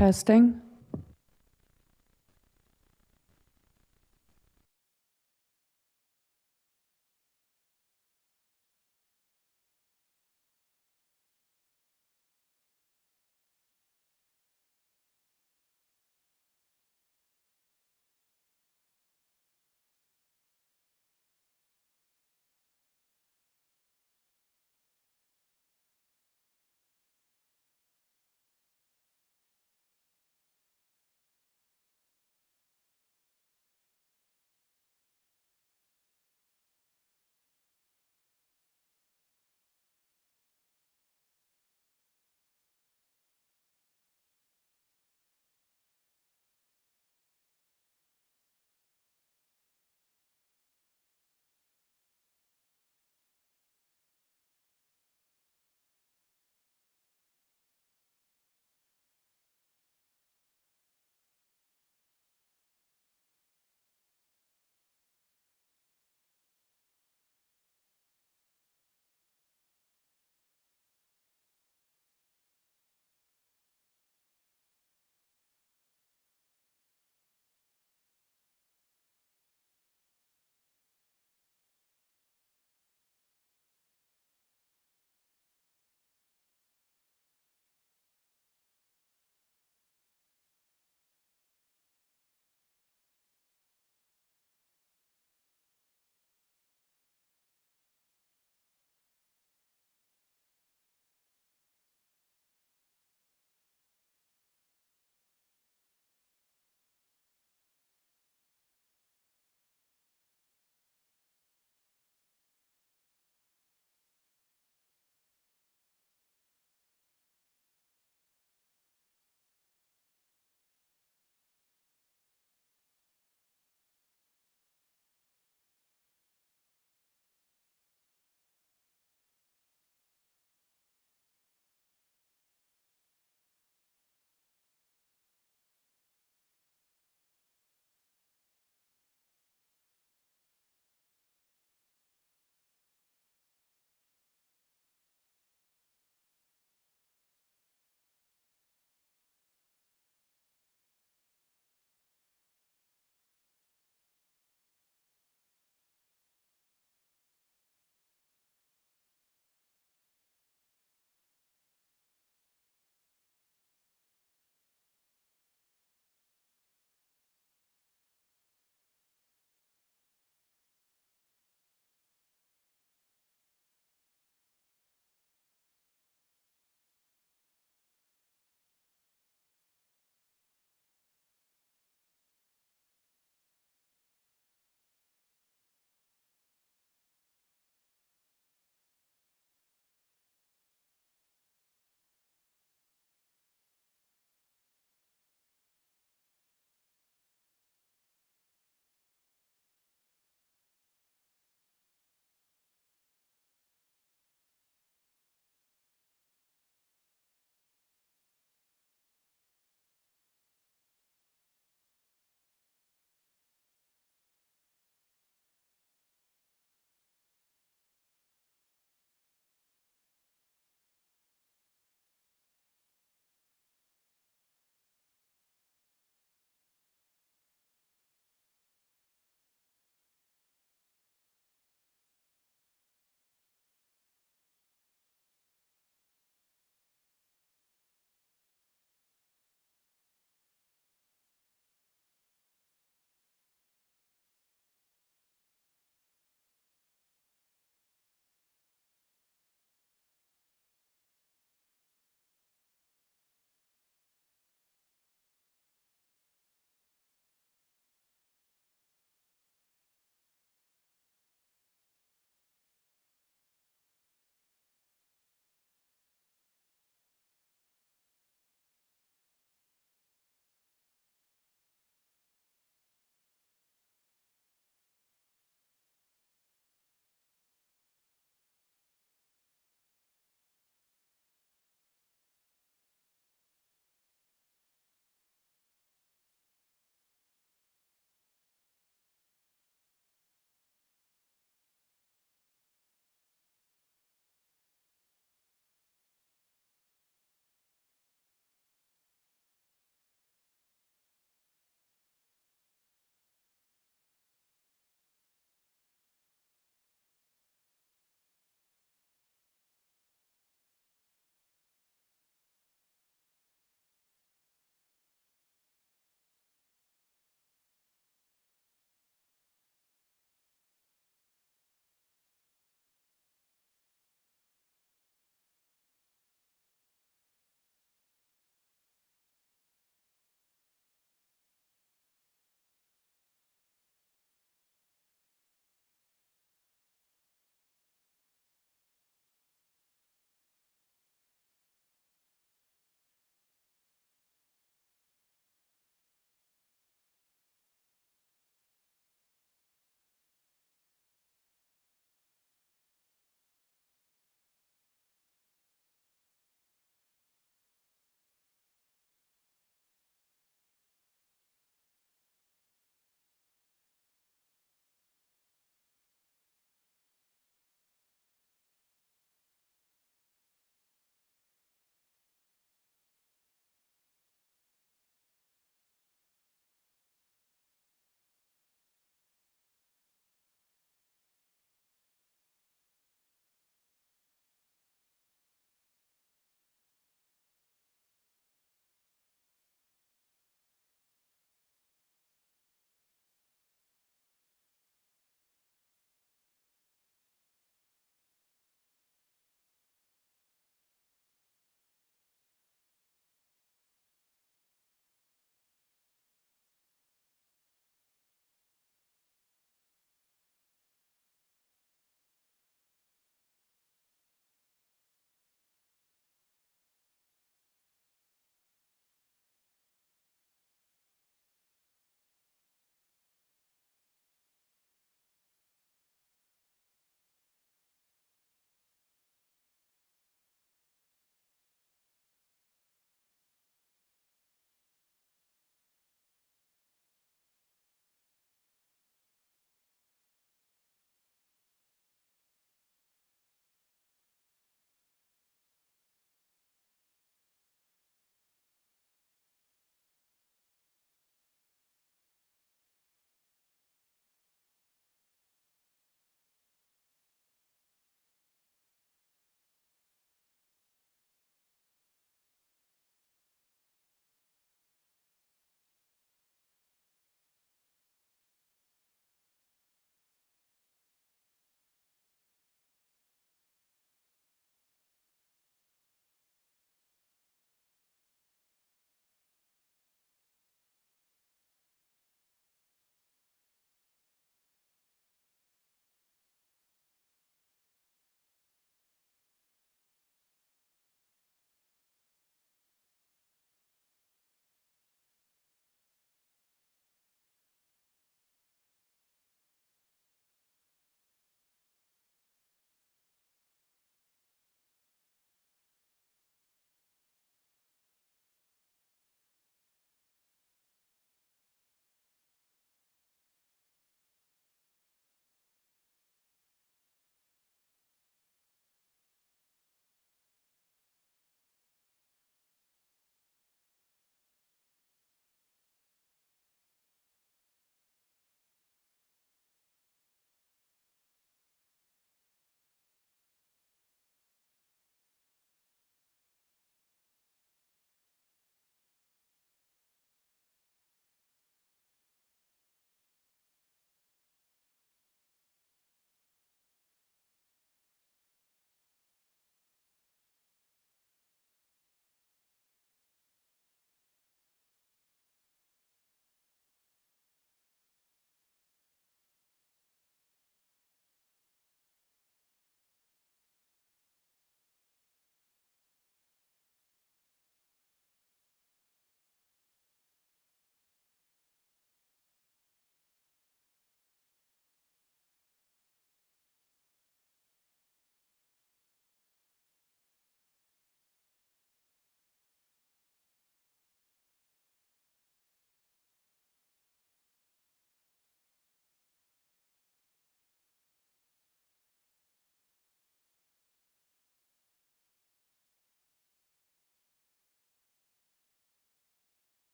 Testing.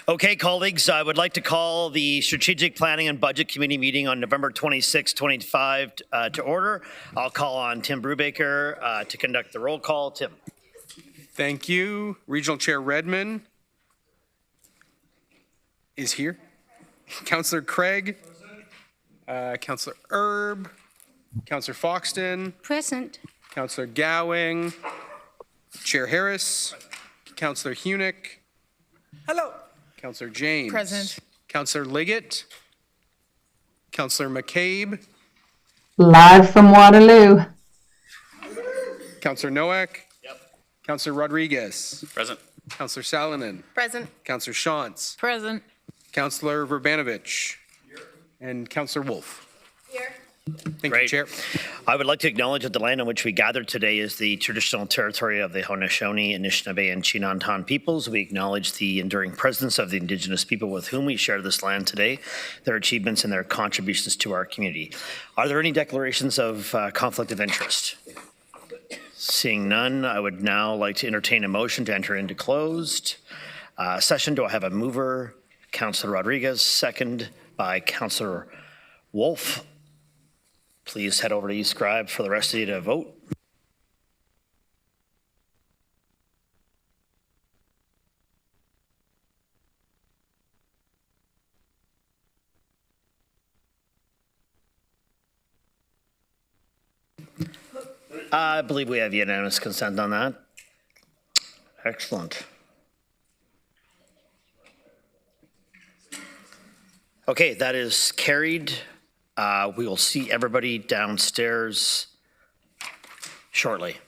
Okay, colleagues, I would like to call the Strategic Planning and Budget Committee meeting on November 26, 25 to order. I'll call on Tim Brubaker to conduct the roll call. Tim. Thank you. Regional Chair Redmond is here. Councillor Craig. Councillor Erb. Councillor Foxton. Present. Councillor Gowing. Chair Harris. Councillor Hunick. Hello. Councillor James. Present. Councillor Liggett. Councillor McCabe. Live from Waterloo. Councillor Nowak. Yep. Councillor Rodriguez. Present. Councillor Salonen. Present. Councillor Shantz. Present. Councillor Verbanovich. Here. And Councillor Wolf. Here. Thank Great. you, Chair. I would like to acknowledge that the land on which we gathered today is the traditional territory of the Haudenosaunee, Anishinaabe, and Chinantan peoples. We acknowledge the enduring presence of the Indigenous people with whom we share this land today, their achievements and their contributions to our community. Are there any declarations of conflict of interest? Seeing none, I would now like to entertain a motion to enter into closed session. Do I have a mover? Councillor Rodriguez, second by Councillor Wolf. Please head over to eScribe for the rest of you to vote. I believe we have unanimous consent on that. Excellent. Okay, that is carried. We will see everybody downstairs shortly.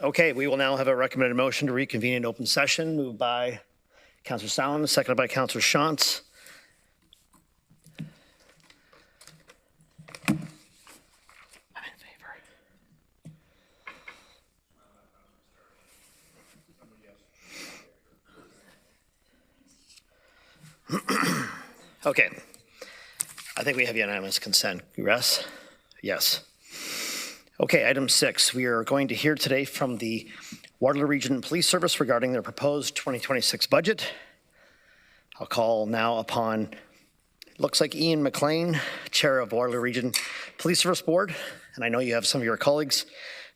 Okay, we will now have a recommended motion to reconvene in open session, moved by Councillor Sallin, seconded by Councillor Shantz. I'm in favor. Okay. I think we have unanimous consent. Yes? Yes. Okay, item 6. We are going to hear today from the Waterloo Region Police Service regarding their proposed 2026 budget. I'll call now upon, looks like Ian McLean, Chair of Waterloo Region Police Service Board. And I know you have some of your colleagues,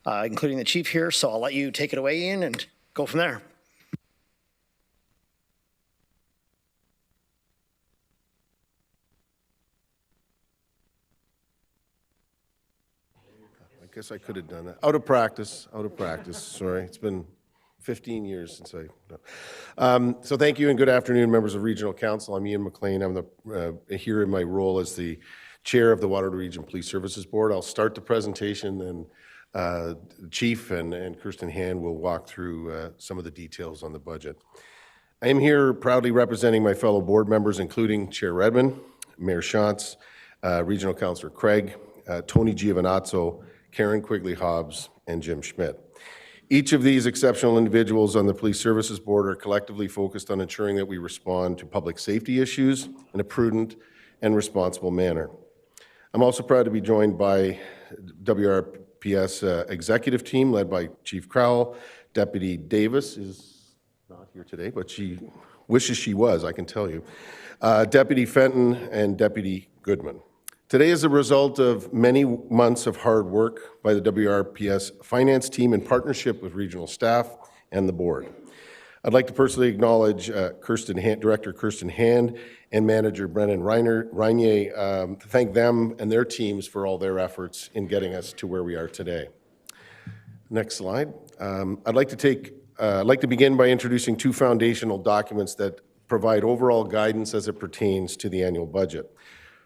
including the Chief here, so I'll let you take it away, Ian, and go from there. I guess I could have done that. Out of practice, sorry. It's been 15 years since so thank you and good afternoon, members of Regional Council. I'm Ian McLean. I'm here in my role as the Chair of the Waterloo Region Police Services Board. I'll start the presentation, then the Chief and Kirsten Hand will walk through some of the details on the budget. I am here proudly representing my fellow board members, including Chair Redmond, Mayor Shantz, Regional Councillor Craig, Tony Giovinazzo, Karen Quigley-Hobbs, and Jim Schmidt. Each of these exceptional individuals on the Police Services Board are collectively focused on ensuring that we respond to public safety issues in a prudent and responsible manner. I'm also proud to be joined by WRPS executive team led by Chief Crowell. Deputy Davis is not here today, but she wishes she was, I can tell you. Deputy Fenton and Deputy Goodman. Today is a result of many months of hard work by the WRPS finance team in partnership with regional staff and the board. I'd like to personally acknowledge Director Kirsten Hand and Manager Brennan Reinier, to thank them and their teams for all their efforts in getting us to where we are today. Next slide. I'd like to begin by introducing two foundational documents that provide overall guidance as it pertains to the annual budget.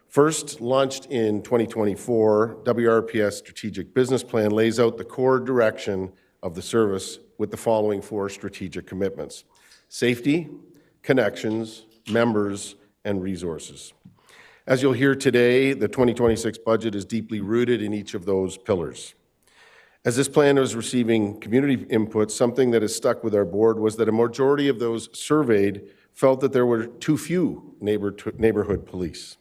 First, launched in 2024, WRPS Strategic Business Plan lays out the core direction of the service with the following 4 strategic commitments: safety, connections, members, and resources. As you'll hear today, the 2026 budget is deeply rooted in each of those pillars. As this plan was receiving community input, something that has stuck with our board was that a majority of those surveyed felt that there were too few neighborhood police.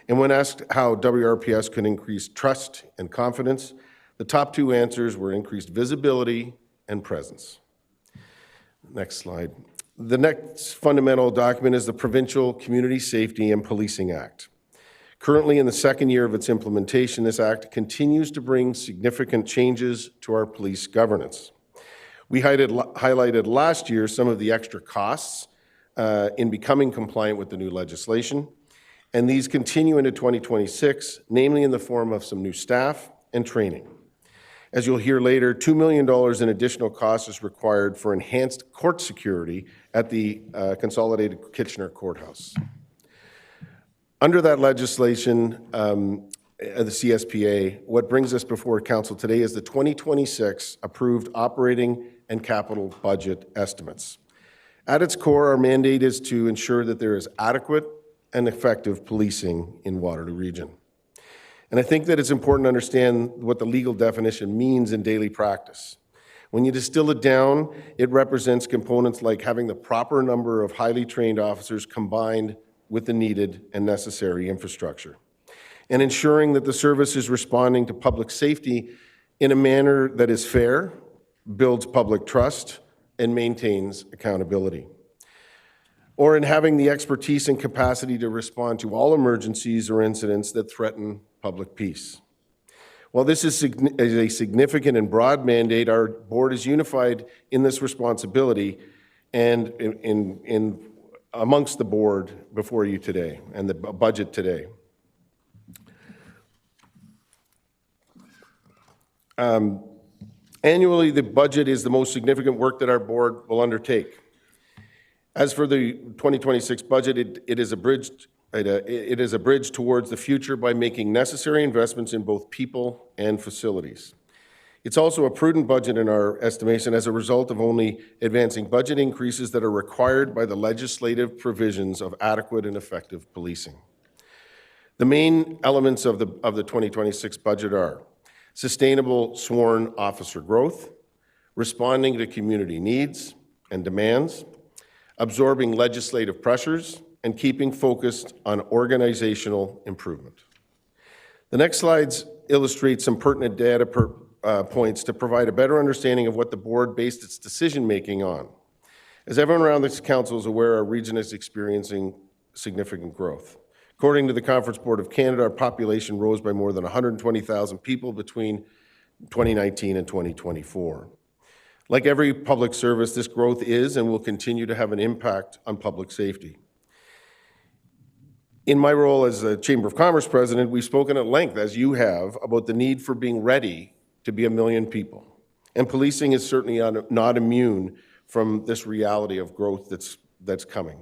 And when asked how WRPS could increase trust and confidence, the top 2 answers were increased visibility and presence. Next slide. The next fundamental document is the Provincial Community Safety and Policing Act. Currently in the 2nd year of its implementation, this act continues to bring significant changes to our police governance. We highlighted last year some of the extra costs in becoming compliant with the new legislation, and these continue into 2026, namely in the form of some new staff and training. As you'll hear later, $2 million in additional costs is required for enhanced court security at the Consolidated Kitchener Courthouse. Under that legislation, the CSPA, what brings us before Council today is the 2026 approved operating and capital budget estimates. At its core, our mandate is to ensure that there is adequate and effective policing in Waterloo Region. And I think that it's important to understand what the legal definition means in daily practice. When you distill it down, it represents components like having the proper number of highly trained officers combined with the needed and necessary infrastructure, and ensuring that the service is responding to public safety in a manner that is fair, builds public trust, and maintains accountability. Or in having the expertise and capacity to respond to all emergencies or incidents that threaten public peace. While this is a significant and broad mandate, our board is unified in this responsibility and in amongst the board before you today and the budget today. Annually, the budget is the most significant work that our board will undertake. As for the 2026 budget, it is a bridge towards the future by making necessary investments in both people and facilities. It's also a prudent budget in our estimation as a result of only advancing budget increases that are required by the legislative provisions of adequate and effective policing. The main elements of the 2026 budget are sustainable sworn officer growth, responding to community needs and demands, absorbing legislative pressures, and keeping focused on organizational improvement. The next slides illustrate some pertinent data points to provide a better understanding of what the board based its decision-making on. As everyone around this council is aware, our region is experiencing significant growth. According to the Conference Board of Canada, our population rose by more than 120,000 people between 2019 and 2024. Like every public service, this growth is and will continue to have an impact on public safety. In my role as a Chamber of Commerce president, we've spoken at length, as you have, about the need for being ready to be 1 million people. And policing is certainly not immune from this reality of growth that's coming.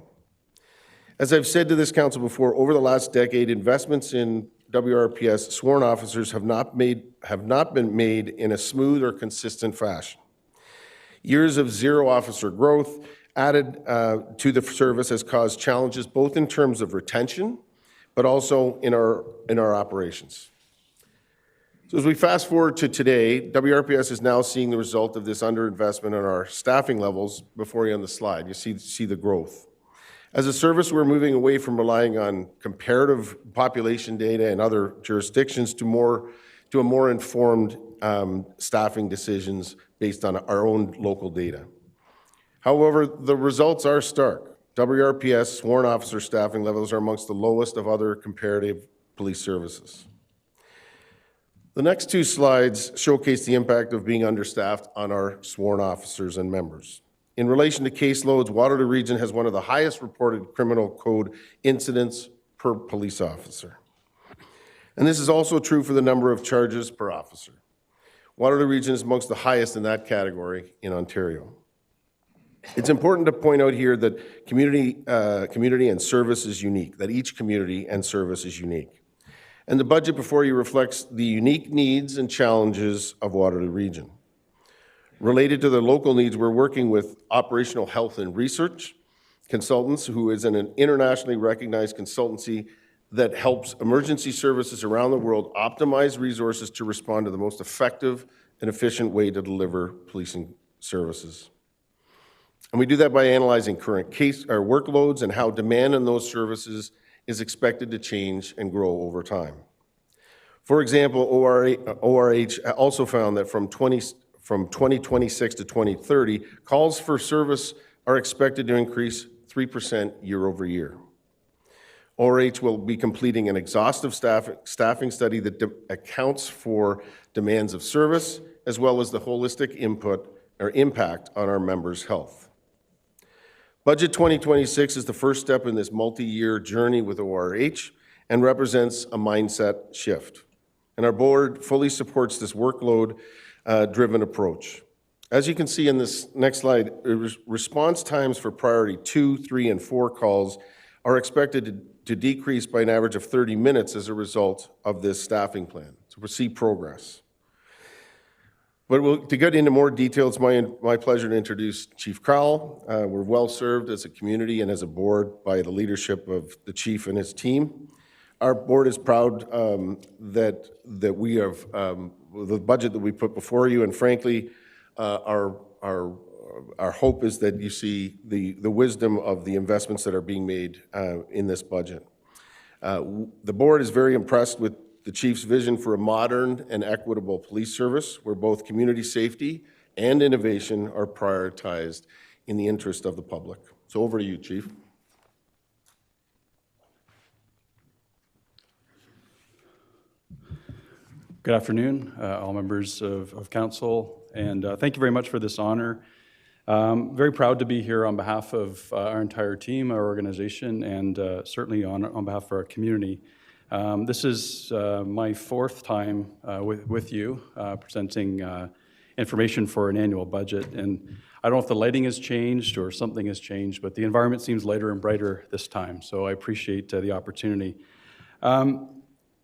As I've said to this council before, over the last decade, investments in WRPS sworn officers have not been made in a smooth or consistent fashion. Years of zero officer growth added to the service has caused challenges both in terms of retention, but also in our operations. So as we fast forward to today, WRPS is now seeing the result of this underinvestment in our staffing levels before you on the slide. You see the growth. As a service, we're moving away from relying on comparative population data and other jurisdictions to a more informed staffing decisions based on our own local data. However, the results are stark. WRPS sworn officer staffing levels are amongst the lowest of other comparative police services. The next two slides showcase the impact of being understaffed on our sworn officers and members. In relation to caseloads, Waterloo Region has one of the highest reported criminal code incidents per police officer. And this is also true for the number of charges per officer. Waterloo Region is amongst the highest in that category in Ontario. It's important to point out here that community and service is unique, that each community and service is unique. And the budget before you reflects the unique needs and challenges of Waterloo Region. Related to the local needs, we're working with Operational Health and Research Consultants, who is an internationally recognized consultancy that helps emergency services around the world optimize resources to respond to the most effective and efficient way to deliver policing services. And we do that by analyzing current workloads and how demand on those services is expected to change and grow over time. For example, ORH also found that from 2026 to 2030, calls for service are expected to increase 3% year over year. ORH will be completing an exhaustive staffing study that accounts for demands of service, as well as the holistic impact on our members' health. Budget 2026 is the first step in this multi-year journey with ORH and represents a mindset shift. And our board fully supports this workload-driven approach. As you can see in this next slide, response times for priority 2, 3, and 4 calls are expected to decrease by an average of 30 minutes as a result of this staffing plan. So we'll see progress. But to get into more detail, it's my pleasure to introduce Chief Crowell. We're well served as a community and as a board by the leadership of the chief and his team. Our board is proud that we have the budget that we put before you, and frankly, our hope is that you see the wisdom of the investments that are being made in this budget. The board is very impressed with the chief's vision for a modern and equitable police service where both community safety and innovation are prioritized in the interest of the public. So over to you, Chief. Good afternoon, all members of council, and thank you very much for this honor. Very proud to be here on behalf of our entire team, our organization, and certainly on behalf of our community. This is my fourth time with you presenting information for an annual budget, and I don't know if the lighting has changed or something has changed, but the environment seems lighter and brighter this time, so I appreciate the opportunity.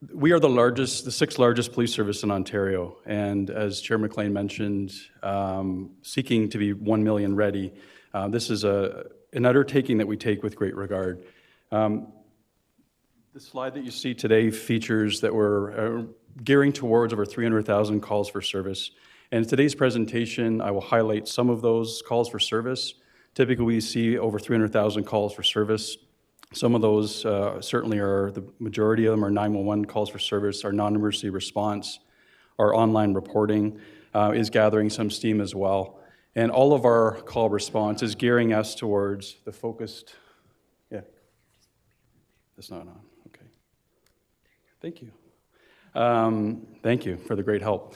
We are the sixth largest police service in Ontario, and as Chair McLean mentioned, seeking to be 1 million ready. This is an undertaking that we take with great regard. The slide that you see today features that we're gearing towards over 300,000 calls for service. And in today's presentation, I will highlight some of those calls for service. Typically, we see over 300,000 calls for service. Some of those certainly are, the majority of them are 911 calls for service. Our non-emergency response, our online reporting is gathering some steam as well. And all of our call response is gearing us towards the focused, it's not on, okay. Thank you. Thank you for the great help.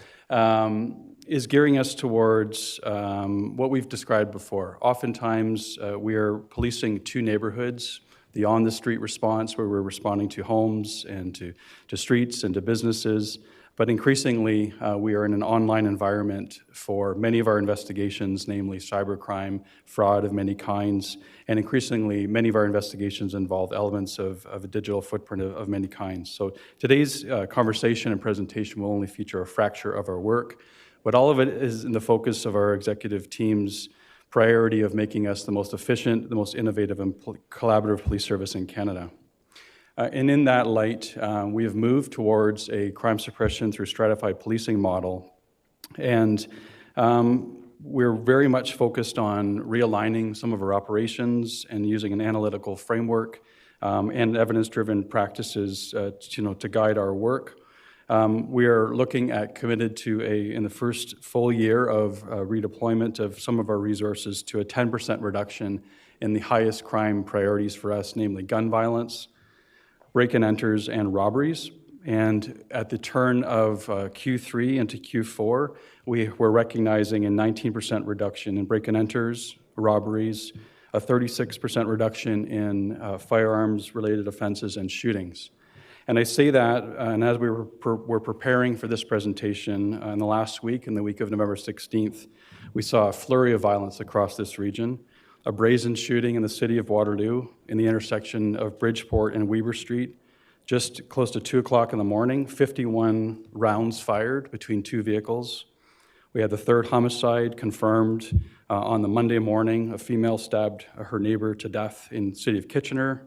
Is gearing us towards what we've described before. Oftentimes, we are policing two neighborhoods, the on-the-street response, where we're responding to homes and to streets and to businesses. But increasingly, we are in an online environment for many of our investigations, namely cybercrime, fraud of many kinds, and increasingly, many of our investigations involve elements of a digital footprint of many kinds. So today's conversation and presentation will only feature a fracture of our work, but all of it is in the focus of our executive team's priority of making us the most efficient, the most innovative and collaborative police service in Canada. And in that light, we have moved towards a crime suppression through stratified policing model. And we're very much focused on realigning some of our operations and using an analytical framework and evidence-driven practices to guide our work. We are looking at committed to in the first full year of redeployment of some of our resources to a 10% reduction in the highest crime priorities for us, namely gun violence, break-and enters, and robberies. And at the turn of Q3 into Q4, we're recognizing a 19% reduction in break-and enters, robberies, a 36% reduction in firearms-related offenses and shootings. And I say that, and as we were preparing for this presentation in the last week, in the week of November 16th, we saw a flurry of violence across this region, a brazen shooting in the city of Waterloo in the intersection of Bridgeport and Weber Street, just close to 2 o'clock in the morning, 51 rounds fired between two vehicles. We had the third homicide confirmed on the Monday morning. A female stabbed her neighbor to death in the city of Kitchener.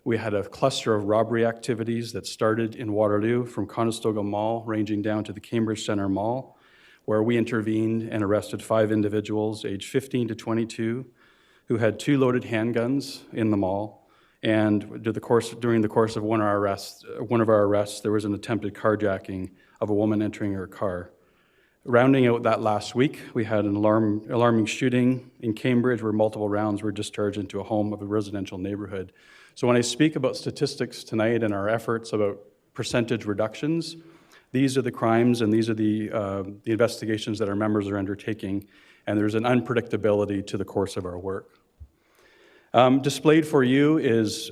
We had a cluster of robbery activities that started in Waterloo from Conestoga Mall, ranging down to the Cambridge Centre Mall, where we intervened and arrested 5 individuals aged 15 to 22 who had 2 loaded handguns in the mall. And during the course of one of our arrests, there was an attempted carjacking of a woman entering her car. Rounding out that last week, we had an alarming shooting in Cambridge where multiple rounds were discharged into a home of a residential neighborhood. So when I speak about statistics tonight and our efforts about percentage reductions, these are the crimes and these are the investigations that our members are undertaking, and there's an unpredictability to the course of our work. Displayed for you is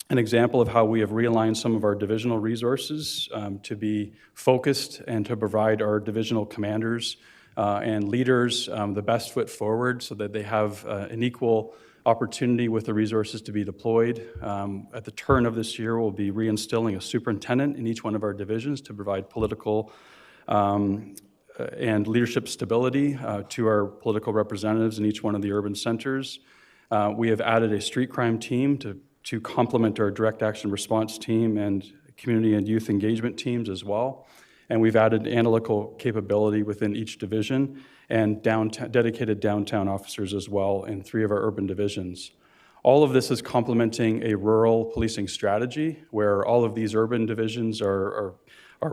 an example of how we have realigned some of our divisional resources to be focused and to provide our divisional commanders and leaders the best foot forward so that they have an equal opportunity with the resources to be deployed. At the turn of this year, we'll be reinstilling a superintendent in each one of our divisions to provide political and leadership stability to our political representatives in each one of the urban centers. We have added a street crime team to complement our direct action response team and community and youth engagement teams as well. And we've added analytical capability within each division and dedicated downtown officers as well in 3 of our urban divisions. All of this is complementing a rural policing strategy where all of these urban divisions are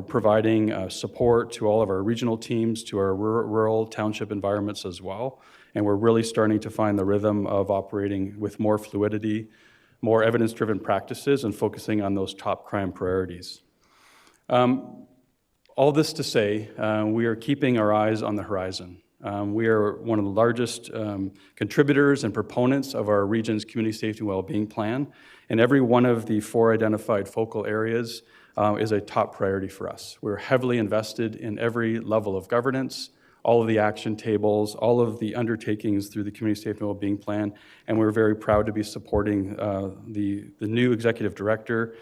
providing support to all of our regional teams, to our rural township environments as well. And we're really starting to find the rhythm of operating with more fluidity, more evidence-driven practices, and focusing on those top crime priorities. All this to say, we are keeping our eyes on the horizon. We are one of the largest contributors and proponents of our region's community safety and well-being plan, and every one of the 4 identified focal areas is a top priority for us. We're heavily invested in every level of governance, all of the action tables, all of the undertakings through the Community Safety and Wellbeing Plan, and we're very proud to be supporting the new executive director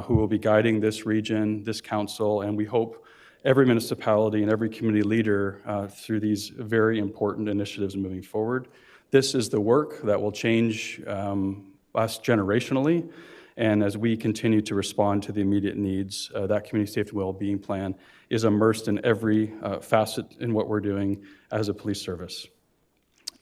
who will be guiding this region, this council, and we hope every municipality and every community leader through these very important initiatives moving forward. This is the work that will change us generationally, and as we continue to respond to the immediate needs, that Community Safety and Wellbeing Plan is immersed in every facet in what we're doing as a police service.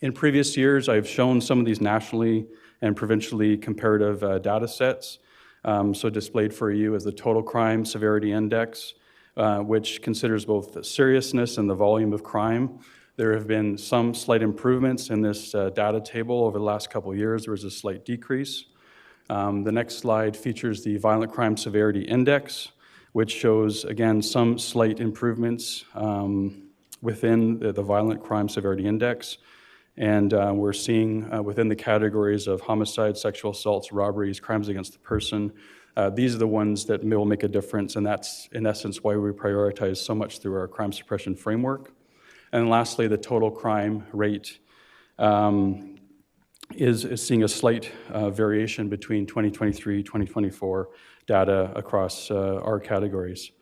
In previous years, I've shown some of these nationally and provincially comparative data sets. So displayed for you is the Total Crime Severity Index, which considers both the seriousness and the volume of crime. There have been some slight improvements in this data table over the last couple of years. There was a slight decrease. The next slide features the Violent Crime Severity Index, which shows, again, some slight improvements within the Violent Crime Severity Index. And we're seeing within the categories of homicide, sexual assaults, robberies, crimes against the person, these are the ones that will make a difference, and that's, in essence, why we prioritize so much through our crime suppression framework. And lastly, the total crime rate is seeing a slight variation between 2023, 2024 data across our categories.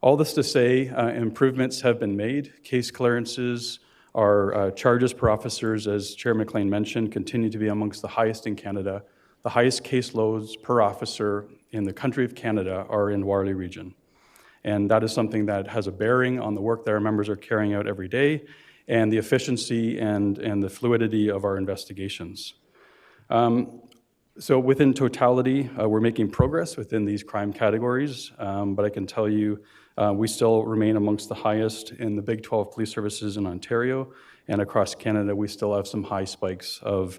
All this to say, improvements have been made. Case clearances, our charges per officers, as Chair McLean mentioned, continue to be amongst the highest in Canada. The highest caseloads per officer in the country of Canada are in Waterloo region. And that is something that has a bearing on the work that our members are carrying out every day and the efficiency and the fluidity of our investigations. So within totality, we're making progress within these crime categories, but I can tell you we still remain amongst the highest in the Big 12 police services in Ontario, and across Canada we still have some high spikes of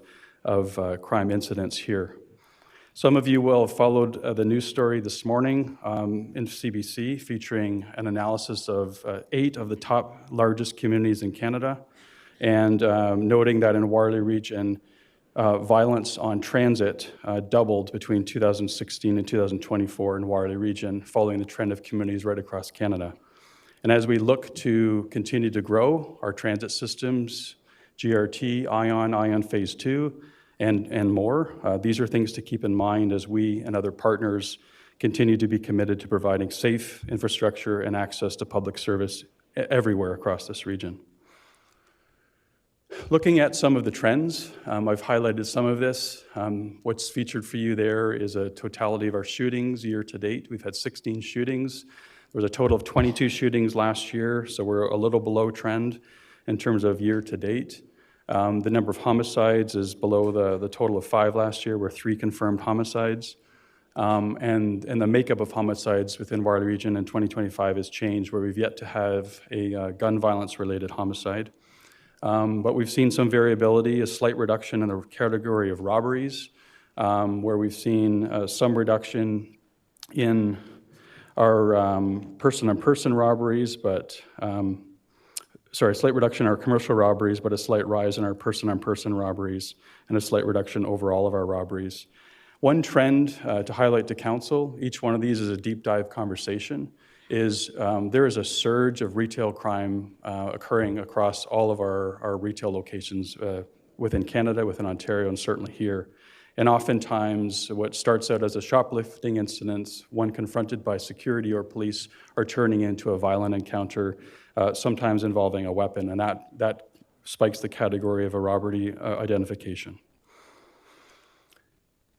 crime incidents here. Some of you will have followed the news story this morning in CBC featuring an analysis of 8 of the top largest communities in Canada, and noting that in Waterloo region, violence on transit doubled between 2016 and 2024 in Waterloo region, following the trend of communities right across Canada. And as we look to continue to grow our transit systems, GRT, ION Phase 2, and more, these are things to keep in mind as we and other partners continue to be committed to providing safe infrastructure and access to public service everywhere across this region. Looking at some of the trends, I've highlighted some of this. What's featured for you there is a totality of our shootings year to date. We've had 16 shootings. There was a total of 22 shootings last year, so we're a little below trend in terms of year to date. The number of homicides is below the total of 5 last year, where 3 confirmed homicides. And the makeup of homicides within Waterloo region in 2025 has changed, where we've yet to have a gun violence-related homicide. But we've seen some variability, a slight reduction in the category of robberies, where we've seen some reduction in our person-on-person robberies, but a slight reduction in our commercial robberies, but a slight rise in our person-on-person robberies, and a slight reduction over all of our robberies. One trend to highlight to council, each one of these is a deep dive conversation, is there is a surge of retail crime occurring across all of our retail locations within Canada, within Ontario, and certainly here. And oftentimes, what starts out as a shoplifting incident, one confronted by security or police, are turning into a violent encounter, sometimes involving a weapon, and that spikes the category of a robbery identification.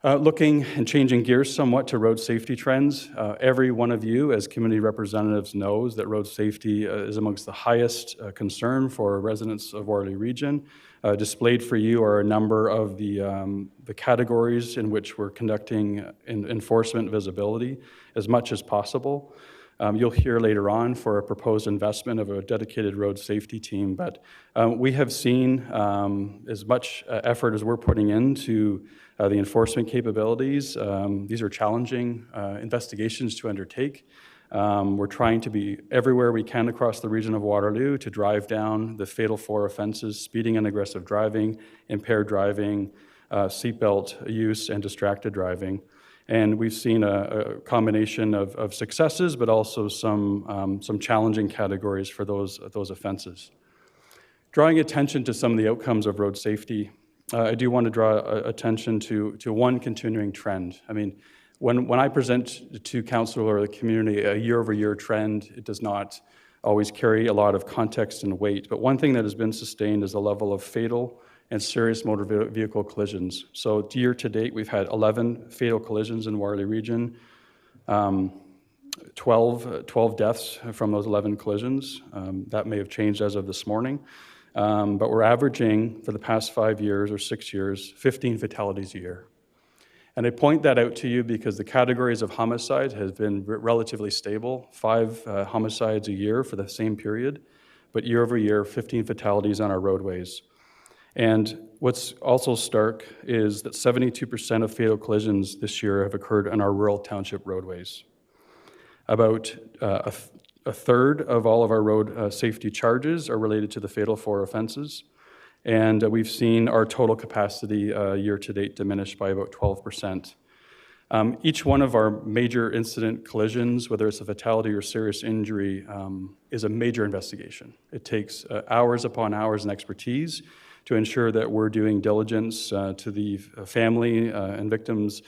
Looking and changing gears somewhat to road safety trends, every one of you as community representatives knows that road safety is amongst the highest concern for residents of Waterloo region. Displayed for you are a number of the categories in which we're conducting enforcement visibility as much as possible. You'll hear later on for a proposed investment of a dedicated road safety team, but we have seen as much effort as we're putting into the enforcement capabilities. These are challenging investigations to undertake. We're trying to be everywhere we can across the region of Waterloo to drive down the fatal 4 offenses: speeding and aggressive driving, impaired driving, seatbelt use, and distracted driving. And we've seen a combination of successes, but also some challenging categories for those offenses. Drawing attention to some of the outcomes of road safety, I do want to draw attention to one continuing trend. I mean, when I present to council or the community a year-over-year trend, it does not always carry a lot of context and weight. But one thing that has been sustained is the level of fatal and serious motor vehicle collisions. So year to date, we've had 11 fatal collisions in Waterloo region, 12 deaths from those 11 collisions. That may have changed as of this morning. But we're averaging, for the past 5 years or 6 years, 15 fatalities a year. And I point that out to you because the categories of homicide has been relatively stable, 5 homicides a year for the same period, but year over year, 15 fatalities on our roadways. And what's also stark is that 72% of fatal collisions this year have occurred on our rural township roadways. About a third of all of our road safety charges are related to the Fatal 4 offenses. And we've seen our total capacity year to date diminish by about 12%. Each one of our major incident collisions, whether it's a fatality or serious injury, is a major investigation. It takes hours upon hours and expertise to ensure that we're doing diligence to the family and victims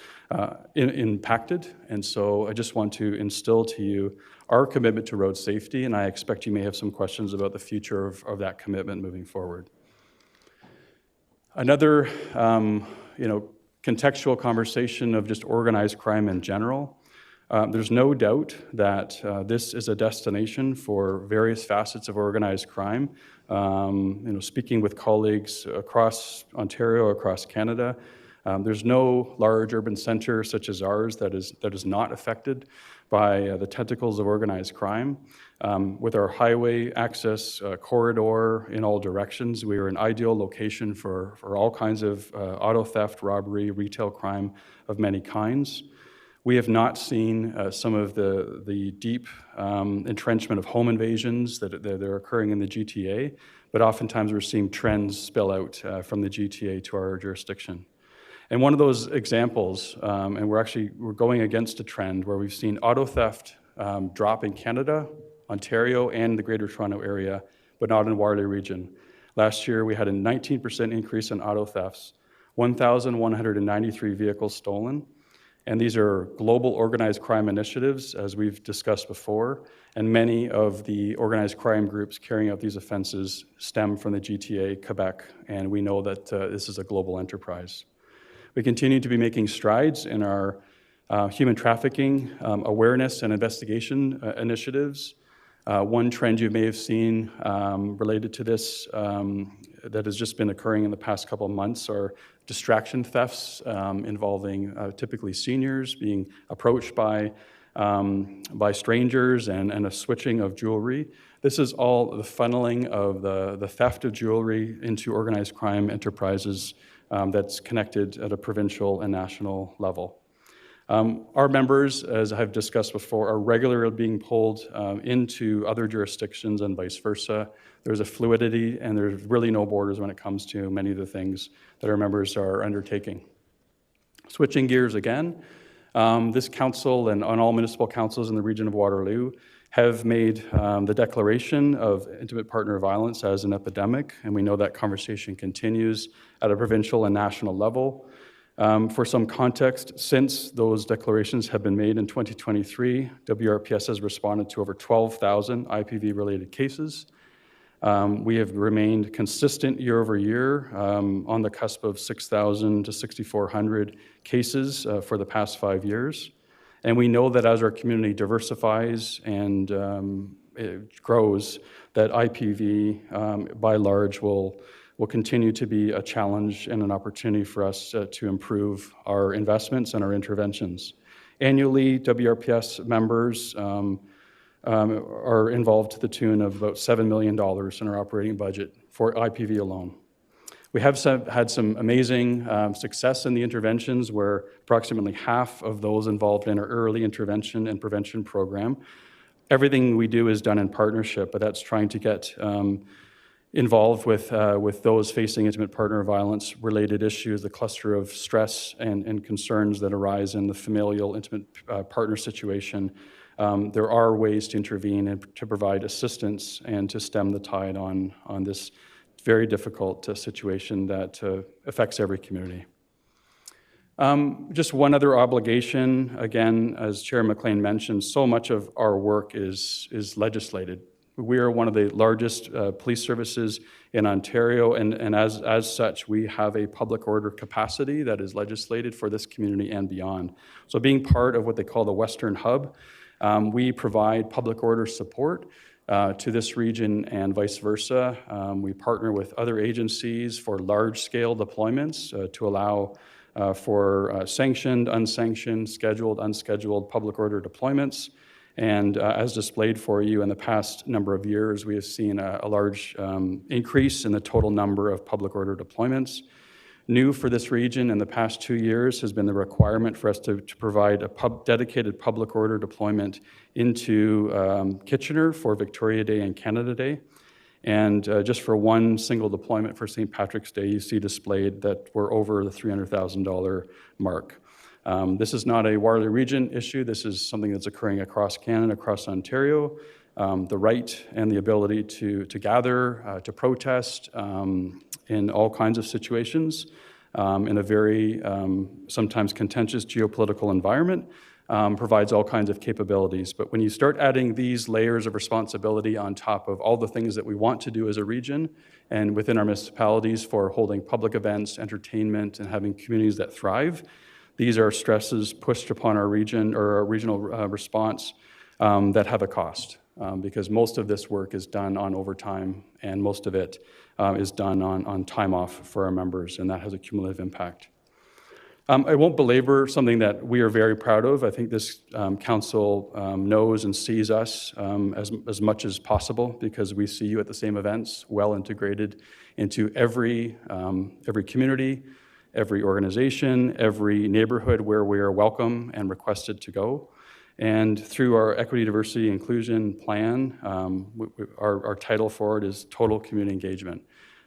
impacted. And so I just want to instill to you our commitment to road safety, and I expect you may have some questions about the future of that commitment moving forward. Another contextual conversation of just organized crime in general. There's no doubt that this is a destination for various facets of organized crime. Speaking with colleagues across Ontario, across Canada, there's no large urban center such as ours that is not affected by the tentacles of organized crime. With our highway access corridor in all directions, we are an ideal location for all kinds of auto theft, robbery, retail crime of many kinds. We have not seen some of the deep entrenchment of home invasions that are occurring in the GTA, but oftentimes we're seeing trends spill out from the GTA to our jurisdiction. And one of those examples, and we're going against a trend where we've seen auto theft drop in Canada, Ontario, and the Greater Toronto Area, but not in Waterloo region. Last year, we had a 19% increase in auto thefts, 1,193 vehicles stolen. And these are global organized crime initiatives, as we've discussed before, and many of the organized crime groups carrying out these offenses stem from the GTA, Quebec, and we know that this is a global enterprise. We continue to be making strides in our human trafficking awareness and investigation initiatives. One trend you may have seen related to this that has just been occurring in the past couple of months are distraction thefts involving typically seniors being approached by strangers and a switching of jewelry. This is all the funneling of the theft of jewelry into organized crime enterprises that's connected at a provincial and national level. Our members, as I've discussed before, are regularly being pulled into other jurisdictions and vice versa. There's a fluidity and there's really no borders when it comes to many of the things that our members are undertaking. Switching gears again, this council and on all municipal councils in the region of Waterloo have made the declaration of intimate partner violence as an epidemic, and we know that conversation continues at a provincial and national level. For some context, since those declarations have been made in 2023, WRPS has responded to over 12,000 IPV-related cases. We have remained consistent year over year on the cusp of 6,000 to 6,400 cases for the past 5 years. And we know that as our community diversifies and it grows, that IPV by large will continue to be a challenge and an opportunity for us to improve our investments and our interventions. Annually, WRPS members are involved to the tune of about $7 million in our operating budget for IPV alone. We have had some amazing success in the interventions where approximately half of those involved in our early intervention and prevention program. Everything we do is done in partnership, but that's trying to get involved with those facing intimate partner violence related issues, the cluster of stress and concerns that arise in the familial intimate partner situation. There are ways to intervene and to provide assistance and to stem the tide on this very difficult situation that affects every community. Just one other obligation, again, as Chair McLean mentioned, so much of our work is legislated. We are one of the largest police services in Ontario, and as such, we have a public order capacity that is legislated for this community and beyond. So being part of what they call the Western Hub, we provide public order support to this region and vice versa. We partner with other agencies for large-scale deployments to allow for sanctioned, unsanctioned, scheduled, unscheduled public order deployments. And as displayed for you in the past number of years, we have seen a large increase in the total number of public order deployments. New for this region in the past 2 years has been the requirement for us to provide a dedicated public order deployment into Kitchener for Victoria Day and Canada Day. And just for one single deployment for St. Patrick's Day, you see displayed that we're over the $300,000 mark. This is not a Waterloo region issue. This is something that's occurring across Canada, across Ontario. The right and the ability to gather, to protest in all kinds of situations in a very sometimes contentious geopolitical environment provides all kinds of capabilities. But when you start adding these layers of responsibility on top of all the things that we want to do as a region and within our municipalities for holding public events, entertainment, and having communities that thrive, these are stresses pushed upon our region or our regional response that have a cost because most of this work is done on overtime and most of it is done on time off for our members, and that has a cumulative impact. I won't belabor something that we are very proud of. I think this council knows and sees us as much as possible because we see you at the same events, well integrated into every community, every organization, every neighborhood where we are welcome and requested to go. And through our Equity, Diversity, Inclusion plan, our title for it is Total Community Engagement.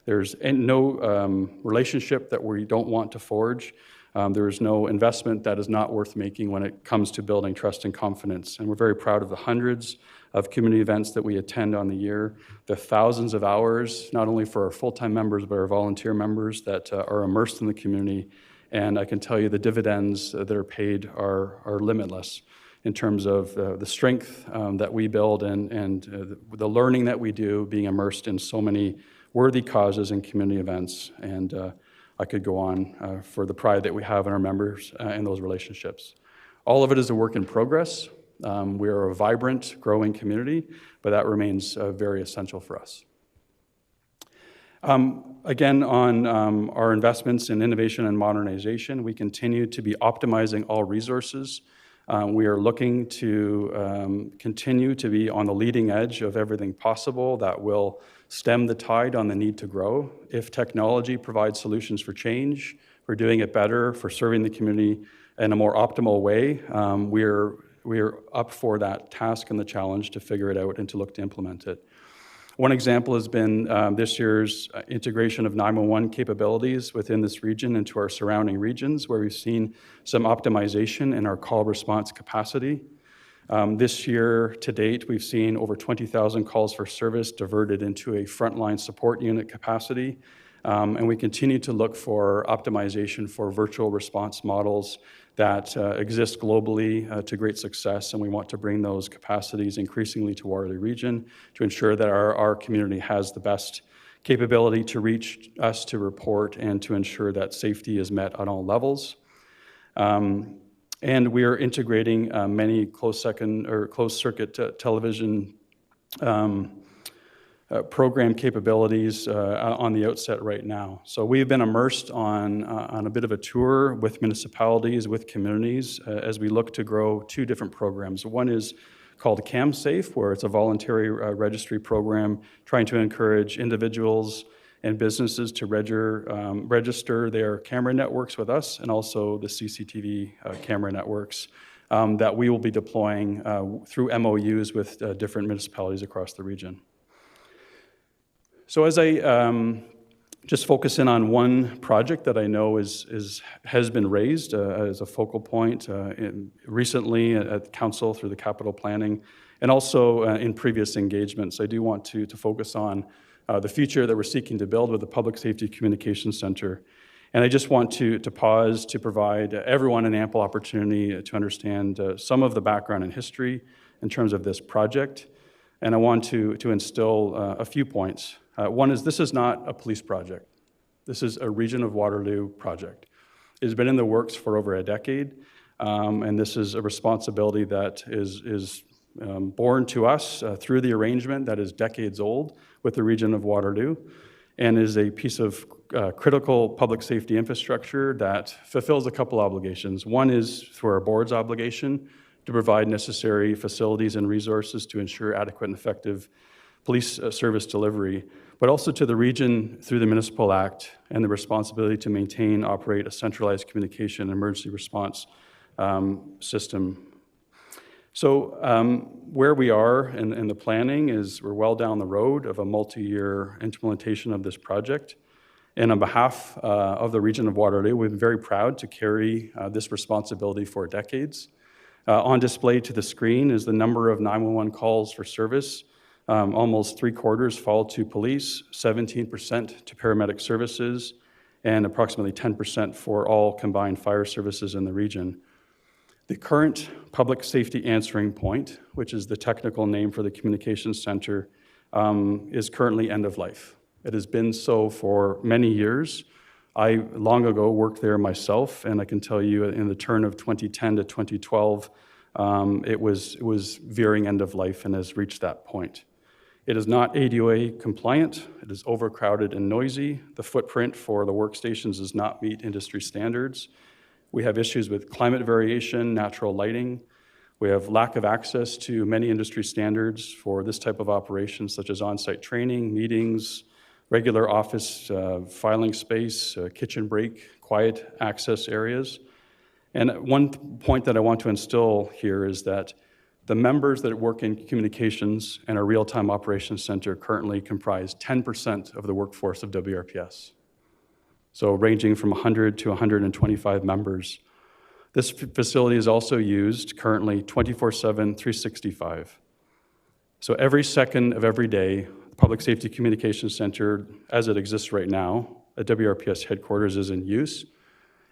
There's no relationship that we don't want to forge. There is no investment that is not worth making when it comes to building trust and confidence. And we're very proud of the hundreds of community events that we attend on the year, the thousands of hours, not only for our full-time members, but our volunteer members that are immersed in the community. And I can tell you the dividends that are paid are limitless in terms of the strength that we build and the learning that we do being immersed in so many worthy causes and community events. And I could go on for the pride that we have in our members and those relationships. All of it is a work in progress. We are a vibrant, growing community, but that remains very essential for us. Again, on our investments in innovation and modernization, we continue to be optimizing all resources. We are looking to continue to be on the leading edge of everything possible that will stem the tide on the need to grow. If technology provides solutions for change, for doing it better, for serving the community in a more optimal way, we are up for that task and the challenge to figure it out and to look to implement it. One example has been this year's integration of 911 capabilities within this region into our surrounding regions, where we've seen some optimization in our call response capacity. This year to date, we've seen over 20,000 calls for service diverted into a frontline support unit capacity. And we continue to look for optimization for virtual response models that exist globally to great success, and we want to bring those capacities increasingly to Waterloo region to ensure that our community has the best capability to reach us, to report, and to ensure that safety is met on all levels. And we are integrating many closed circuit television program capabilities on the outset right now. So we've been immersed on a bit of a tour with municipalities, with communities, as we look to grow two different programs. One is called CamSafe, where it's a voluntary registry program trying to encourage individuals and businesses to register their camera networks with us, and also the CCTV camera networks that we will be deploying through MOUs with different municipalities across the region. So as I just focus in on one project that I know has been raised as a focal point recently at Council through the capital planning, and also in previous engagements, I do want to focus on the future that we're seeking to build with the Public Safety Communications Center. And I just want to pause to provide everyone an ample opportunity to understand some of the background and history in terms of this project. And I want to instill a few points. One is this is not a police project. This is a Region of Waterloo project. It has been in the works for over a decade, and this is a responsibility that is born to us through the arrangement that is decades old with the Region of Waterloo, and is a piece of critical public safety infrastructure that fulfills a couple obligations. One is through our board's obligation to provide necessary facilities and resources to ensure adequate and effective police service delivery, but also to the region through the Municipal Act and the responsibility to maintain, operate a centralized communication and emergency response system. So where we are in the planning is we're well down the road of a multi-year implementation of this project. And on behalf of the Region of Waterloo, we've been very proud to carry this responsibility for decades. On display to the screen is the number of 911 calls for service. Almost 3/4 fall to police, 17% to paramedic services, and approximately 10% for all combined fire services in the region. The current public safety answering point, which is the technical name for the communications center, is currently end of life. It has been so for many years. I long ago worked there myself, and I can tell you in the turn of 2010 to 2012, it was veering end of life and has reached that point. It is not ADOA compliant. It is overcrowded and noisy. The footprint for the workstations does not meet industry standards. We have issues with climate variation, natural lighting. We have lack of access to many industry standards for this type of operations, such as on-site training, meetings, regular office filing space, kitchen break, quiet access areas. And one point that I want to instill here is that the members that work in communications and our real-time operations center currently comprise 10% of the workforce of WRPS. So ranging from 100 to 125 members. This facility is also used currently 24/7, 365. So every second of every day, the Public Safety Communications Center, as it exists right now, at WRPS headquarters, is in use.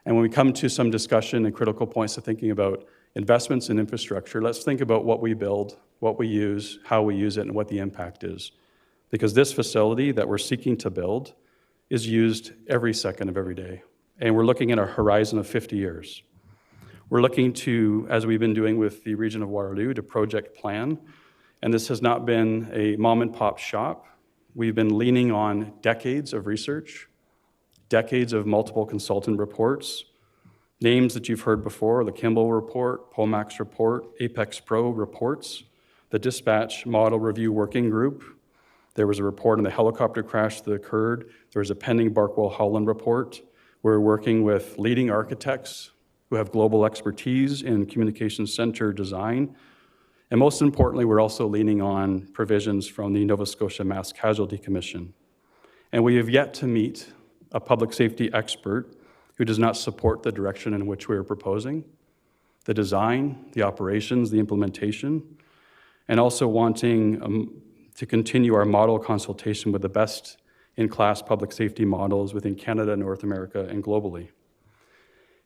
And when we come to some discussion and critical points of thinking about investments in infrastructure, let's think about what we build, what we use, how we use it, and what the impact is. Because this facility that we're seeking to build is used every second of every day. And we're looking at a horizon of 50 years. We're looking to, as we've been doing with the Region of Waterloo, to project plan. And this has not been a mom and pop shop. We've been leaning on decades of research, decades of multiple consultant reports, names that you've heard before, the Kimball Report, POMAX Report, Apex Pro reports, the Dispatch Model Review Working Group. There was a report on the helicopter crash that occurred. There was a pending Barkwell-Holland report. We're working with leading architects who have global expertise in communications center design. And most importantly, we're also leaning on provisions from the Nova Scotia Mass Casualty Commission. And we have yet to meet a public safety expert who does not support the direction in which we are proposing, the design, the operations, the implementation, and also wanting to continue our model consultation with the best in-class public safety models within Canada, North America, and globally.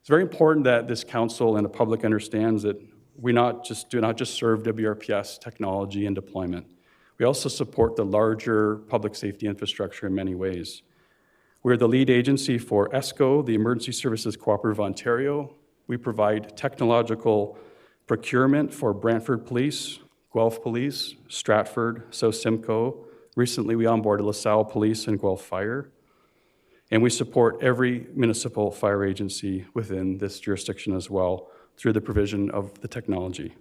It's very important that this council and the public understands that we do not just serve WRPS technology and deployment. We also support the larger public safety infrastructure in many ways. We're the lead agency for ESCO, the Emergency Services Cooperative Ontario. We provide technological procurement for Brantford Police, Guelph Police, Stratford, South Simcoe. Recently, we onboarded LaSalle Police and Guelph Fire. And we support every municipal fire agency within this jurisdiction as well through the provision of the technology.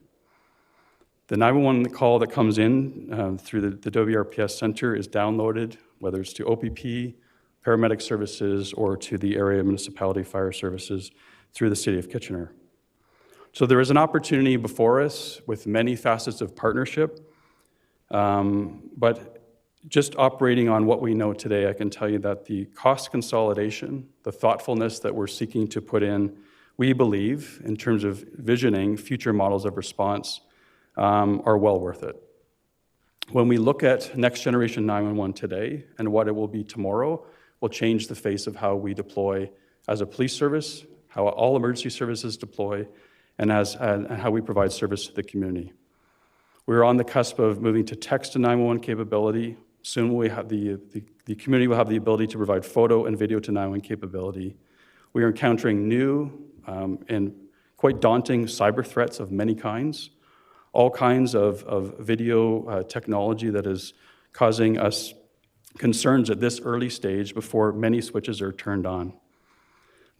The 911 call that comes in through the WRPS Center is downloaded, whether it's to OPP, paramedic services, or to the area municipality fire services through the City of Kitchener. So there is an opportunity before us with many facets of partnership, but just operating on what we know today, I can tell you that the cost consolidation, the thoughtfulness that we're seeking to put in, we believe, in terms of visioning future models of response, are well worth it. When we look at next generation 911 today and what it will be tomorrow, will change the face of how we deploy as a police service, how all emergency services deploy, and how we provide service to the community. We're on the cusp of moving to text to 911 capability. Soon we have the community will have the ability to provide photo and video to 911 capability. We are encountering new and quite daunting cyber threats of many kinds, all kinds of video technology that is causing us concerns at this early stage before many switches are turned on.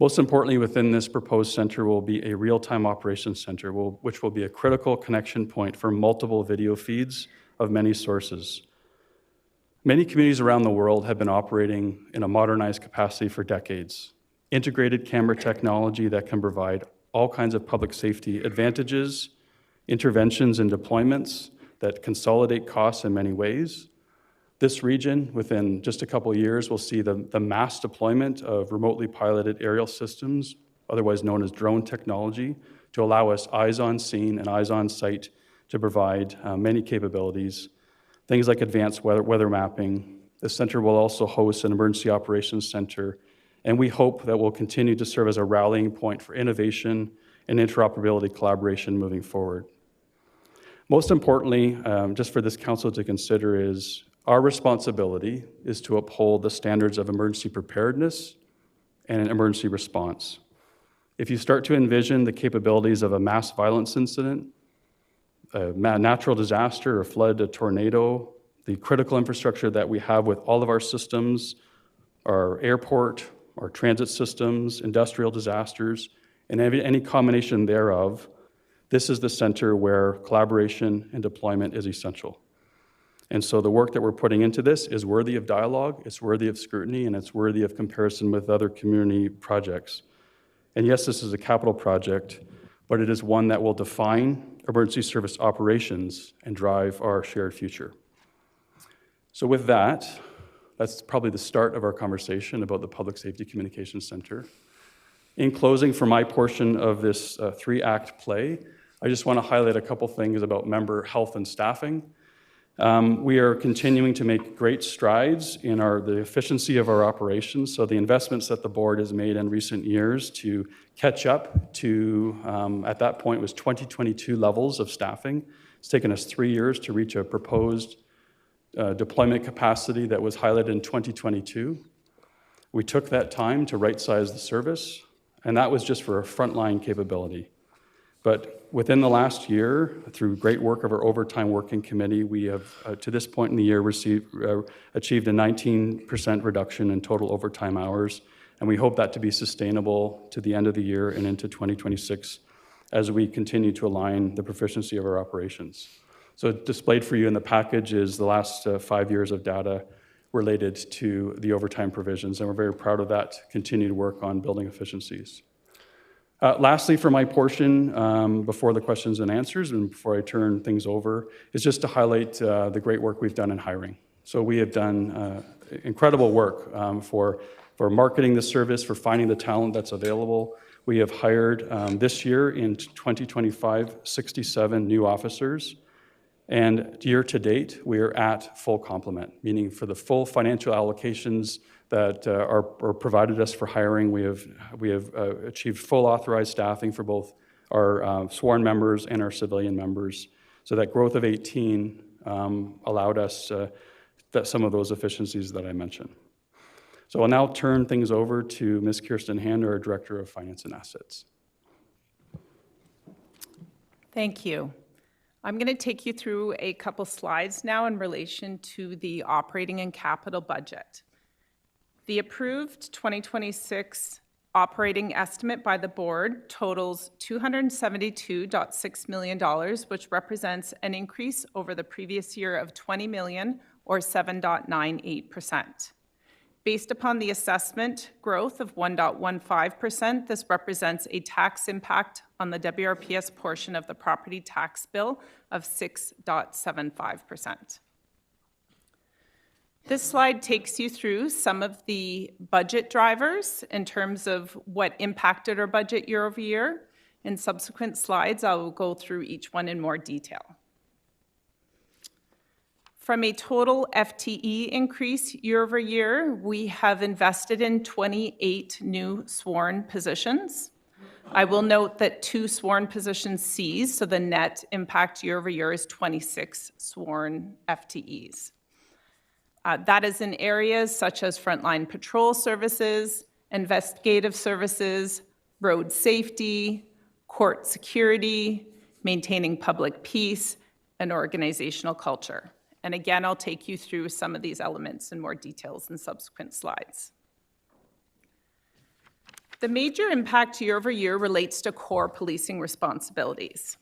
Most importantly, within this proposed center will be a real-time operations center, which will be a critical connection point for multiple video feeds of many sources. Many communities around the world have been operating in a modernized capacity for decades. Integrated camera technology that can provide all kinds of public safety advantages, interventions and deployments that consolidate costs in many ways. This region, within just a couple of years, will see the mass deployment of remotely piloted aerial systems, otherwise known as drone technology, to allow us eyes on scene and eyes on site to provide many capabilities. Things like advanced weather mapping. The center will also host an emergency operations center, and we hope that will continue to serve as a rallying point for innovation and interoperability collaboration moving forward. Most importantly, just for this council to consider is our responsibility is to uphold the standards of emergency preparedness and an emergency response. If you start to envision the capabilities of a mass violence incident, a natural disaster, a flood, a tornado, the critical infrastructure that we have with all of our systems, our airport, our transit systems, industrial disasters, and any combination thereof, this is the center where collaboration and deployment is essential. And so the work that we're putting into this is worthy of dialogue, it's worthy of scrutiny, and it's worthy of comparison with other community projects. And yes, this is a capital project, but it is one that will define emergency service operations and drive our shared future. So with that, that's probably the start of our conversation about the Public Safety Communications Center. In closing, for my portion of this three-act play, I just want to highlight a couple things about member health and staffing. We are continuing to make great strides in the efficiency of our operations. So the investments that the board has made in recent years to catch up to, at that point, was 2022 levels of staffing. It's taken us 3 years to reach a proposed deployment capacity that was highlighted in 2022. We took that time to right-size the service, and that was just for a frontline capability. But within the last year, through great work of our overtime working committee, we have, to this point in the year, achieved a 19% reduction in total overtime hours, and we hope that to be sustainable to the end of the year and into 2026 as we continue to align the proficiency of our operations. So displayed for you in the package is the last 5 years of data related to the overtime provisions, and we're very proud of that continued work on building efficiencies. Lastly, for my portion, before the questions and answers and before I turn things over, is just to highlight the great work we've done in hiring. So we have done incredible work for marketing the service, for finding the talent that's available. We have hired this year in 2025, 67 new officers. And year to date, we are at full complement, meaning for the full financial allocations that are provided us for hiring, we have achieved full authorized staffing for both our sworn members and our civilian members. So that growth of 18 allowed us some of those efficiencies that I mentioned. So I'll now turn things over to Ms. Kirsten Hand, our Director of Finance and Assets. Thank you. I'm going to take you through a couple slides now in relation to the operating and capital budget. The approved 2026 operating estimate by the board totals $272.6 million, which represents an increase over the previous year of $20 million or 7.98%. Based upon the assessment growth of 1.15%, this represents a tax impact on the WRPS portion of the property tax bill of 6.75%. This slide takes you through some of the budget drivers in terms of what impacted our budget year over year. In subsequent slides, I will go through each one in more detail. From a total FTE increase year over year, we have invested in 28 new sworn positions. I will note that 2 sworn positions ceased, so the net impact year over year is 26 sworn FTEs. That is in areas such as frontline patrol services, investigative services, road safety, court security, maintaining public peace, and organizational culture. And again, I'll take you through some of these elements in more details in subsequent slides. The major impact year over year relates to core policing responsibilities.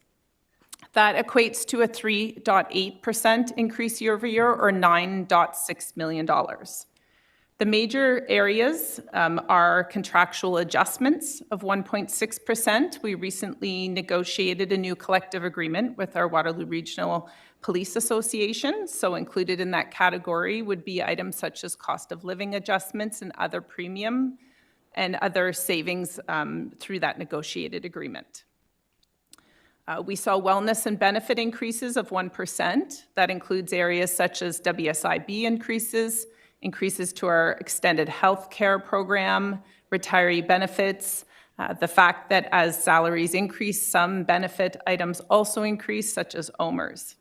That equates to a 3.8% increase year over year, or $9.6 million. The major areas are contractual adjustments of 1.6%. We recently negotiated a new collective agreement with our Waterloo Regional Police Association, so included in that category would be items such as cost of living adjustments and other premium and other savings through that negotiated agreement. We saw wellness and benefit increases of 1%. That includes areas such as WSIB increases to our extended health care program, retiree benefits, the fact that as salaries increase, some benefit items also increase, such as OMERS.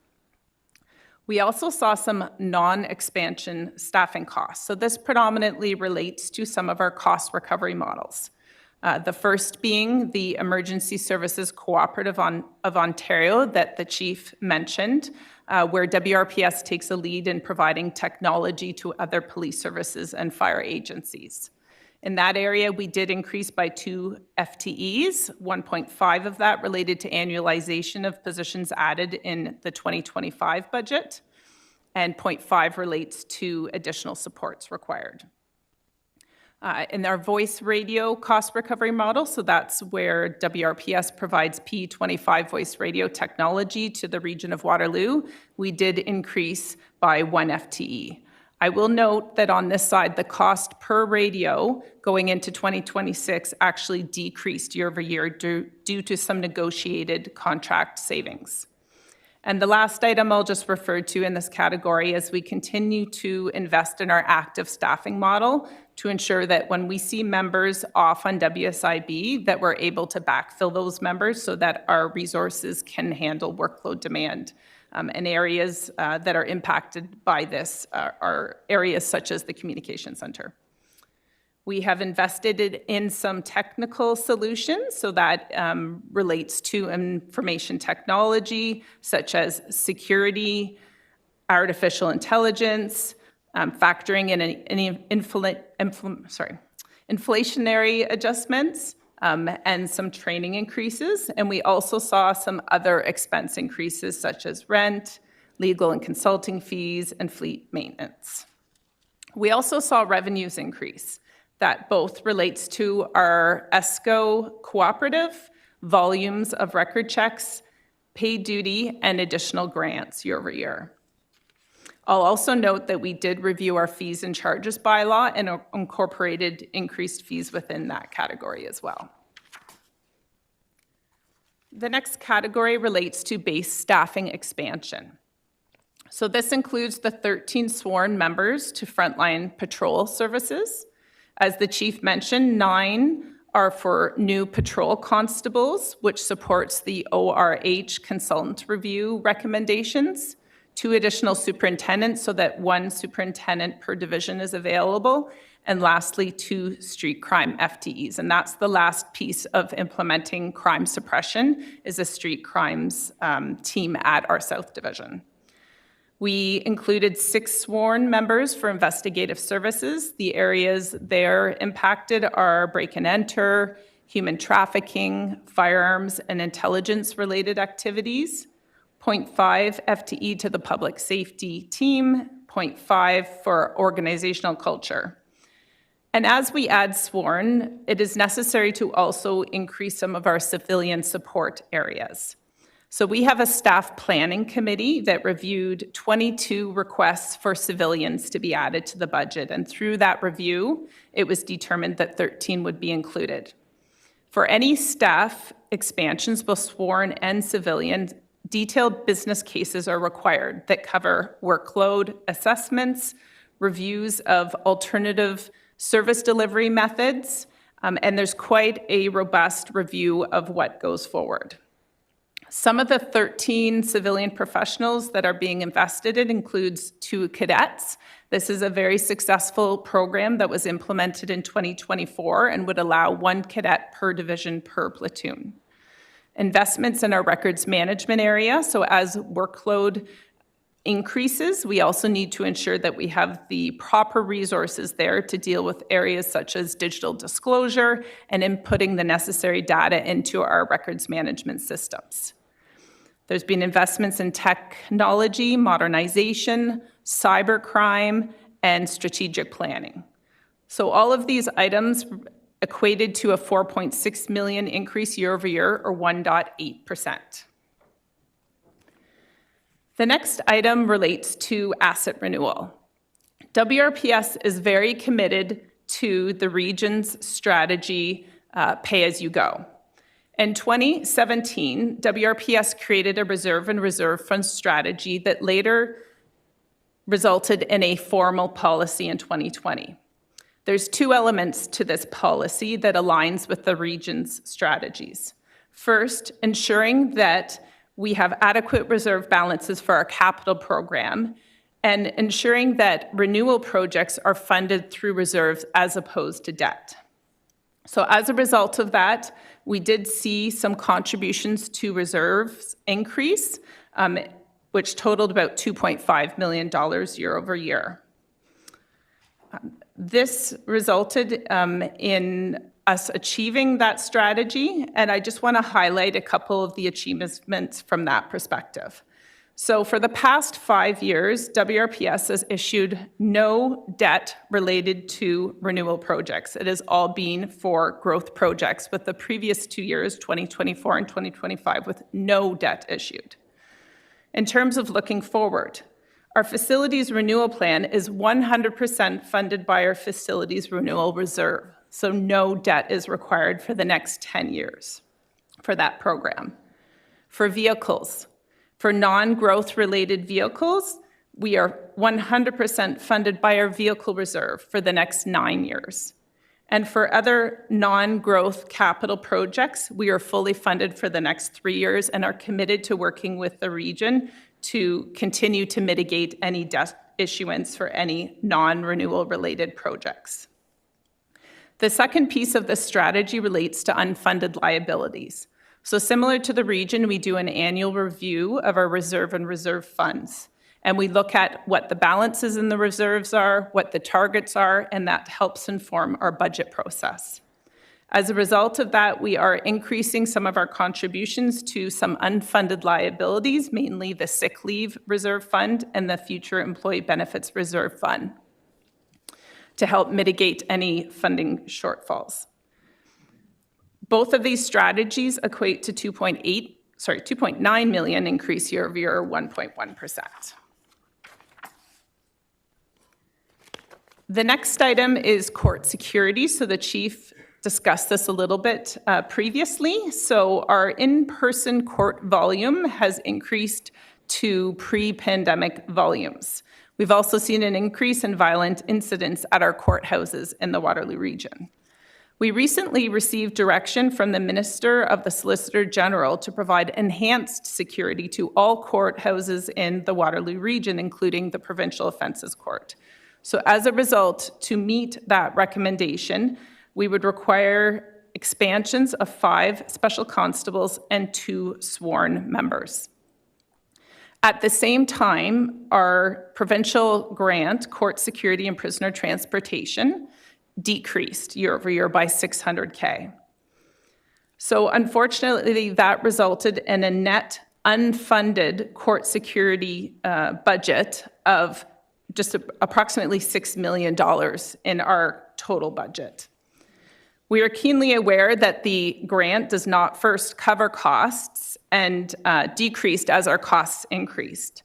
We also saw some non-expansion staffing costs. So this predominantly relates to some of our cost recovery models. The first being the Emergency Services Cooperative of Ontario that the chief mentioned, where WRPS takes a lead in providing technology to other police services and fire agencies. In that area, we did increase by 2 FTEs, 1.5 of that related to annualization of positions added in the 2025 budget, and 0.5 relates to additional supports required. In our voice radio cost recovery model, so that's where WRPS provides P25 voice radio technology to the region of Waterloo, we did increase by 1 FTE. I will note that on this side, the cost per radio going into 2026 actually decreased year over year due to some negotiated contract savings. And the last item I'll just refer to in this category is we continue to invest in our active staffing model to ensure that when we see members off on WSIB, that we're able to backfill those members so that our resources can handle workload demand. And areas that are impacted by this are areas such as the communication center. We have invested in some technical solutions, so that relates to information technology, such as security, artificial intelligence, factoring in any inflationary adjustments, and some training increases. And we also saw some other expense increases, such as rent, legal and consulting fees, and fleet maintenance. We also saw revenues increase. That both relates to our ESCO cooperative, volumes of record checks, paid duty, and additional grants year over year. I'll also note that we did review our fees and charges bylaw and incorporated increased fees within that category as well. The next category relates to base staffing expansion. So this includes the 13 sworn members to frontline patrol services. As the chief mentioned, 9 are for new patrol constables, which supports the ORH consultant review recommendations, 2 additional superintendents so that 1 superintendent per division is available, and lastly, 2 street crime FTEs. And that's the last piece of implementing crime suppression, is a street crimes team at our South Division. We included 6 sworn members for investigative services. The areas there impacted are break and enter, human trafficking, firearms, and intelligence-related activities. 0.5 FTE to the public safety team, 0.5 for organizational culture. And as we add sworn, it is necessary to also increase some of our civilian support areas. So we have a staff planning committee that reviewed 22 requests for civilians to be added to the budget. And through that review, it was determined that 13 would be included. For any staff expansions, both sworn and civilian, detailed business cases are required that cover workload assessments, reviews of alternative service delivery methods, and there's quite a robust review of what goes forward. Some of the 13 civilian professionals that are being invested in includes 2 cadets. This is a very successful program that was implemented in 2024 and would allow 1 cadet per division per platoon. Investments in our records management area, so as workload increases, we also need to ensure that we have the proper resources there to deal with areas such as digital disclosure and inputting the necessary data into our records management systems. There's been investments in technology, modernization, cybercrime, and strategic planning. So all of these items equated to a $4.6 million increase year over year, or 1.8%. The next item relates to asset renewal. WRPS is very committed to the region's strategy, pay-as-you-go. In 2017, WRPS created a reserve and reserve fund strategy that later resulted in a formal policy in 2020. There's 2 elements to this policy that aligns with the region's strategies. First, ensuring that we have adequate reserve balances for our capital program, and ensuring that renewal projects are funded through reserves as opposed to debt. So as a result of that, we did see some contributions to reserves increase, which totaled about $2.5 million year over year. This resulted in us achieving that strategy, and I just want to highlight a couple of the achievements from that perspective. So for the past 5 years, WRPS has issued no debt related to renewal projects. It has all been for growth projects, with the previous 2 years, 2024 and 2025, with no debt issued. In terms of looking forward, our facilities renewal plan is 100% funded by our facilities renewal reserve, so no debt is required for the next 10 years for that program. For vehicles, for non-growth related vehicles, we are 100% funded by our vehicle reserve for the next 9 years. And for other non-growth capital projects, we are fully funded for the next 3 years and are committed to working with the region to continue to mitigate any debt issuance for any non-renewal related projects. The second piece of the strategy relates to unfunded liabilities. So similar to the region, we do an annual review of our reserve and reserve funds. And we look at what the balances in the reserves are, what the targets are, and that helps inform our budget process. As a result of that, we are increasing some of our contributions to some unfunded liabilities, mainly the sick leave reserve fund and the future employee benefits reserve fund, to help mitigate any funding shortfalls. Both of these strategies equate to 2.9 million increase year over year, or 1.1%. The next item is court security. So the chief discussed this a little bit previously. So our in-person court volume has increased to pre-pandemic volumes. We've also seen an increase in violent incidents at our courthouses in the Waterloo region. We recently received direction from the Minister of the Solicitor General to provide enhanced security to all courthouses in the Waterloo region, including the Provincial Offences Court. So as a result, to meet that recommendation, we would require expansions of 5 special constables and 2 sworn members. At the same time, our provincial grant, court security and prisoner transportation, decreased year over year by $600K. So unfortunately, that resulted in a net unfunded court security budget of just approximately $6 million in our total budget. We are keenly aware that the grant does not first cover costs and decreased as our costs increased.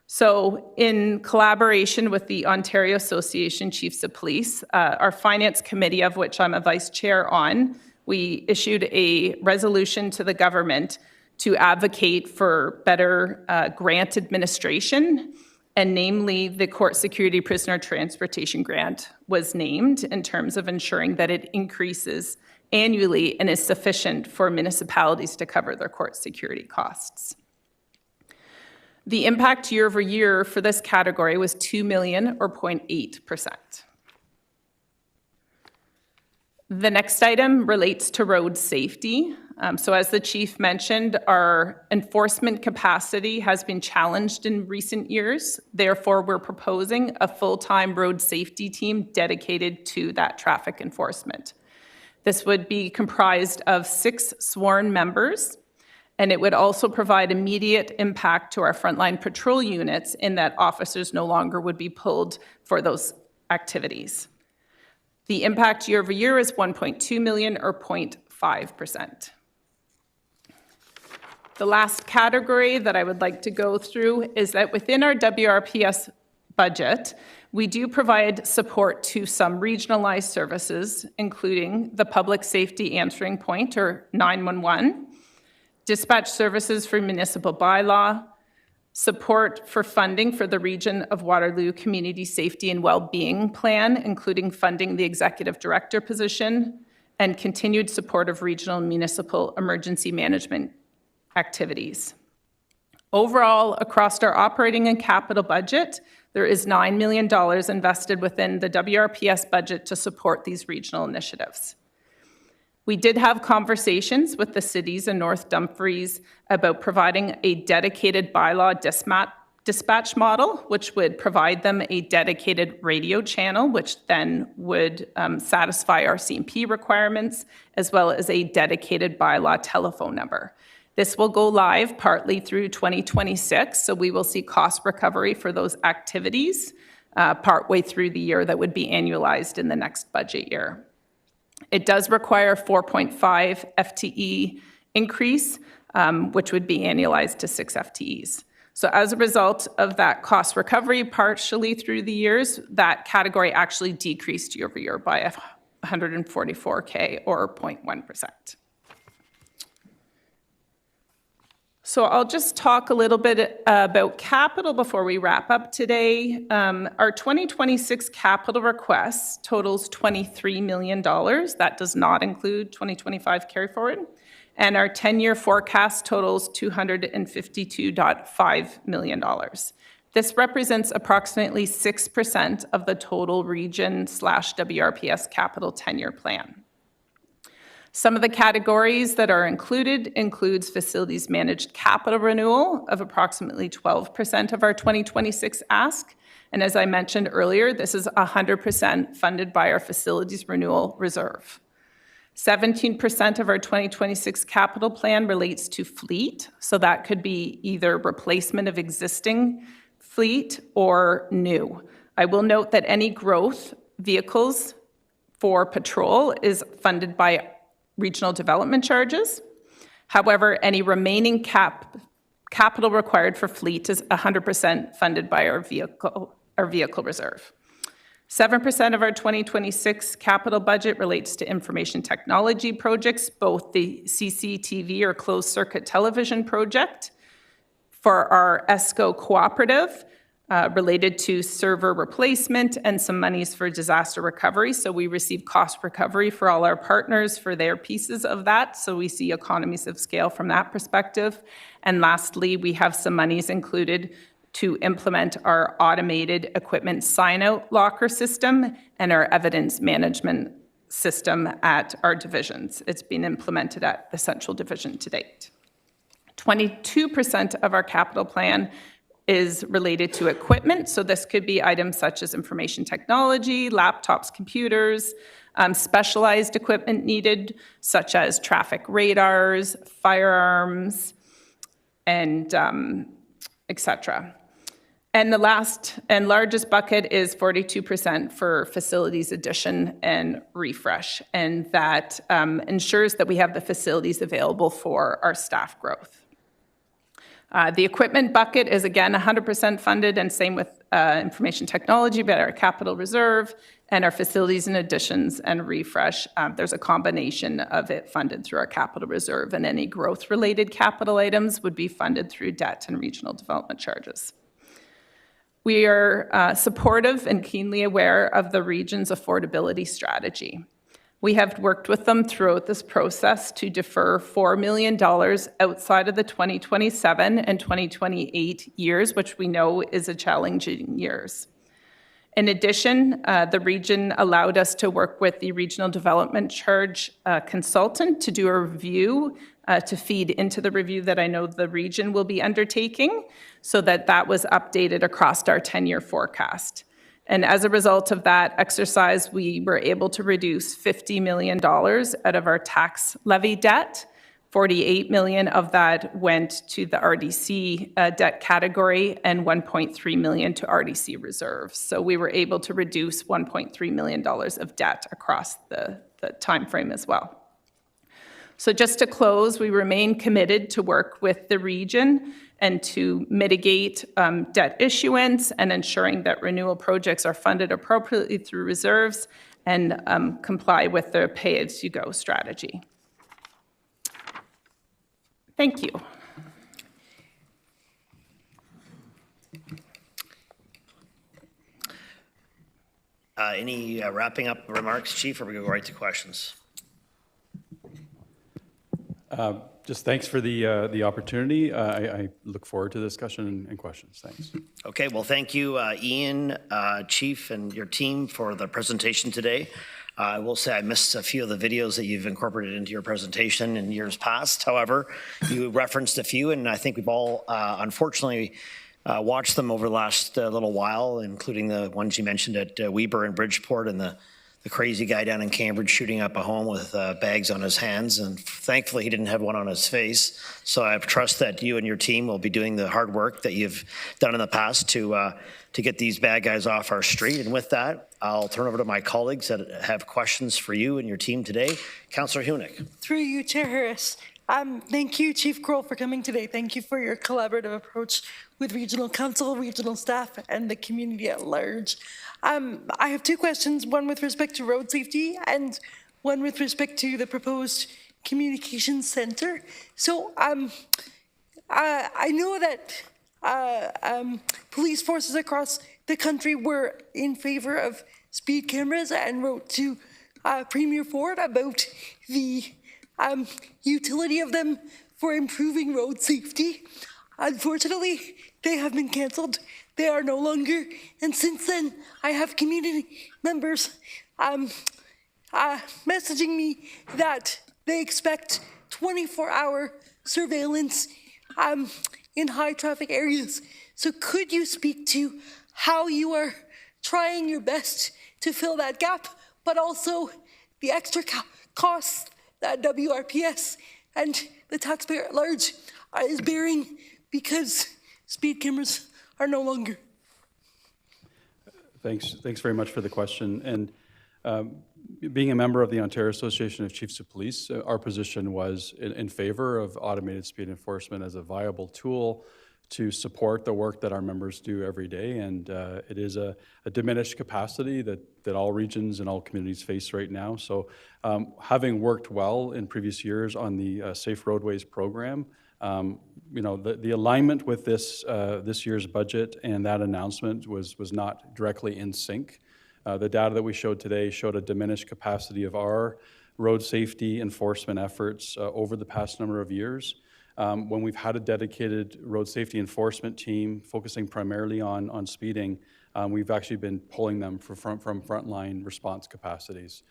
So in collaboration with the Ontario Association Chiefs of Police, our finance committee, of which I'm a vice chair on, we issued a resolution to the government to advocate for better grant administration, and namely the Court Security Prisoner Transportation Grant was named in terms of ensuring that it increases annually and is sufficient for municipalities to cover their court security costs. The impact year over year for this category was $2 million or 0.8%. The next item relates to road safety. So as the chief mentioned, our enforcement capacity has been challenged in recent years. Therefore, we're proposing a full-time road safety team dedicated to that traffic enforcement. This would be comprised of 6 sworn members, and it would also provide immediate impact to our frontline patrol units in that officers no longer would be pulled for those activities. The impact year over year is $1.2 million or 0.5%. The last category that I would like to go through is that within our WRPS budget, we do provide support to some regionalized services, including the Public Safety Answering Point, or 911, dispatch services for municipal bylaw, support for funding for the Region of Waterloo Community Safety and Wellbeing Plan, including funding the Executive Director position, and continued support of regional and municipal emergency management activities. Overall, across our operating and capital budget, there is $9 million invested within the WRPS budget to support these regional initiatives. We did have conversations with the cities in North Dumfries about providing a dedicated bylaw dispatch model, which would provide them a dedicated radio channel, which then would satisfy our CMP requirements, as well as a dedicated bylaw telephone number. This will go live partly through 2026, so we will see cost recovery for those activities partway through the year that would be annualized in the next budget year. It does require 4.5 FTE increase, which would be annualized to 6 FTEs. So as a result of that cost recovery partially through the years, that category actually decreased year over year by $144K or 0.1%. So I'll just talk a little bit about capital before we wrap up today. Our 2026 capital request totals $23 million. That does not include 2025 carry forward. And our 10-year forecast totals $252.5 million. This represents approximately 6% of the total region/WRPS capital 10-year plan. Some of the categories that are included includes facilities managed capital renewal of approximately 12% of our 2026 ask. And as I mentioned earlier, this is 100% funded by our facilities renewal reserve. 17% of our 2026 capital plan relates to fleet. So that could be either replacement of existing fleet or new. I will note that any growth vehicles for patrol is funded by regional development charges. However, any remaining capital required for fleet is 100% funded by our vehicle reserve. 7% of our 2026 capital budget relates to information technology projects, both the CCTV or closed circuit television project for our ESCO cooperative, related to server replacement and some monies for disaster recovery. So we receive cost recovery for all our partners for their pieces of that. So we see economies of scale from that perspective. And lastly, we have some monies included to implement our automated equipment sign-out locker system and our evidence management system at our divisions. It's been implemented at the Central Division to date. 22% of our capital plan is related to equipment. So this could be items such as information technology, laptops, computers, specialized equipment needed, such as traffic radars, firearms, and et cetera. And the last and largest bucket is 42% for facilities addition and refresh. And that ensures that we have the facilities available for our staff growth. The equipment bucket is, again, 100% funded, and same with information technology, but our capital reserve. And our facilities and additions and refresh, there's a combination of it funded through our capital reserve, and any growth-related capital items would be funded through debt and regional development charges. We are supportive and keenly aware of the region's affordability strategy. We have worked with them throughout this process to defer $4 million outside of the 2027 and 2028 years, which we know is a challenging years. In addition, the region allowed us to work with the regional development charge consultant to do a review to feed into the review that I know the region will be undertaking, so that that was updated across our 10-year forecast. And as a result of that exercise, we were able to reduce $50 million out of our tax levy debt. 48 million of that went to the RDC debt category and 1.3 million to RDC reserves. So we were able to reduce $1.3 million of debt across the time frame as well. So just to close, we remain committed to work with the region and to mitigate debt issuance and ensuring that renewal projects are funded appropriately through reserves and comply with the pay-as-you-go strategy. Thank you. Any wrapping up remarks, Chief, or we go right to questions? Just thanks for the opportunity. I look forward to the discussion and questions. Thanks. Okay, well, thank you, Ian, Chief, and your team for the presentation today. I will say I missed a few of the videos that you've incorporated into your presentation in years past. However, you referenced a few, and I think we've all, unfortunately, watched them over the last little while, including the ones you mentioned at Weber and Bridgeport, and the crazy guy down in Cambridge shooting up a home with bags on his hands, and thankfully he didn't have one on his face. So I trust that you and your team will be doing the hard work that you've done in the past to get these bad guys off our street. And with that, I'll turn over to my colleagues that have questions for you and your team today. Councillor Hunick. Through you, Chair Harris. Thank you, Chief Kroll, for coming today. Thank you for your collaborative approach with Regional Council, regional staff, and the community at large. I have two questions, one with respect to road safety and one with respect to the proposed communications center. So I know that police forces across the country were in favor of speed cameras and wrote to Premier Ford about the utility of them for improving road safety. Unfortunately, they have been cancelled. They are no longer. And since then, I have community members messaging me that they expect 24-hour surveillance in high traffic areas. So could you speak to how you are trying your best to fill that gap, but also the extra costs that WRPS and the taxpayer at large is bearing because speed cameras are no longer? Thanks very much for the question. And being a member of the Ontario Association of Chiefs of Police, our position was in favor of automated speed enforcement as a viable tool to support the work that our members do every day. And it is a diminished capacity that all regions and all communities face right now. So having worked well in previous years on the Safe Roadways program, you know, the alignment with this year's budget and that announcement was not directly in sync. The data that we showed today showed a diminished capacity of our road safety enforcement efforts over the past number of years. When we've had a dedicated road safety enforcement team focusing primarily on speeding, we've actually been pulling them from frontline response capacities.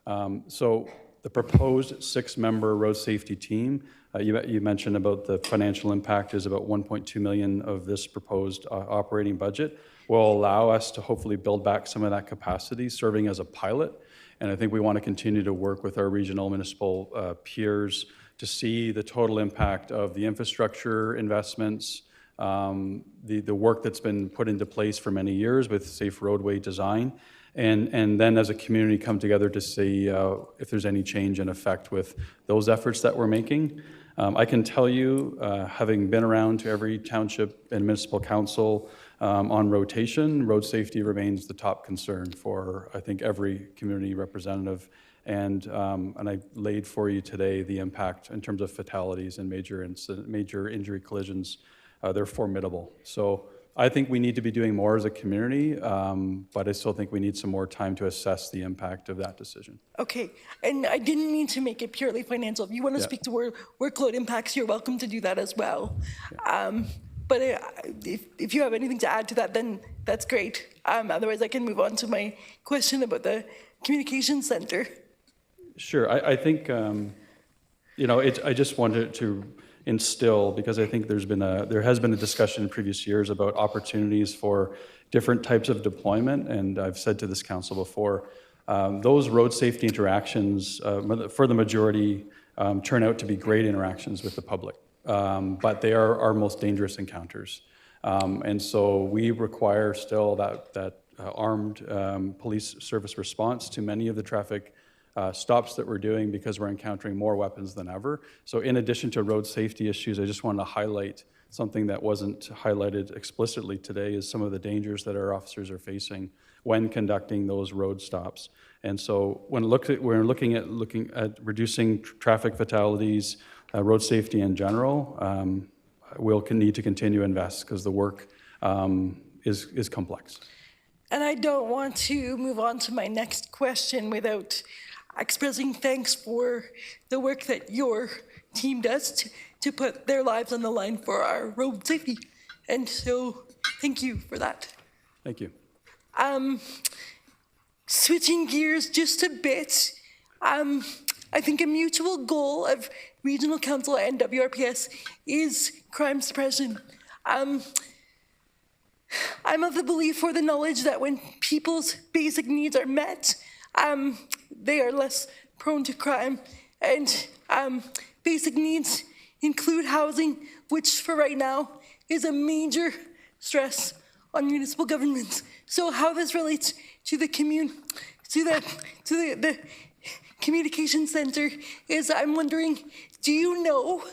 So the proposed 6-member road safety team, you mentioned about the financial impact is about $1.2 million of this proposed operating budget, will allow us to hopefully build back some of that capacity, serving as a pilot. And I think we want to continue to work with our regional municipal peers to see the total impact of the infrastructure investments, the work that's been put into place for many years with safe roadway design, and then as a community come together to see if there's any change in effect with those efforts that we're making. I can tell you, having been around to every township and municipal council On rotation, road safety remains the top concern for, I think, every community representative. And I laid for you today the impact in terms of fatalities and major injury collisions. They're formidable. So I think we need to be doing more as a community, but I still think we need some more time to assess the impact of that decision. Okay, and I didn't mean to make it purely financial. If you want to speak to workload impacts, you're welcome to do that as well. But if you have anything to add to that, then that's great. Otherwise, I can move on to my question about the communications center. Sure, I think, I just wanted to instill, because I think there has been a discussion in previous years about opportunities for different types of deployment, and I've said to this council before, those road safety interactions, for the majority, turn out to be great interactions with the public, but they are our most dangerous encounters. And so we require still that armed police service response to many of the traffic stops that we're doing, because we're encountering more weapons than ever. So in addition to road safety issues, I just wanted to highlight something that wasn't highlighted explicitly today, is some of the dangers that our officers are facing when conducting those road stops. And so when we're looking at reducing traffic fatalities, road safety in general, we'll need to continue to invest, because the work is complex. And I don't want to move on to my next question without expressing thanks for the work that your team does to put their lives on the line for our road safety. And so thank you for that. Thank you. Switching gears just a bit, I think a mutual goal of Regional Council and WRPS is crime suppression. I'm of the belief or the knowledge that when people's basic needs are met, they are less prone to crime. And basic needs include housing, which for right now is a major stress on municipal governments. So how this relates to the communication center is, I'm wondering, do you know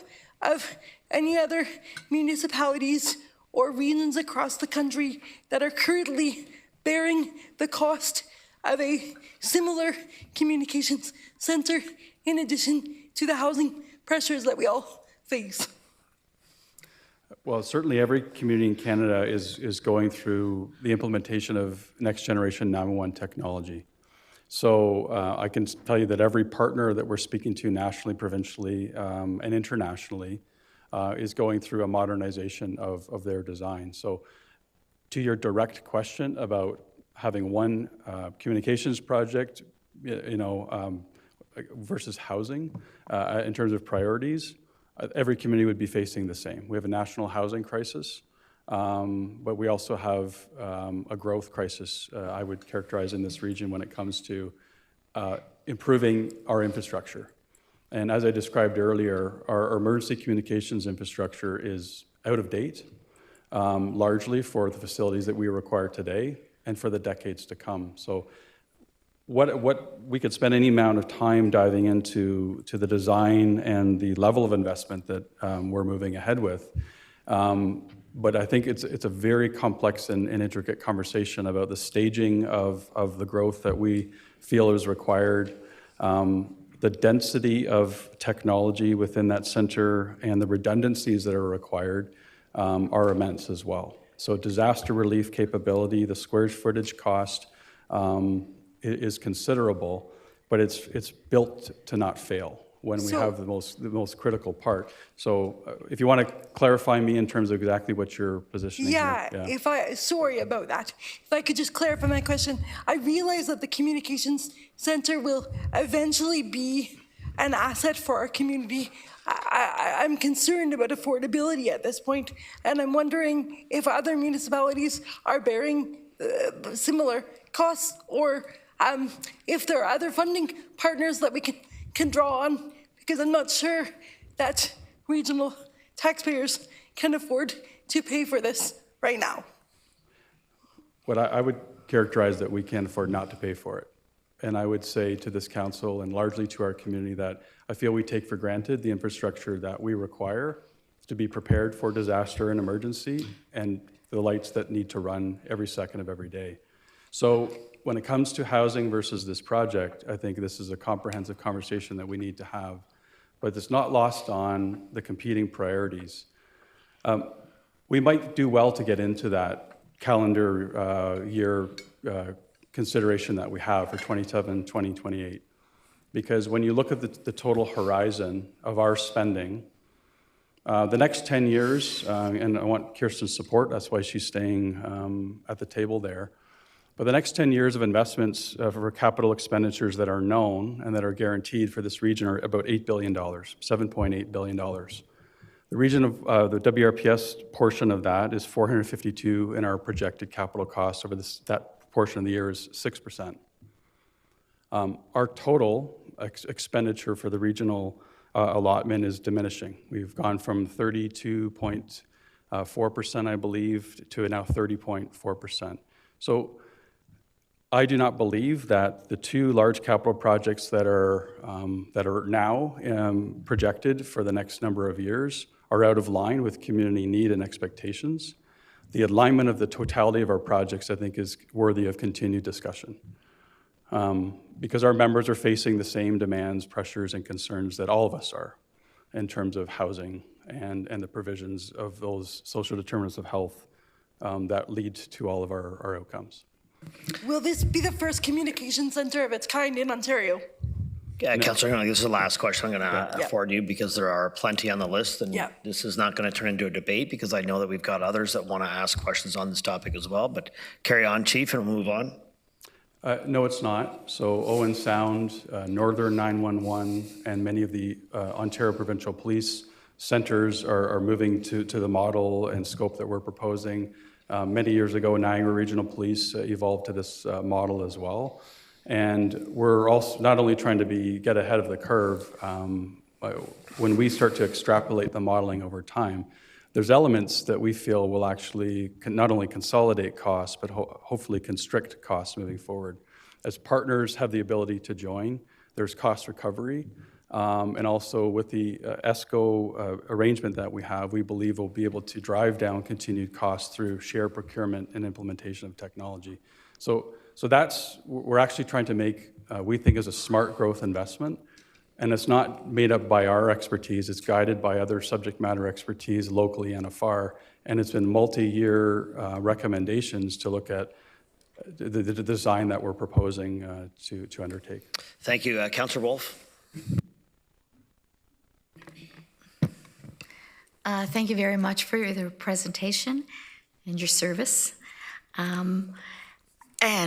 of any other municipalities or regions across the country that are currently bearing the cost of a similar communications center, in addition to the housing pressures that we all face? Well, certainly every community in Canada is going through the implementation of next generation 911 technology. So I can tell you that every partner that we're speaking to nationally, provincially, and internationally is going through a modernization of their design. So to your direct question about having one communications project, versus housing, in terms of priorities, every community would be facing the same. We have a national housing crisis, but we also have a growth crisis, I would characterize, in this region when it comes to improving our infrastructure. And as I described earlier, our emergency communications infrastructure is out of date, largely for the facilities that we require today and for the decades to come. So what we could spend any amount of time diving into the design and the level of investment that we're moving ahead with. But I think it's a very complex and intricate conversation about the staging of the growth that we feel is required, the density of technology within that center, and the redundancies that are required are immense as well. So disaster relief capability, the square footage cost is considerable, but it's built to not fail when we have the most critical part. So if you want to clarify me in terms of exactly what you're positioning here. Yeah. Sorry about that. If I could just clarify my question. I realize that the communications center will eventually be an asset for our community. I'm concerned about affordability at this point, and I'm wondering if other municipalities are bearing similar costs, or if there are other funding partners that we can draw on, because I'm not sure that regional taxpayers can afford to pay for this right now. What I would characterize that we can't afford not to pay for it. And I would say to this council and largely to our community that I feel we take for granted the infrastructure that we require to be prepared for disaster and emergency, and the lights that need to run every second of every day. So when it comes to housing versus this project, I think this is a comprehensive conversation that we need to have, but it's not lost on the competing priorities. We might do well to get into that calendar year consideration that we have for 27, 2028. Because when you look at the total horizon of our spending, the next 10 years, and I want Kirsten's support, that's why she's staying at the table there, but the next 10 years of investments for capital expenditures that are known and that are guaranteed for this region are about $8 billion, $7.8 billion. The region of the WRPS portion of that is 452, and our projected capital costs over that portion of the year is 6%. Our total expenditure for the regional allotment is diminishing. We've gone from 32.4%, I believe, to now 30.4%. So I do not believe that the two large capital projects that are now projected for the next number of years are out of line with community need and expectations. The alignment of the totality of our projects, I think, is worthy of continued discussion. Because our members are facing the same demands, pressures, and concerns that all of us are in terms of housing and the provisions of those social determinants of health that lead to all of our outcomes. Will this be the first communication center of its kind in Ontario? Councillor Henley, this is the last question I'm going to afford you because there are plenty on the list, and this is not going to turn into a debate because I know that we've got others that want to ask questions on this topic as well. But carry on, Chief, and we'll move on. No, it's not. So Owen Sound, Northern 911, and many of the Ontario Provincial Police centers are moving to the model and scope that we're proposing. Many years ago, Niagara Regional Police evolved to this model as well. And we're also not only trying to get ahead of the curve, when we start to extrapolate the modeling over time, there's elements that we feel will actually not only consolidate costs, but hopefully constrict costs moving forward. As partners have the ability to join, there's cost recovery. And also with the ESCO arrangement that we have, we believe we'll be able to drive down continued costs through shared procurement and implementation of technology. So that's, we're actually trying to make, we think, is a smart growth investment. And it's not made up by our expertise, it's guided by other subject matter expertise locally and afar. And it's been multi-year recommendations to look at the design that we're proposing to undertake. Thank you. Councillor Wolf. Thank you very much for the presentation and your service. And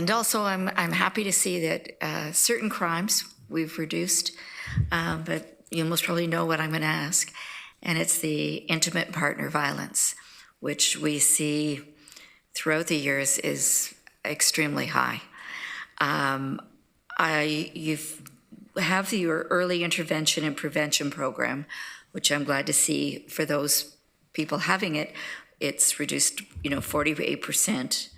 also, I'm happy to see that certain crimes we've reduced, but you most probably know what I'm going to ask, and it's the intimate partner violence, which we see throughout the years is extremely high. You have your early intervention and prevention program, which I'm glad to see for those people having it. It's reduced, 48%.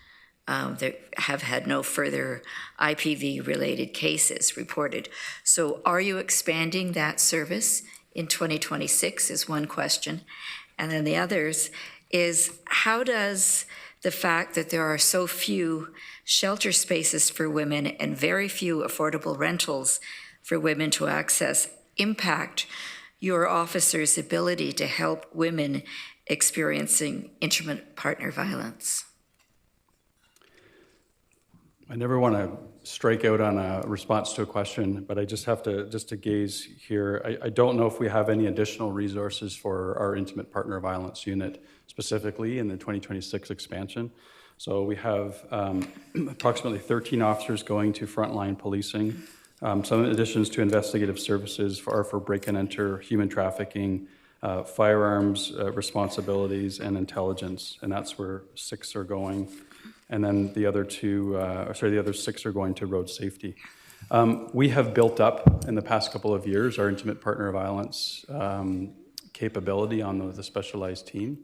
That have had no further IPV-related cases reported. So are you expanding that service in 2026 is one question. And then the others is, how does the fact that there are so few shelter spaces for women and very few affordable rentals for women to access impact your officers' ability to help women experiencing intimate partner violence? I never want to strike out on a response to a question, but I just have to gaze here. I don't know if we have any additional resources for our intimate partner violence unit, specifically in the 2026 expansion. So we have approximately 13 officers going to frontline policing. Some additions to investigative services are for break and enter, human trafficking, firearms responsibilities, and intelligence, and that's where 6 are going. And then the other 6 are going to road safety. We have built up in the past couple of years our intimate partner violence capability on the specialized team.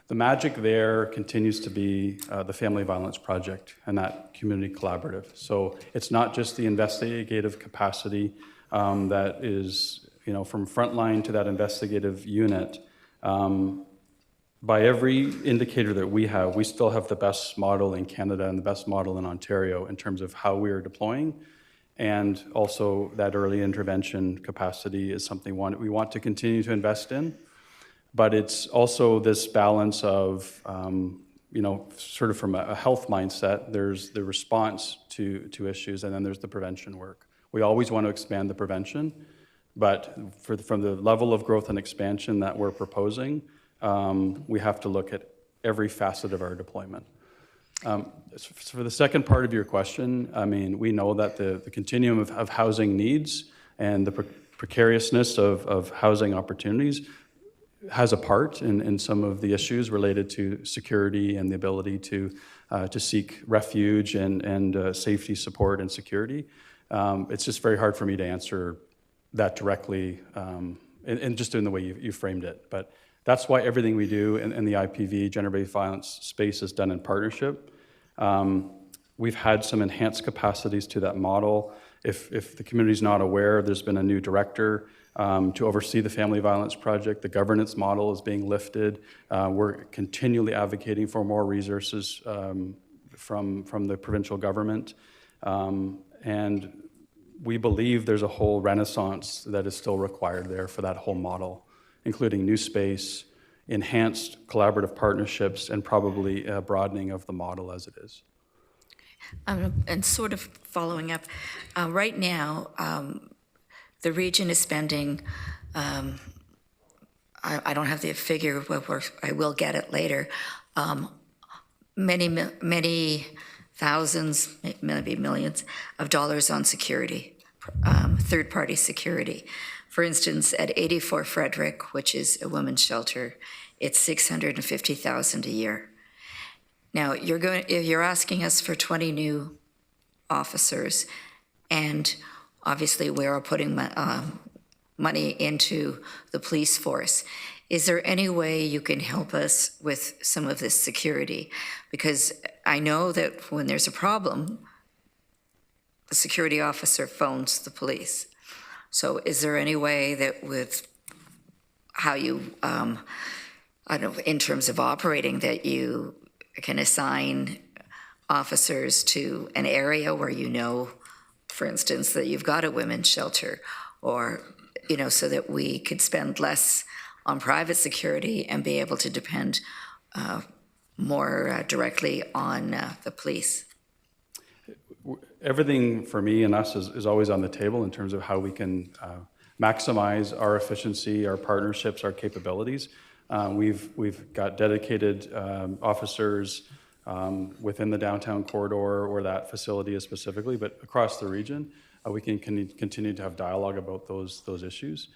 The magic there continues to be the Family Violence Project and that community collaborative. So it's not just the investigative capacity that is, from frontline to that investigative unit, by every indicator that we have, we still have the best model in Canada and the best model in Ontario in terms of how we are deploying. And also that early intervention capacity is something we want to continue to invest in. But it's also this balance of, sort of from a health mindset, there's the response to issues, and then there's the prevention work. We always want to expand the prevention, but from the level of growth and expansion that we're proposing, we have to look at every facet of our deployment. For the second part of your question, I mean, we know that the continuum of housing needs and the precariousness of housing opportunities has a part in some of the issues related to security and the ability to seek refuge and safety support and security. It's just very hard for me to answer that directly and just in the way you framed it. But that's why everything we do in the IPV, gender-based violence space, is done in partnership. We've had some enhanced capacities to that model. If the community's not aware, there's been a new director to oversee the Family Violence Project. The governance model is being lifted. We're continually advocating for more resources from the provincial government. And we believe there's a whole renaissance that is still required there for that whole model, including new space, enhanced collaborative partnerships, and probably a broadening of the model as it is. And sort of following up, right now, the region is spending, I don't have the figure, but I will get it later, many thousands, maybe millions of dollars on security, third-party security. For instance, at 84 Frederick, which is a women's shelter, it's $650,000 a year. Now, you're asking us for 20 new officers, and obviously we are putting money into the police force. Is there any way you can help us with some of this security? Because I know that when there's a problem, the security officer phones the police. So is there any way that with how you, I don't know, in terms of operating, that you can assign officers to an area where you know, for instance, that you've got a women's shelter, or, so that we could spend less on private security and be able to depend more directly on the police? Everything for me and us is always on the table in terms of how we can maximize our efficiency, our partnerships, our capabilities. We've got dedicated officers within the downtown corridor where that facility is specifically, but across the region, we can continue to have dialogue about those issues.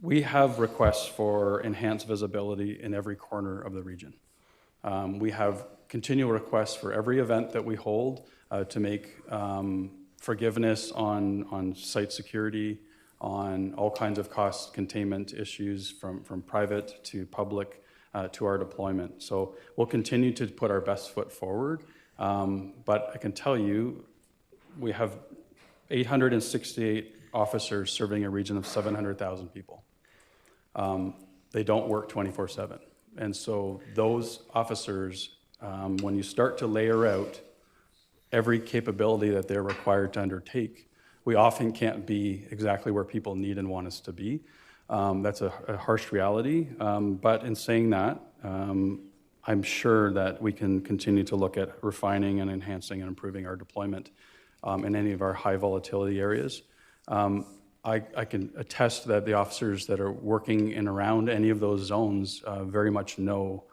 We have requests for enhanced visibility in every corner of the region. We have continual requests for every event that we hold to make forgiveness on site security, on all kinds of cost containment issues from private to public to our deployment. So we'll continue to put our best foot forward. But I can tell you, we have 868 officers serving a region of 700,000 people. They don't work 24/7. And so those officers, when you start to layer out every capability that they're required to undertake, we often can't be exactly where people need and want us to be. That's a harsh reality. But in saying that, I'm sure that we can continue to look at refining and enhancing and improving our deployment in any of our high volatility areas. I can attest that the officers that are working in around any of those zones very much know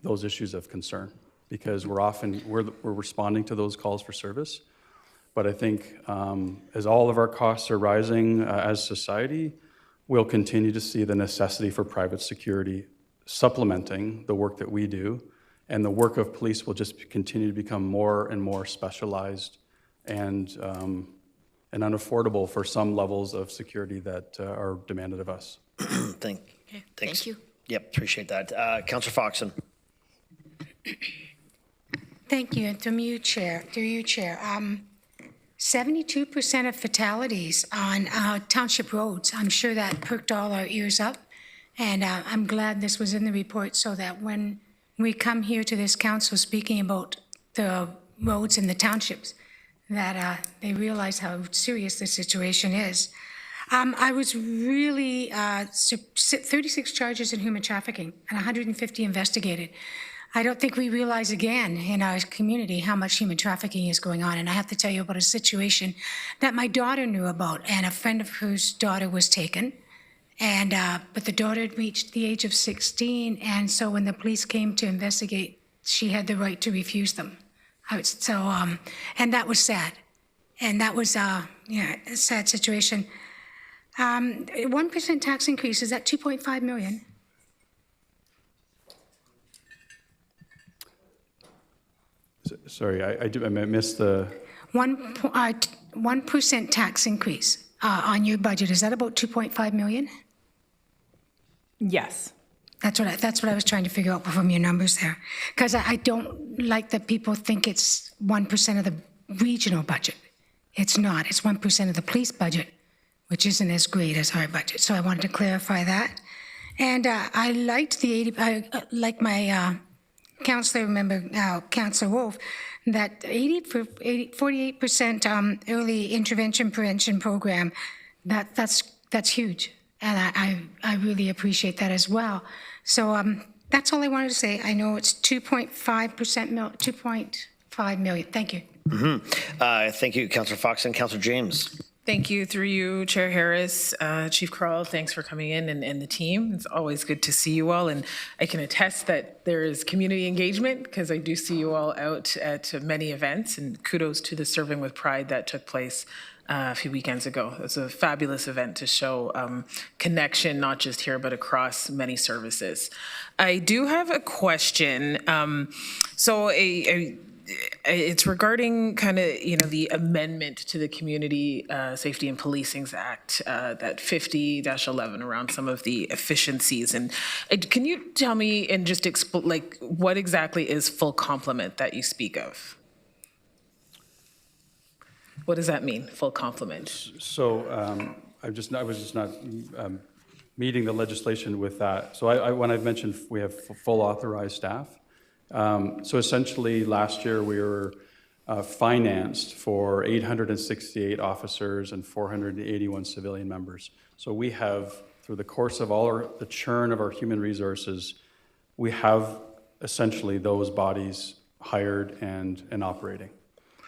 those issues of concern, because we're responding to those calls for service. But I think as all of our costs are rising as society, we'll continue to see the necessity for private security supplementing the work that we do, and the work of police will just continue to become more and more specialized and unaffordable for some levels of security that are demanded of us. Thanks. Thank you. Yep, appreciate that. Councillor Foxon. Thank you, and through you, Chair. 72% of fatalities on township roads. I'm sure that perked all our ears up, And I'm glad this was in the report so that when we come here to this council speaking about the roads in the townships, that they realize how serious the situation is. I was really 36 charges in human trafficking and 150 investigated. I don't think we realize again in our community how much human trafficking is going on. And I have to tell you about a situation that my daughter knew about, and a friend of hers daughter was taken. And but the daughter had reached the age of 16, and so when the police came to investigate, she had the right to refuse them. And that was sad. And that was a sad situation. 1% tax increase, is that 2.5 million? Sorry, I missed the... 1% tax increase on your budget, is that about 2.5 million? Yes. That's what I was trying to figure out from your numbers there. Because I don't like that people think it's 1% of the regional budget. It's not. It's 1% of the police budget, which isn't as great as our budget. So I wanted to clarify that. And I liked the 80, like my councillor member, Councillor Wolf, that 48% early intervention prevention program, that's huge. And I really appreciate that as well. So that's all I wanted to say. I know it's 2.5 million. Thank you. Thank you, Councillor Fox and Councillor James. Thank you, through you, Chair Harris. Chief Carl, thanks for coming in, and the team. It's always good to see you all, and I can attest that there is community engagement because I do see you all out at many events, and kudos to the Serving with Pride that took place a few weekends ago. It was a fabulous event to show connection, not just here, but across many services. I do have a question. It's regarding kind of, the amendment to the Community Safety and Policing Act, that 50-11, around some of the efficiencies. And can you tell me and just explain, what exactly is full complement that you speak of? What does that mean, full complement? So I was just not meeting the legislation with that. So when I've mentioned we have full authorized staff, so essentially last year we were financed for 868 officers and 481 civilian members. So we have, through the course of the churn of our human resources, we have essentially those bodies hired and operating.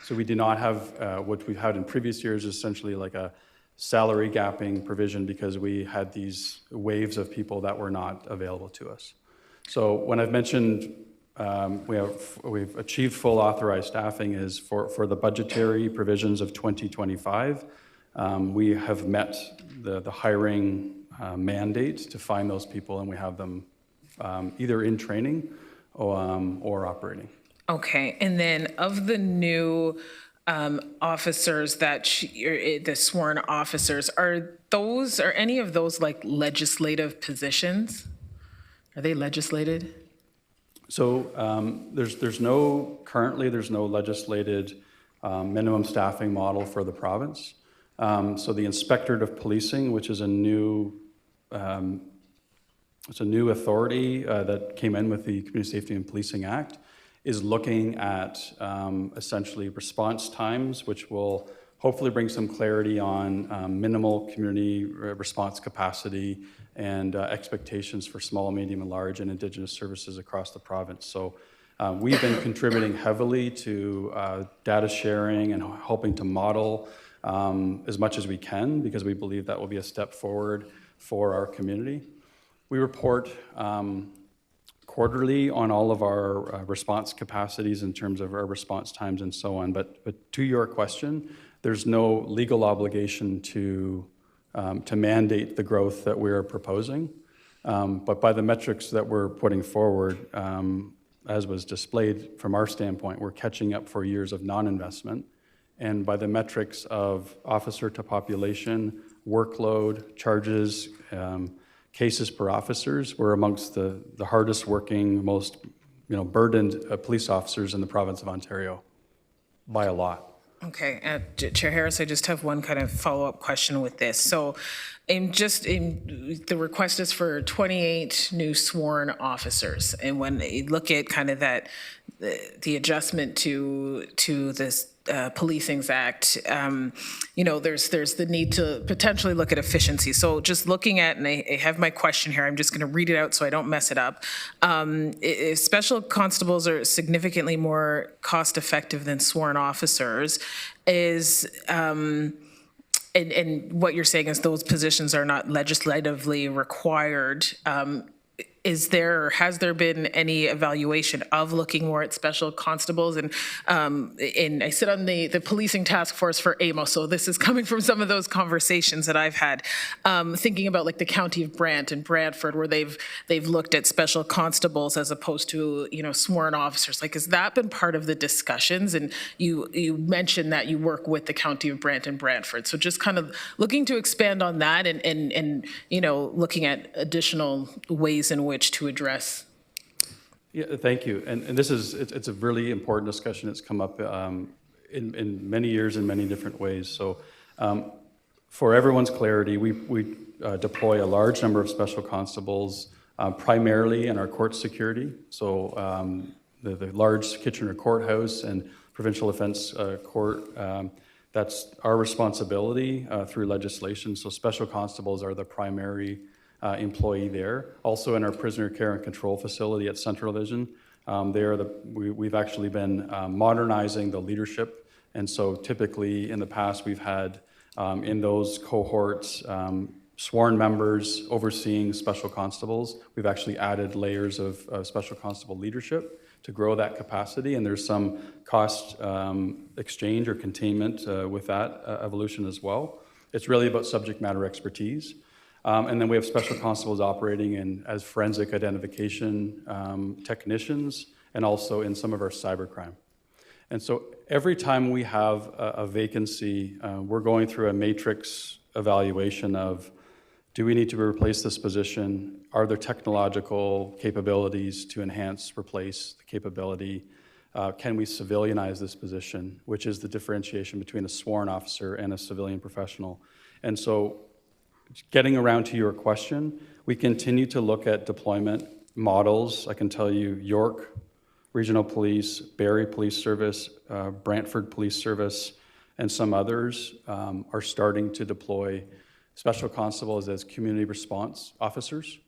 So we do not have what we've had in previous years, essentially like a salary gapping provision, because we had these waves of people that were not available to us. So when I've mentioned we've achieved full authorized staffing is for the budgetary provisions of 2025. We have met the hiring mandate to find those people, and we have them either in training or operating. Okay, and then of the new officers the sworn officers, are any of those like legislative positions? Are they legislated? So currently there's no legislated minimum staffing model for the province. So the Inspectorate of Policing, which is a new authority that came in with the Community Safety and Policing Act, is looking at essentially response times, which will hopefully bring some clarity on minimal community response capacity and expectations for small, medium, and large and Indigenous services across the province. So we've been contributing heavily to data sharing and hoping to model as much as we can, because we believe that will be a step forward for our community. We report quarterly on all of our response capacities in terms of our response times and so on. But to your question, there's no legal obligation to mandate the growth that we're proposing. But by the metrics that we're putting forward, as was displayed from our standpoint, we're catching up for years of non-investment. And by the metrics of officer to population, workload, charges, cases per officers, we're amongst the hardest working, most burdened police officers in the province of Ontario by a lot. Okay, Chair Harris, I just have one kind of follow-up question with this. So the request is for 28 new sworn officers. And when you look at kind of that, the adjustment to this Policing Act, there's the need to potentially look at efficiency. So just looking at, and I have my question here, I'm just going to read it out so I don't mess it up. If special constables are significantly more cost-effective than sworn officers, and what you're saying is those positions are not legislatively required. Has there been any evaluation of looking more at special constables? And I sit on the policing task force for AMO, so this is coming from some of those conversations that I've had, thinking about like the county of Brant and Brantford, where they've looked at special constables as opposed to sworn officers. Like, has that been part of the discussions? And you mentioned that you work with the county of Brant and Brantford, so just kind of looking to expand on that and looking at additional ways in which to address. Yeah, thank you. And it's a really important discussion. It's come up in many years in many different ways. So for everyone's clarity, we deploy a large number of special constables, primarily in our court security. So the large Kitchener courthouse and provincial offense court, that's our responsibility through legislation. So special constables are the primary employee there. Also in our prisoner care and control facility at Central Division, we've actually been modernizing the leadership. And so typically in the past we've had in those cohorts sworn members overseeing special constables. We've actually added layers of special constable leadership to grow that capacity, and there's some cost exchange or containment with that evolution as well. It's really about subject matter expertise. And then we have special constables operating as forensic identification technicians, and also in some of our cybercrime. And so every time we have a vacancy, we're going through a matrix evaluation of, do we need to replace this position? Are there technological capabilities to enhance, replace the capability? Can we civilianize this position, which is the differentiation between a sworn officer and a civilian professional? And so getting around to your question, we continue to look at deployment models. I can tell you York Regional Police, Barrie Police Service, Brantford Police Service, and some others are starting to deploy special constables as community response officers.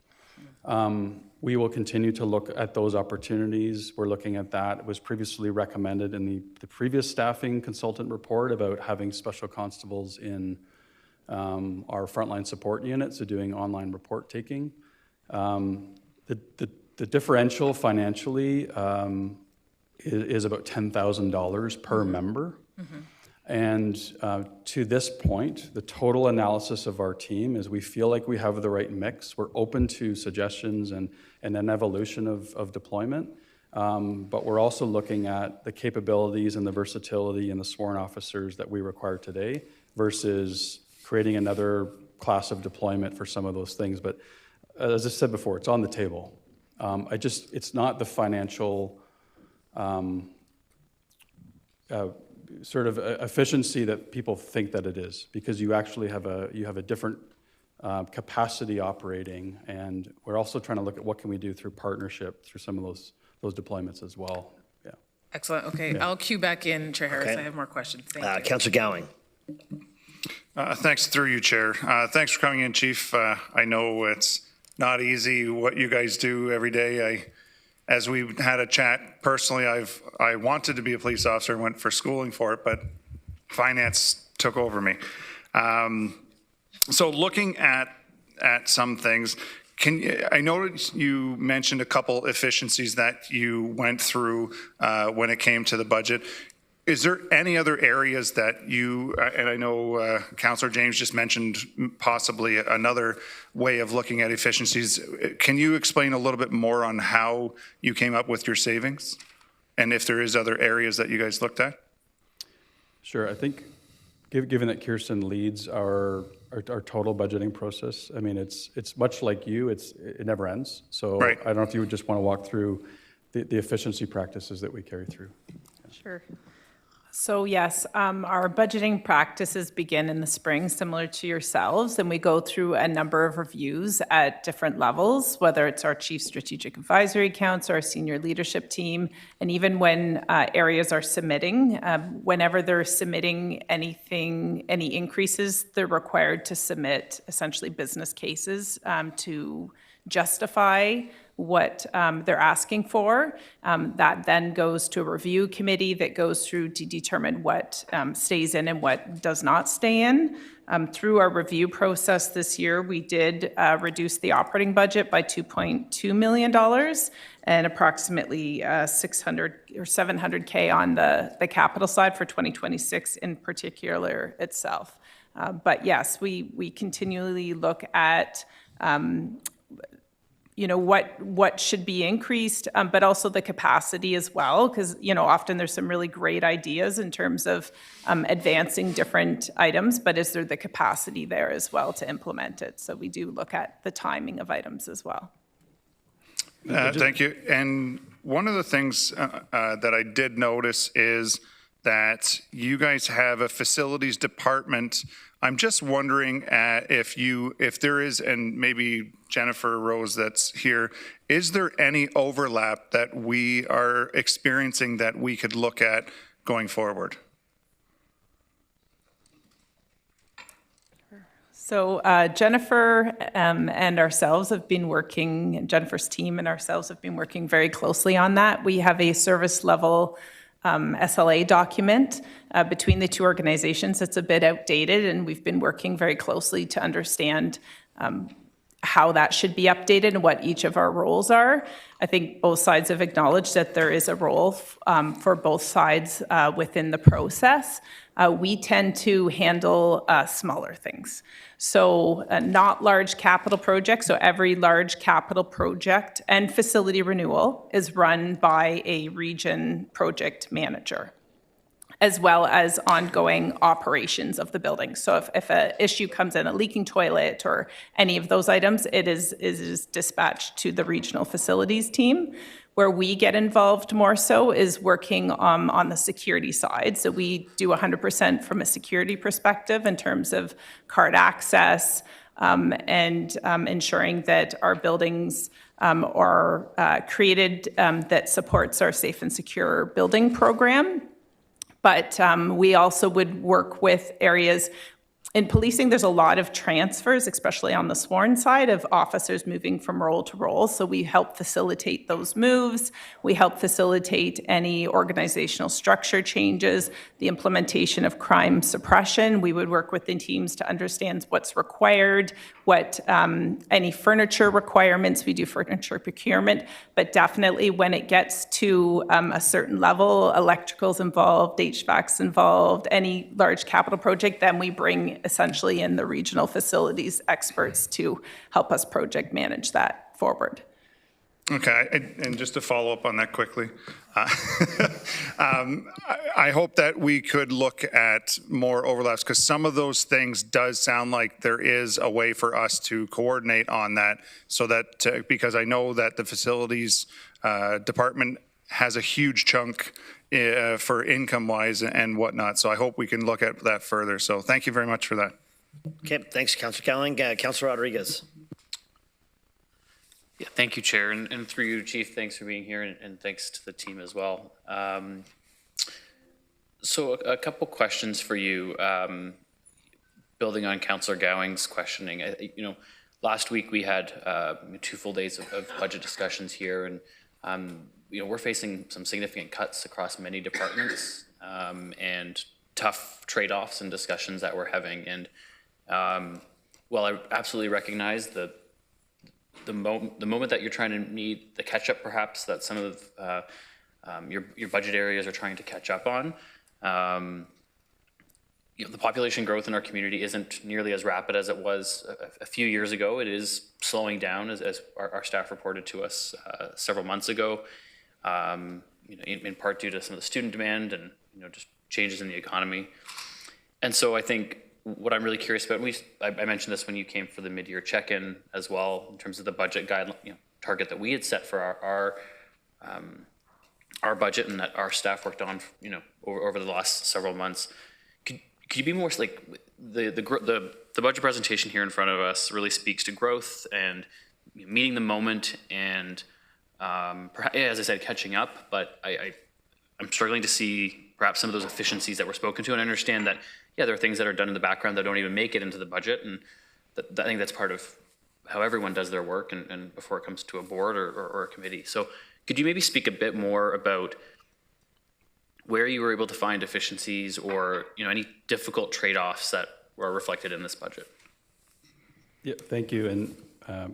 We will continue to look at those opportunities. We're looking at that. It was previously recommended in the previous staffing consultant report about having special constables in our frontline support units, so doing online report taking. The differential financially is about $10,000 per member. Mm-hmm. And to this point, the total analysis of our team is we feel like we have the right mix. We're open to suggestions and an evolution of deployment. But we're also looking at the capabilities and the versatility in the sworn officers that we require today versus creating another class of deployment for some of those things. But as I said before, it's on the table. It's not the financial sort of efficiency that people think that it is, because you actually have a different capacity operating, and we're also trying to look at what can we do through partnership through some of those deployments as well. Yeah. Excellent. Okay, yeah. I'll cue back in, Chair Harris. Okay. I have more questions. Thank you. Councillor Gowing. Thanks through you, Chair. Thanks for coming in, Chief. I know it's not easy what you guys do every day. As we had a chat personally, I wanted to be a police officer and went for schooling for it, but finance took over me. So looking at some things, I noticed you mentioned a couple efficiencies that you went through when it came to the budget. Is there any other areas that you, and I know Councillor James just mentioned possibly another way of looking at efficiencies. Can you explain a little bit more on how you came up with your savings? And if there is other areas that you guys looked at? Sure. I think given that Kirsten leads our total budgeting process, I mean, it's much like you, it never ends. So right. I don't know if you would just want to walk through the efficiency practices that we carry through. Sure. So yes, our budgeting practices begin in the spring, similar to yourselves, and we go through a number of reviews at different levels, whether it's our Chief Strategic Advisory Council, our senior leadership team, and even when areas are submitting, whenever they're submitting anything, any increases, they're required to submit essentially business cases to justify what they're asking for. That then goes to a review committee that goes through to determine what stays in and what does not stay in. Through our review process this year, we did reduce the operating budget by $2.2 million and approximately 600 or 700K on the capital side for 2026 in particular itself. But yes, we continually look at what should be increased, but also the capacity as well, because often there's some really great ideas in terms of advancing different items, but is there the capacity there as well to implement it? So we do look at the timing of items as well. Thank you. And one of the things that I did notice is that you guys have a facilities department. I'm just wondering if there is, and maybe Jennifer Rose that's here, is there any overlap that we are experiencing that we could look at going forward? So Jennifer and ourselves have been working, Jennifer's team and ourselves have been working very closely on that. We have a service level SLA document between the two organizations. It's a bit outdated, and we've been working very closely to understand how that should be updated and what each of our roles are. I think both sides have acknowledged that there is a role for both sides within the process. We tend to handle smaller things. So not large capital projects. So every large capital project and facility renewal is run by a region project manager, as well as ongoing operations of the building. So if an issue comes in, a leaking toilet or any of those items, it is dispatched to the regional facilities team. Where we get involved more so is working on the security side. So we do 100% from a security perspective in terms of card access and ensuring that our buildings are created that supports our safe and secure building program. But we also would work with areas. In policing, there's a lot of transfers, especially on the sworn side, of officers moving from role to role. So we help facilitate those moves. We help facilitate any organizational structure changes, the implementation of crime suppression. We would work with the teams to understand what's required, what any furniture requirements. We do furniture procurement, but definitely when it gets to a certain level, electrical's involved, HVAC's involved, any large capital project, then we bring essentially in the regional facilities experts to help us project manage that forward. Okay, and just to follow up on that quickly, I hope that we could look at more overlaps, because some of those things does sound like there is a way for us to coordinate on that, so that, because I know that the facilities department has a huge chunk for income-wise and whatnot, so I hope we can look at that further. So thank you very much for that. Okay, thanks, Councillor Cowling. Councillor Rodriguez. Yeah, thank you, Chair, and through you, Chief, thanks for being here, and thanks to the team as well. So a couple questions for you, building on Councillor Gowing's questioning. Last week we had 2 full days of budget discussions here, and we're facing some significant cuts across many departments and tough trade-offs and discussions that we're having. And while I absolutely recognize the moment that you're trying to meet the catch-up, perhaps, that some of your budget areas are trying to catch up on, the population growth in our community isn't nearly as rapid as it was a few years ago. It is slowing down, as our staff reported to us several months ago, in part due to some of the student demand and just changes in the economy. And so I think what I'm really curious about, I mentioned this when you came for the mid-year check-in as well, in terms of the budget guideline target that we had set for our budget and that our staff worked on, over the last several months. Could you be more like the budget presentation here in front of us really speaks to growth and meeting the moment and perhaps, as I said, catching up. But I'm struggling to see perhaps some of those efficiencies that were spoken to, and I understand that there are things that are done in the background that don't even make it into the budget, and I think that's part of how everyone does their work and before it comes to a board or a committee. So could you maybe speak a bit more about where you were able to find efficiencies or any difficult trade-offs that were reflected in this budget? Yeah, thank you. And I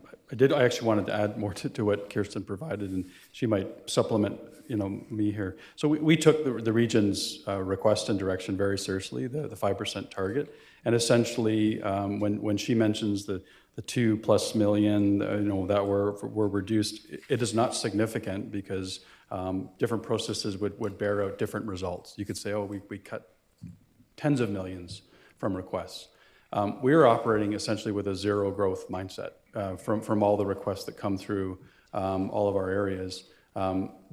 actually wanted to add more to what Kirsten provided, and she might supplement me here. So we took the region's request and direction very seriously, the 5% target. And essentially, when she mentions the $2+ million, that were reduced, it is not significant because different processes would bear out different results. You could say, oh, we cut tens of millions from requests. We are operating essentially with a zero growth mindset from all the requests that come through all of our areas.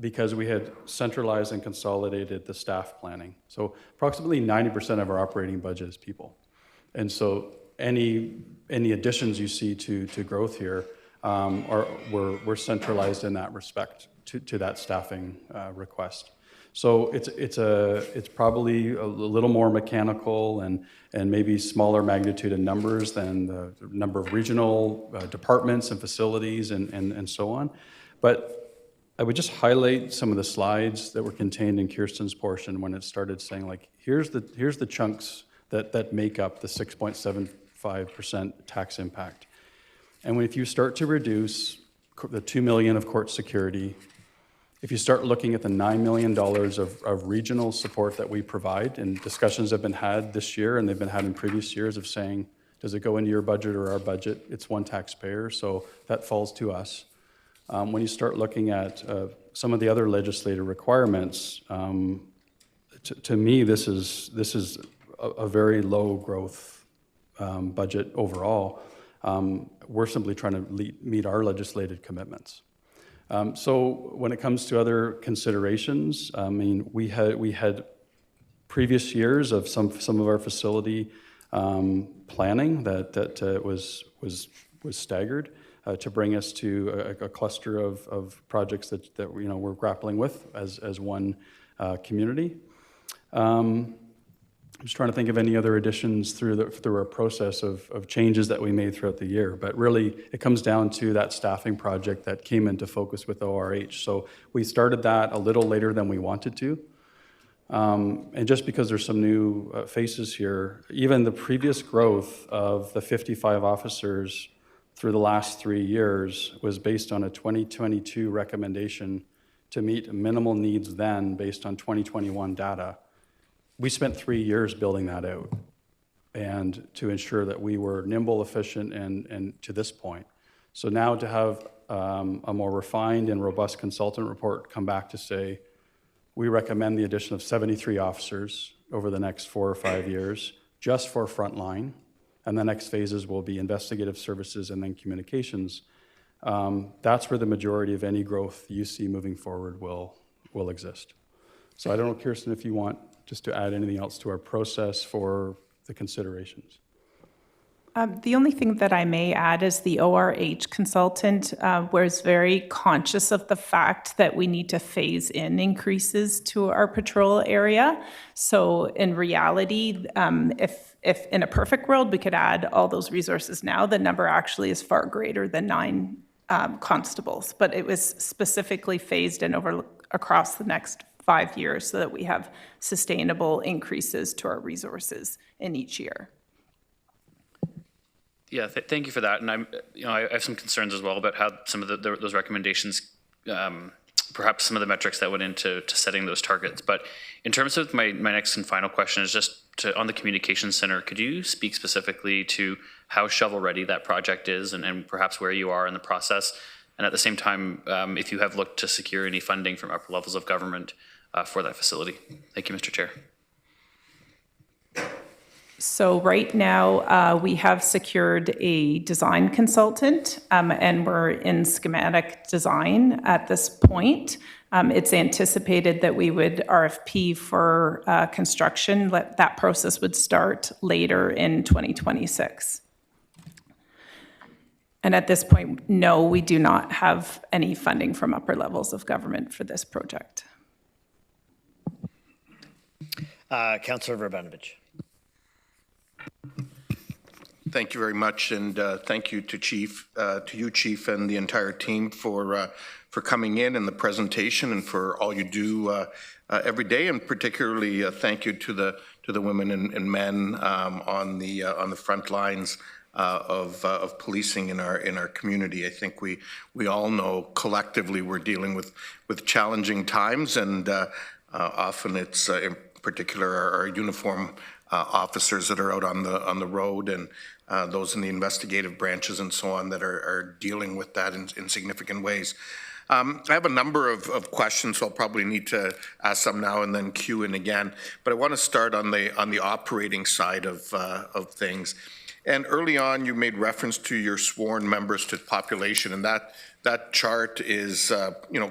Because we had centralized and consolidated the staff planning. So approximately 90% of our operating budget is people. And so any additions you see to growth here were centralized in that respect to that staffing request. So it's probably a little more mechanical and maybe smaller magnitude in numbers than the number of regional departments and facilities and so on. But I would just highlight some of the slides that were contained in Kirsten's portion when it started saying, like, here's the chunks that make up the 6.75% tax impact. And if you start to reduce the $2 million of court security, if you start looking at the $9 million of regional support that we provide, and discussions have been had this year and they've been had in previous years of saying, does it go into your budget or our budget? It's one taxpayer, so that falls to us. When you start looking at some of the other legislative requirements, to me, this is a very low growth budget overall. We're simply trying to meet our legislative commitments. So when it comes to other considerations, I mean, we had previous years of some of our facility planning that was staggered. To bring us to a cluster of projects that we're grappling with as one community. I'm just trying to think of any other additions through our process of changes that we made throughout the year. But really, it comes down to that staffing project that came into focus with ORH. So we started that a little later than we wanted to. And just because there's some new faces here, even the previous growth of the 55 officers through the last 3 years was based on a 2022 recommendation to meet minimal needs then based on 2021 data. We spent 3 years building that out and to ensure that we were nimble, efficient, and to this point. So now to have a more refined and robust consultant report come back to say, we recommend the addition of 73 officers over the next 4 or 5 years just for frontline. And the next phases will be investigative services and then communications. That's where the majority of any growth you see moving forward will exist. So I don't know, Kirsten, if you want just to add anything else to our process for the considerations. The only thing that I may add is the ORH consultant was very conscious of the fact that we need to phase in increases to our patrol area. So in reality, if in a perfect world we could add all those resources now, the number actually is far greater than 9 constables. But it was specifically phased in across the next 5 years so that we have sustainable increases to our resources in each year. Yeah, thank you for that. And I have some concerns as well about how some of those recommendations, perhaps some of the metrics that went into setting those targets. But in terms of my next and final question is just on the communications center, could you speak specifically to how shovel-ready that project is and perhaps where you are in the process? And at the same time, if you have looked to secure any funding from upper levels of government for that facility. Thank you, Mr. Chair. So right now, we have secured a design consultant, and we're in schematic design at this point. It's anticipated that we would RFP for construction. That process would start later in 2026. And at this point, no, we do not have any funding from upper levels of government for this project. Councillor Verbanovich. Thank you very much, and thank you to you, Chief, and the entire team for coming in and the presentation, and for all you do every day. And particularly, thank you to the women and men on the front lines of policing in our community. I think we all know collectively we're dealing with challenging times, and often it's in particular our uniform officers that are out on the road, and those in the investigative branches and so on that are dealing with that in significant ways. I have a number of questions, so I'll probably need to ask some now and then queue in again. But I want to start on the operating side of things. And early on, you made reference to your sworn members to population, and that chart is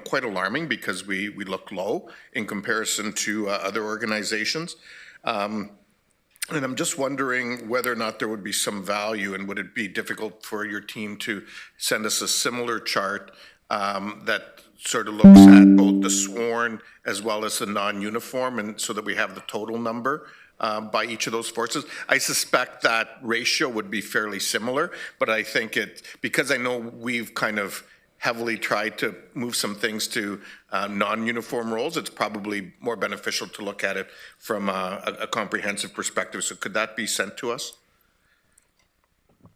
quite alarming because we look low in comparison to other organizations. And I'm just wondering whether or not there would be some value, and would it be difficult for your team to send us a similar chart that sort of looks at both the sworn as well as the non-uniform, and so that we have the total number by each of those forces. I suspect that ratio would be fairly similar, but I think because I know we've kind of heavily tried to move some things to non-uniform roles, it's probably more beneficial to look at it from a comprehensive perspective. So could that be sent to us?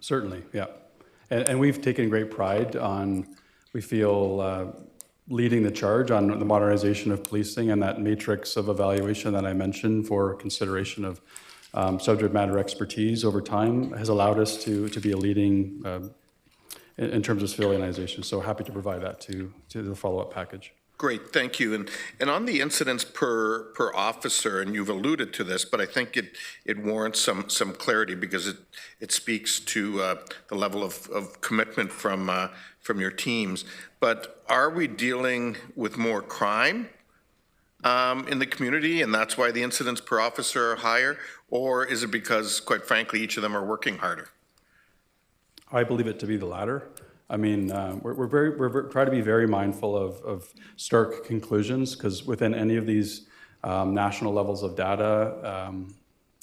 Certainly, yeah. And we've taken great pride on, we feel, leading the charge on the modernization of policing, and that matrix of evaluation that I mentioned for consideration of subject matter expertise over time has allowed us to be a leading in terms of civilianization. So happy to provide that to the follow-up package. Great, thank you. And on the incidents per officer, and you've alluded to this, but I think it warrants some clarity because it speaks to the level of commitment from your teams. But are we dealing with more crime in the community, and that's why the incidents per officer are higher? Or is it because, quite frankly, each of them are working harder? I believe it to be the latter. I mean, we're trying to be very mindful of stark conclusions, because within any of these national levels of data,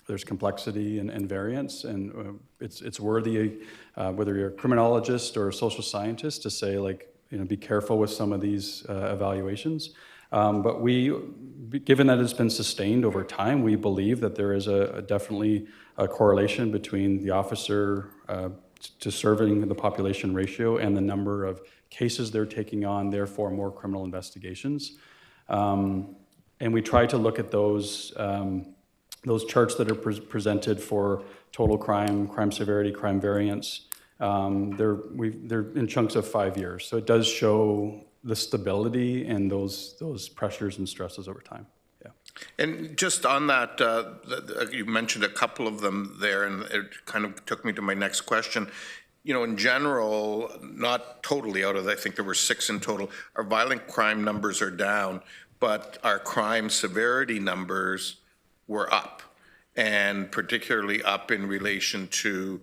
there's complexity and variance, and it's worthy, whether you're a criminologist or a social scientist, to say, like, be careful with some of these evaluations. But given that it's been sustained over time, we believe that there is definitely a correlation between the officer to serving the population ratio and the number of cases they're taking on, therefore more criminal investigations. And we try to look at those charts that are presented for total crime, crime severity, crime variance. They're in chunks of 5 years. So it does show the stability and those pressures and stresses over time. Yeah. And just on that, you mentioned a couple of them there, and it kind of took me to my next question. In general, not totally out of, I think there were 6 in total, our violent crime numbers are down, but our crime severity numbers were up, and particularly up in relation to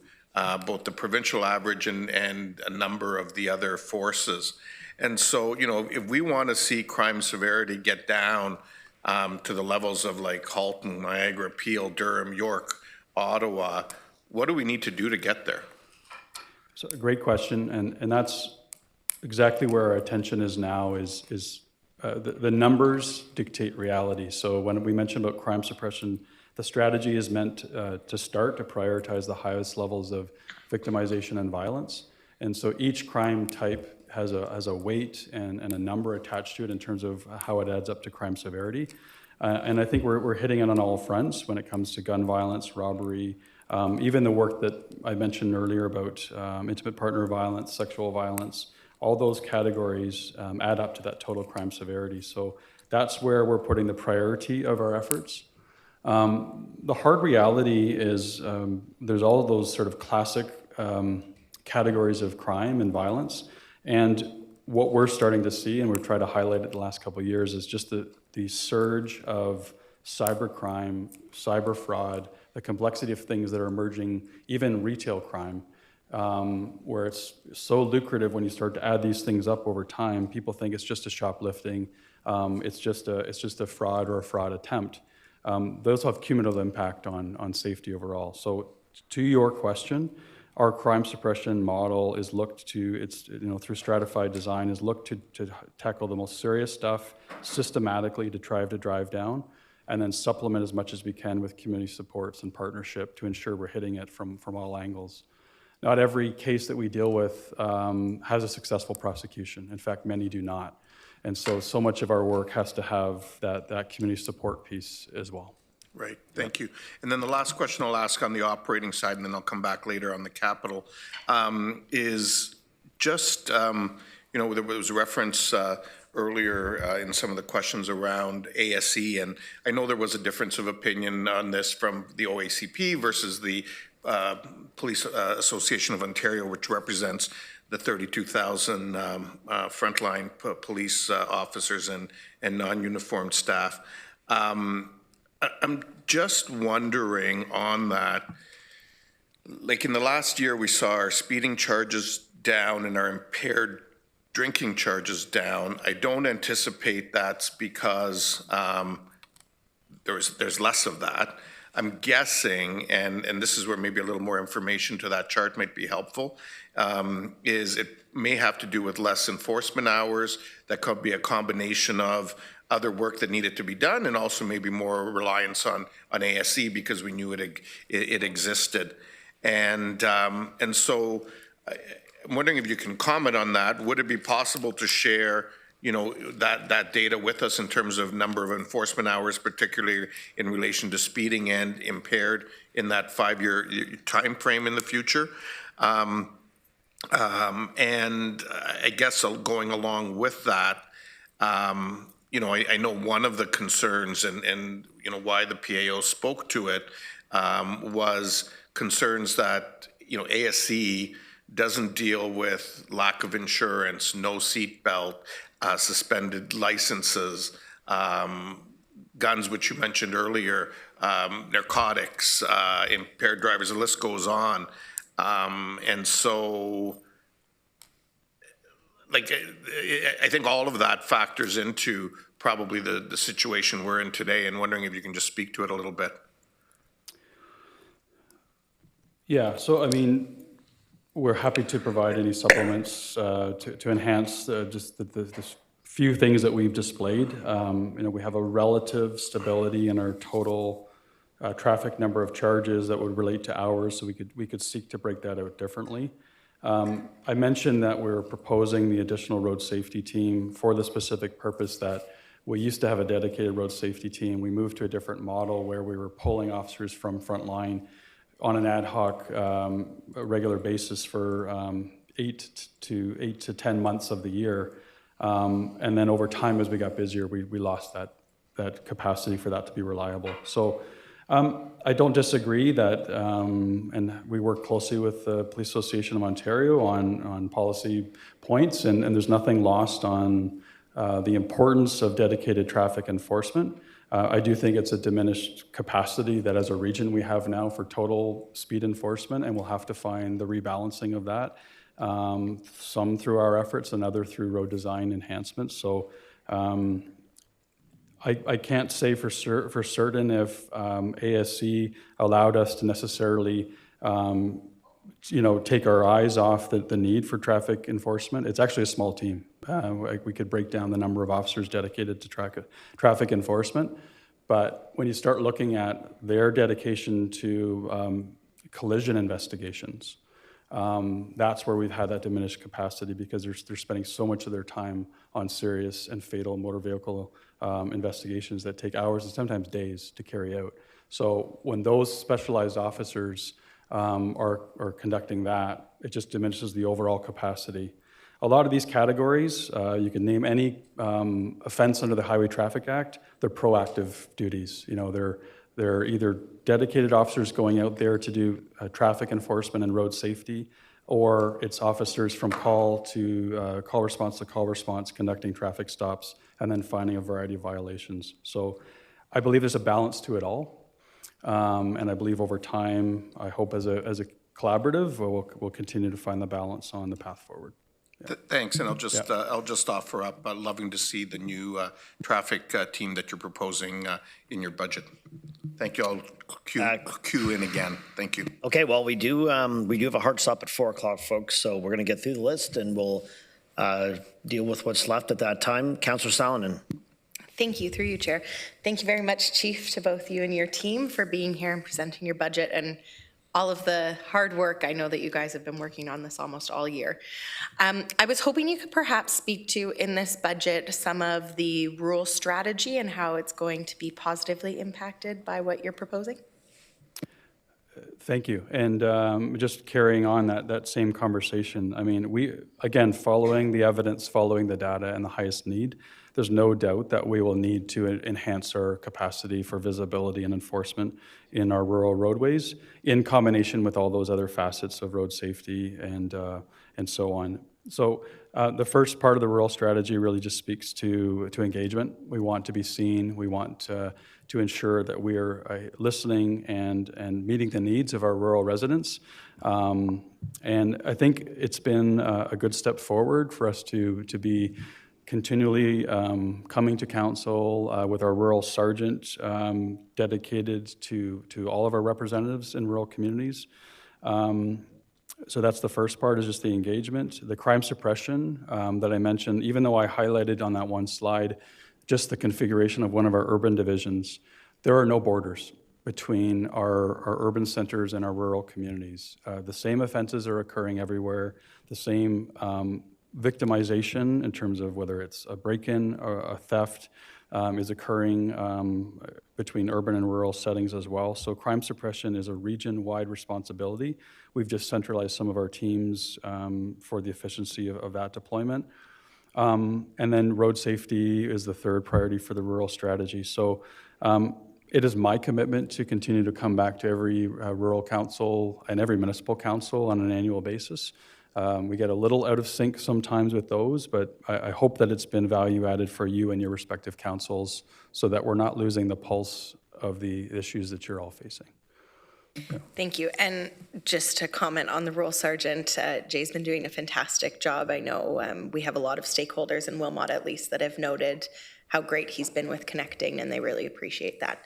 both the provincial average and a number of the other forces. And so, if we want to see crime severity get down to the levels of like Halton, Niagara, Peel, Durham, York, Ottawa, what do we need to do to get there? So a great question, and that's exactly where our attention is now, is the numbers dictate reality. So when we mentioned about crime suppression, the strategy is meant to start to prioritize the highest levels of victimization and violence. And so each crime type has a weight and a number attached to it in terms of how it adds up to crime severity. And I think we're hitting it on all fronts when it comes to gun violence, robbery, even the work that I mentioned earlier about intimate partner violence, sexual violence. All those categories add up to that total crime severity. So that's where we're putting the priority of our efforts. The hard reality is there's all of those sort of classic categories of crime and violence. And what we're starting to see, and we've tried to highlight it the last couple of years, is just the surge of cybercrime, cyber fraud, the complexity of things that are emerging, even retail crime, where it's so lucrative when you start to add these things up over time. People think it's just a shoplifting, it's just a fraud or a fraud attempt. Those have cumulative impact on safety overall. So to your question, our crime suppression model is looked to, it's, through stratified design, is looked to tackle the most serious stuff systematically to try to drive down, and then supplement as much as we can with community supports and partnership to ensure we're hitting it from all angles. Not every case that we deal with has a successful prosecution. In fact, many do not. And so much of our work has to have that community support piece as well. Right, thank you. And then the last question I'll ask on the operating side, and then I'll come back later on the capital, is just, there was a reference earlier in some of the questions around ASE, and I know there was a difference of opinion on this from the OACP versus the Police Association of Ontario, which represents the 32,000 frontline police officers and non-uniformed staff. I'm just wondering on that, like in the last year, we saw our speeding charges down and our impaired drinking charges down. I don't anticipate that's because there's less of that. I'm guessing, and this is where maybe a little more information to that chart might be helpful, is it may have to do with less enforcement hours. That could be a combination of other work that needed to be done, and also maybe more reliance on ASE because we knew it existed. And so I'm wondering if you can comment on that. Would it be possible to share that data with us in terms of number of enforcement hours, particularly in relation to speeding and impaired in that 5-year time frame in the future? And I guess going along with that, I know one of the concerns and why the PAO spoke to it was concerns that, ASE doesn't deal with lack of insurance, no seatbelt, suspended licenses, guns, which you mentioned earlier, narcotics, impaired drivers, the list goes on. And so, I think all of that factors into probably the situation we're in today, and wondering if you can just speak to it a little bit. Yeah, so we're happy to provide any supplements to enhance just the few things that we've displayed. We have a relative stability in our total traffic number of charges that would relate to hours, so we could seek to break that out differently. I mentioned that we're proposing the additional road safety team for the specific purpose that we used to have a dedicated road safety team. We moved to a different model where we were pulling officers from frontline on an ad hoc, regular basis for 8 to 10 months of the year. And then over time, as we got busier, we lost that capacity for that to be reliable. So I don't disagree that, and we work closely with the Police Association of Ontario on policy points, and there's nothing lost on the importance of dedicated traffic enforcement. I do think it's a diminished capacity that as a region we have now for total speed enforcement, and we'll have to find the rebalancing of that, some through our efforts and other through road design enhancements. So I can't say for certain if ASC allowed us to necessarily take our eyes off the need for traffic enforcement. It's actually a small team. We could break down the number of officers dedicated to traffic enforcement. But when you start looking at their dedication to collision investigations, that's where we've had that diminished capacity because they're spending so much of their time on serious and fatal motor vehicle investigations that take hours and sometimes days to carry out. So when those specialized officers are conducting that, it just diminishes the overall capacity. A lot of these categories, you can name any offense under the Highway Traffic Act, they're proactive duties. They're They're either dedicated officers going out there to do traffic enforcement and road safety, or it's officers from call to call response conducting traffic stops and then finding a variety of violations. So I believe there's a balance to it all. And I believe over time, I hope as a collaborative, we'll continue to find the balance on the path forward. Thanks, and I'll just offer up, loving to see the new traffic team that you're proposing in your budget. Thank you. I'll cue in again. Thank you. Okay, well, we do have a hard stop at 4 o'clock, folks, so we're going to get through the list and we'll deal with what's left at that time. Councillor Salonen. Thank you, through you, Chair. Thank you very much, Chief, to both you and your team for being here and presenting your budget and all of the hard work. I know that you guys have been working on this almost all year. I was hoping you could perhaps speak to, in this budget, some of the rural strategy and how it's going to be positively impacted by what you're proposing. Thank you. And just carrying on that same conversation, I mean, again, following the evidence, following the data and the highest need, there's no doubt that we will need to enhance our capacity for visibility and enforcement in our rural roadways in combination with all those other facets of road safety and so on. So the first part of the rural strategy really just speaks to engagement. We want to be seen. We want to ensure that we are listening and meeting the needs of our rural residents. And I think it's been a good step forward for us to be continually coming to council with our rural sergeant dedicated to all of our representatives in rural communities. So that's the first part, is just the engagement. The crime suppression that I mentioned, even though I highlighted on that one slide just the configuration of one of our urban divisions, there are no borders between our urban centers and our rural communities. The same offenses are occurring everywhere, the same victimization in terms of whether it's a break-in or a theft is occurring between urban and rural settings as well. So crime suppression is a region-wide responsibility. We've just centralized some of our teams for the efficiency of that deployment. And then road safety is the third priority for the rural strategy. So it is my commitment to continue to come back to every rural council and every municipal council on an annual basis. We get a little out of sync sometimes with those, but I hope that it's been value added for you and your respective councils so that we're not losing the pulse of the issues that you're all facing. Yeah. Thank you. And just to comment on the rural sergeant, Jay's been doing a fantastic job. I know we have a lot of stakeholders in Wilmot, at least, that have noted how great he's been with connecting, and they really appreciate that.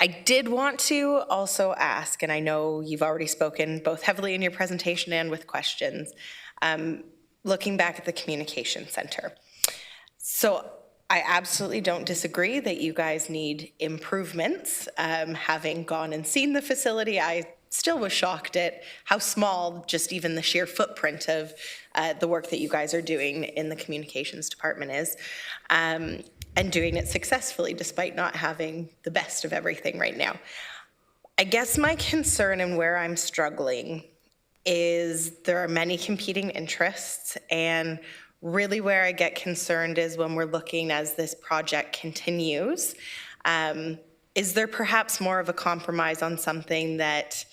I did want to also ask, and I know you've already spoken both heavily in your presentation and with questions, looking back at the communication center. So I absolutely don't disagree that you guys need improvements. Having gone and seen the facility, I still was shocked at how small just even the sheer footprint of the work that you guys are doing in the communications department is. And doing it successfully despite not having the best of everything right now. I guess my concern and where I'm struggling is there are many competing interests, and really where I get concerned is when we're looking as this project continues, is there perhaps more of a compromise on something that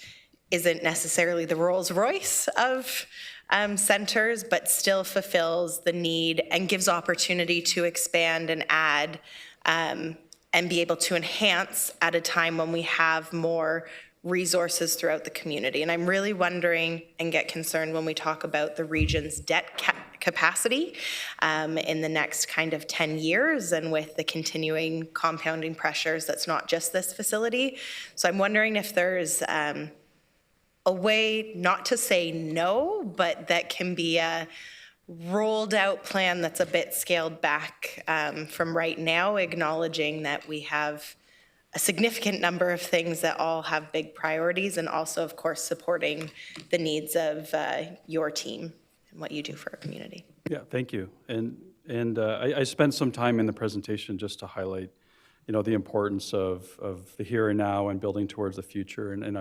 isn't necessarily the Rolls Royce of centers, but still fulfills the need and gives opportunity to expand and add and be able to enhance at a time when we have more resources throughout the community. And I'm really wondering and get concerned when we talk about the region's debt capacity in the next kind of 10 years and with the continuing compounding pressures, that's not just this facility. So I'm wondering if there's a way not to say no, but that can be a rolled out plan that's a bit scaled back from right now, acknowledging that we have a significant number of things that all have big priorities, and also, of course, supporting the needs of your team and what you do for our community. Yeah, thank you. And I spent some time in the presentation just to highlight, the importance of the here and now and building towards the future. And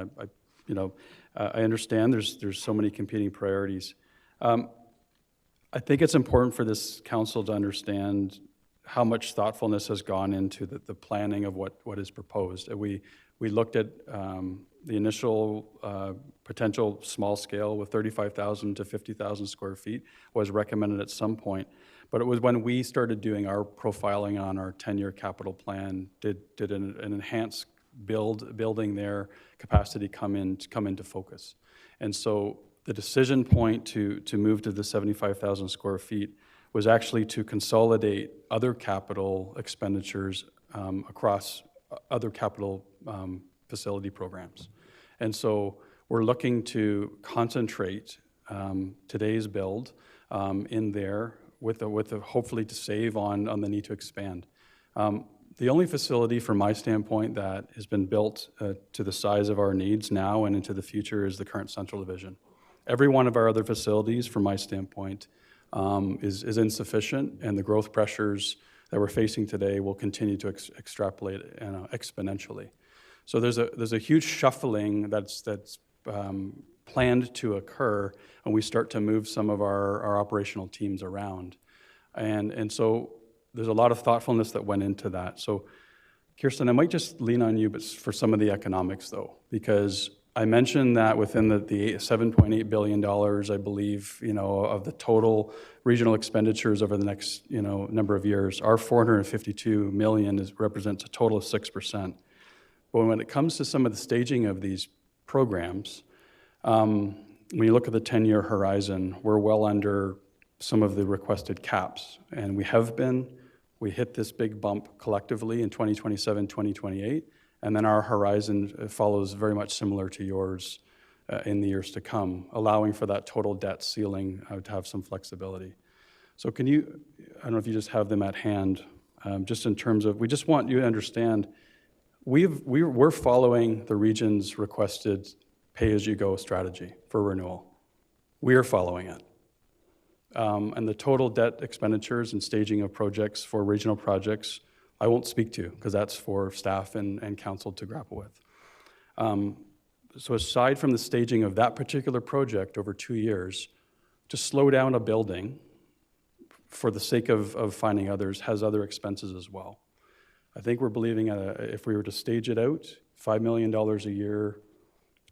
I understand there's so many competing priorities. I think it's important for this council to understand how much thoughtfulness has gone into the planning of what is proposed. We We looked at the initial potential small scale with 35,000 to 50,000 square feet was recommended at some point. But it was when we started doing our profiling on our 10-year capital plan, did an enhanced building their capacity come into focus. And so the decision point to move to the 75,000 square feet was actually to consolidate other capital expenditures across other capital facility programs. And so we're looking to concentrate today's build in there with a hopefully to save on the need to expand. The only facility from my standpoint that has been built to the size of our needs now and into the future is the current Central Division. Every one of our other facilities, from my standpoint, is insufficient, and the growth pressures that we're facing today will continue to extrapolate exponentially. So there's a huge shuffling that's planned to occur when we start to move some of our operational teams around. And so there's a lot of thoughtfulness that went into that. So Kirsten, I might just lean on you but for some of the economics though, because I mentioned that within the $7.8 billion, I believe, of the total regional expenditures over the next, number of years, our $452 million represents a total of 6%. But when it comes to some of the staging of these programs, when you look at the 10-year horizon, we're well under some of the requested caps, and we hit this big bump collectively in 2027, 2028, and then our horizon follows very much similar to yours in the years to come, allowing for that total debt ceiling to have some flexibility. So I don't know if you just have them at hand, just in terms of, we just want you to understand, we're following the region's requested pay-as-you-go strategy for renewal. We are following it. And the total debt expenditures and staging of projects for regional projects, I won't speak to, because that's for staff and council to grapple with. So aside from the staging of that particular project over 2 years, to slow down a building for the sake of finding others has other expenses as well. I think we're believing if we were to stage it out, $5 million a year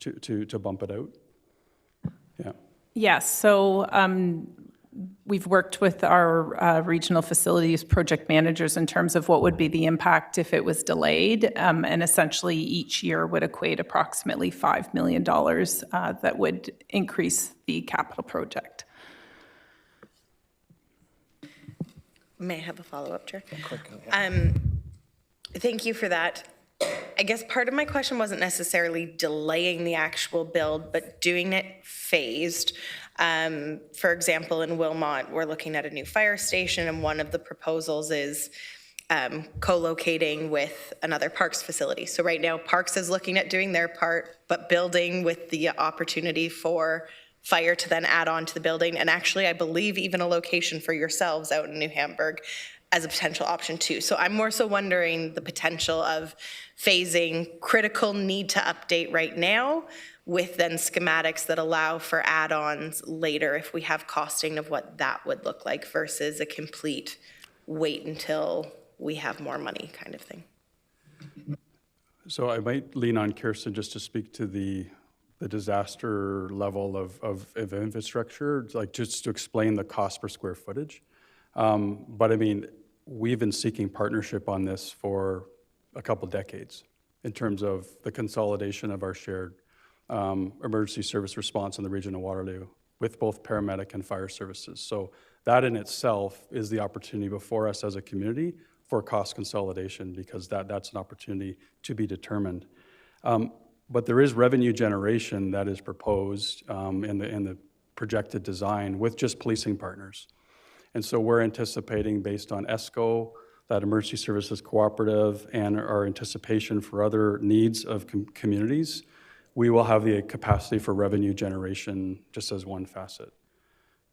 to bump it out. Yeah. Yes, so we've worked with our regional facilities project managers in terms of what would be the impact if it was delayed, and essentially each year would equate approximately $5 million that would increase the capital project. May I have a follow-up, Chair? Thank you for that. I guess part of my question wasn't necessarily delaying the actual build, but doing it phased. For example, in Wilmot, we're looking at a new fire station, and one of the proposals is co-locating with another Parks facility. So right now, Parks is looking at doing their part, but building with the opportunity for fire to then add on to the building. And actually, I believe even a location for yourselves out in New Hamburg as a potential option too. So I'm more so wondering the potential of phasing critical need to update right now with then schematics that allow for add-ons later if we have costing of what that would look like versus a complete wait until we have more money kind of thing. So I might lean on Kirsten just to speak to the disaster level of infrastructure, like just to explain the cost per square footage. But I mean, we've been seeking partnership on this for a couple decades in terms of the consolidation of our shared emergency service response in the region of Waterloo with both paramedic and fire services. So that in itself is the opportunity before us as a community for cost consolidation, because that's an opportunity to be determined. But there is revenue generation that is proposed in the projected design with just policing partners. And so we're anticipating, based on ESCO, that emergency services cooperative, and our anticipation for other needs of communities, we will have the capacity for revenue generation just as one facet.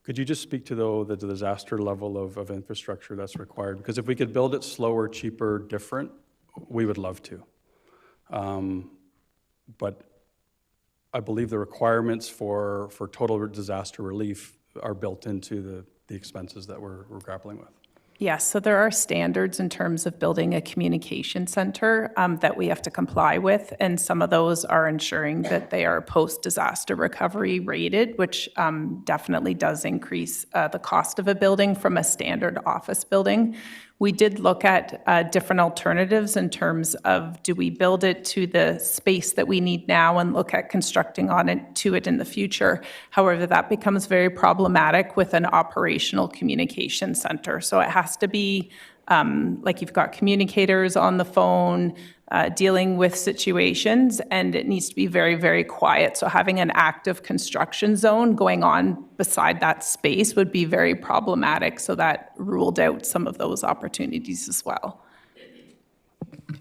Could you just speak to, though, the disaster level of infrastructure that's required? Because if we could build it slower, cheaper, different, we would love to. But I believe the requirements for total disaster relief are built into the expenses that we're grappling with. Yes, so there are standards in terms of building a communication center that we have to comply with, and some of those are ensuring that they are post-disaster recovery rated, which definitely does increase the cost of a building from a standard office building. We did look at different alternatives in terms of, do we build it to the space that we need now and look at constructing on it to it in the future? However, that becomes very problematic with an operational communication center. So it has to be like you've got communicators on the phone, dealing with situations, and it needs to be very, very quiet. So having an active construction zone going on beside that space would be very problematic. So that ruled out some of those opportunities as well.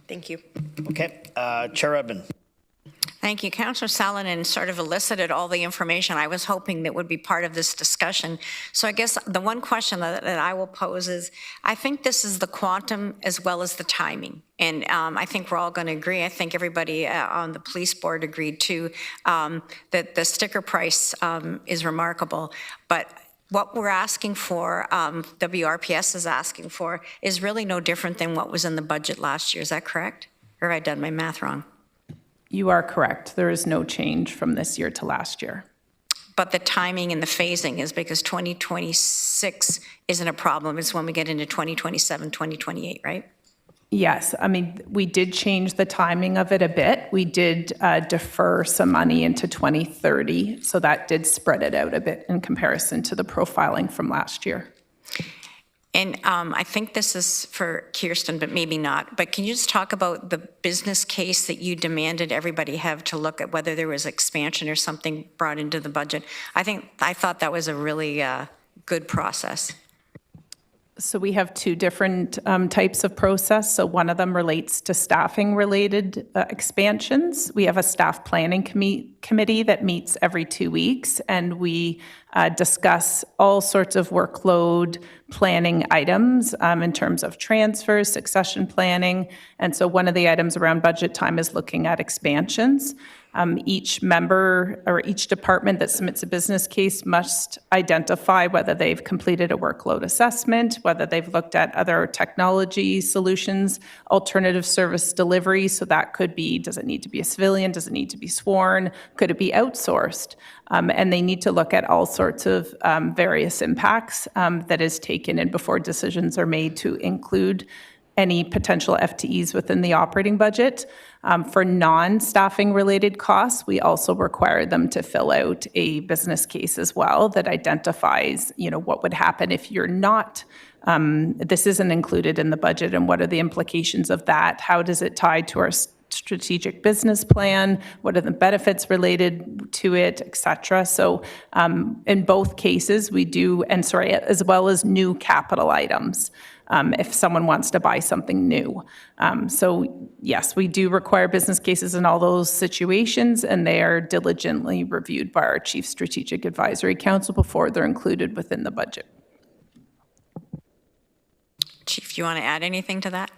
Thank you. Okay, Chair Redmond. Thank you. Councillor Salonen sort of elicited all the information I was hoping that would be part of this discussion. So I guess the one question that I will pose is, I think this is the quantum as well as the timing. And I think we're all going to agree, I think everybody on the police board agreed too, that the sticker price is remarkable. But what we're asking for, WRPS is asking for, is really no different than what was in the budget last year. Is that correct? Or have I done my math wrong? You are correct. There is no change from this year to last year. But the timing and the phasing is because 2026 isn't a problem. It's when we get into 2027, 2028, right? Yes, I mean, we did change the timing of it a bit. We did defer some money into 2030, so that did spread it out a bit in comparison to the profiling from last year. And I think this is for Kirsten, but maybe not. But can you just talk about the business case that you demanded everybody have to look at whether there was expansion or something brought into the budget? I thought that was a really good process. So we have two different types of process. So one of them relates to staffing-related expansions. We have a staff planning committee that meets every 2 weeks, and we discuss all sorts of workload planning items in terms of transfers, succession planning. And so one of the items around budget time is looking at expansions. Each member or each department that submits a business case must identify whether they've completed a workload assessment, whether they've looked at other technology solutions, alternative service delivery. So that could be, does it need to be a civilian? Does it need to be sworn? Could it be outsourced? And they need to look at all sorts of various impacts that is taken in before decisions are made to include any potential FTEs within the operating budget. For non-staffing related costs, we also require them to fill out a business case as well that identifies, what would happen if you're not, this isn't included in the budget, and what are the implications of that? How does it tie to our strategic business plan? What are the benefits related to it, et cetera? So in both cases, we do, as well as new capital items. If someone wants to buy something new. So yes, we do require business cases in all those situations, and they are diligently reviewed by our Chief Strategic Advisory Council before they're included within the budget. Chief, do you want to add anything to that?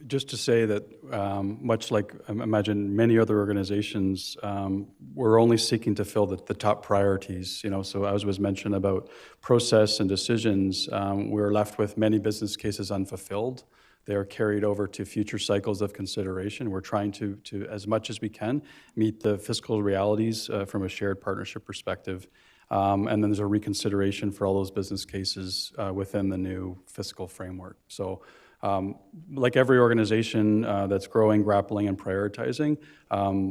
Just to say that, much like I imagine many other organizations, we're only seeking to fill the top priorities. So as was mentioned about process and decisions, we're left with many business cases unfulfilled. They are carried over to future cycles of consideration. We're trying to as much as we can, meet the fiscal realities from a shared partnership perspective. And then there's a reconsideration for all those business cases within the new fiscal framework. So. Like every organization that's growing, grappling, and prioritizing,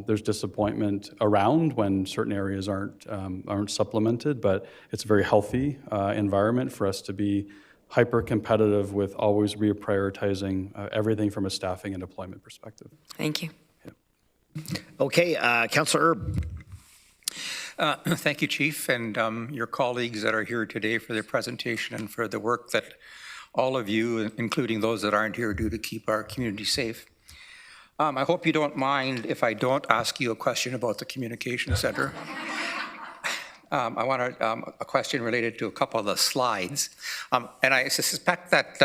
there's disappointment around when certain areas aren't supplemented, but it's a very healthy environment for us to be hyper-competitive with always reprioritizing everything from a staffing and deployment perspective. Thank you. Yeah. Okay, Councillor Erb. Thank you, Chief, and your colleagues that are here today for their presentation and for the work that all of you, including those that aren't here, do to keep our community safe. I hope you don't mind if I don't ask you a question about the communication center. I want a question related to a couple of the slides. And I suspect that,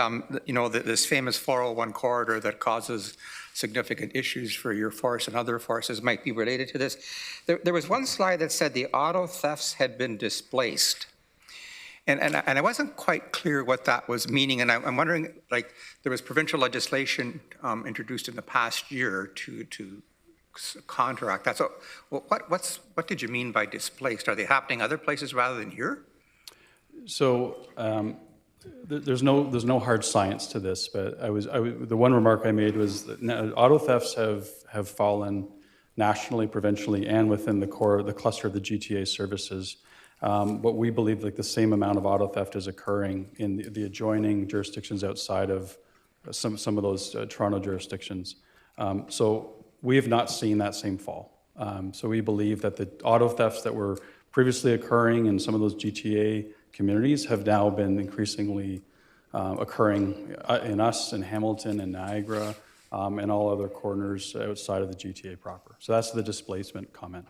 this famous 401 corridor that causes significant issues for your force and other forces might be related to this. There was one slide that said the auto thefts had been displaced. And I wasn't quite clear what that was meaning, and I'm wondering, like, there was provincial legislation introduced in the past year to counteract that. So what did you mean by displaced? Are they happening other places rather than here? So there's no hard science to this, but the one remark I made was that auto thefts have fallen nationally, provincially, and within the cluster of the GTA services. But we believe like the same amount of auto theft is occurring in the adjoining jurisdictions outside of some of those Toronto jurisdictions. So we have not seen that same fall. So we believe that the auto thefts that were previously occurring in some of those GTA communities have now been increasingly occurring in us, in Hamilton and Niagara, and all other corners outside of the GTA proper. So that's the displacement comment.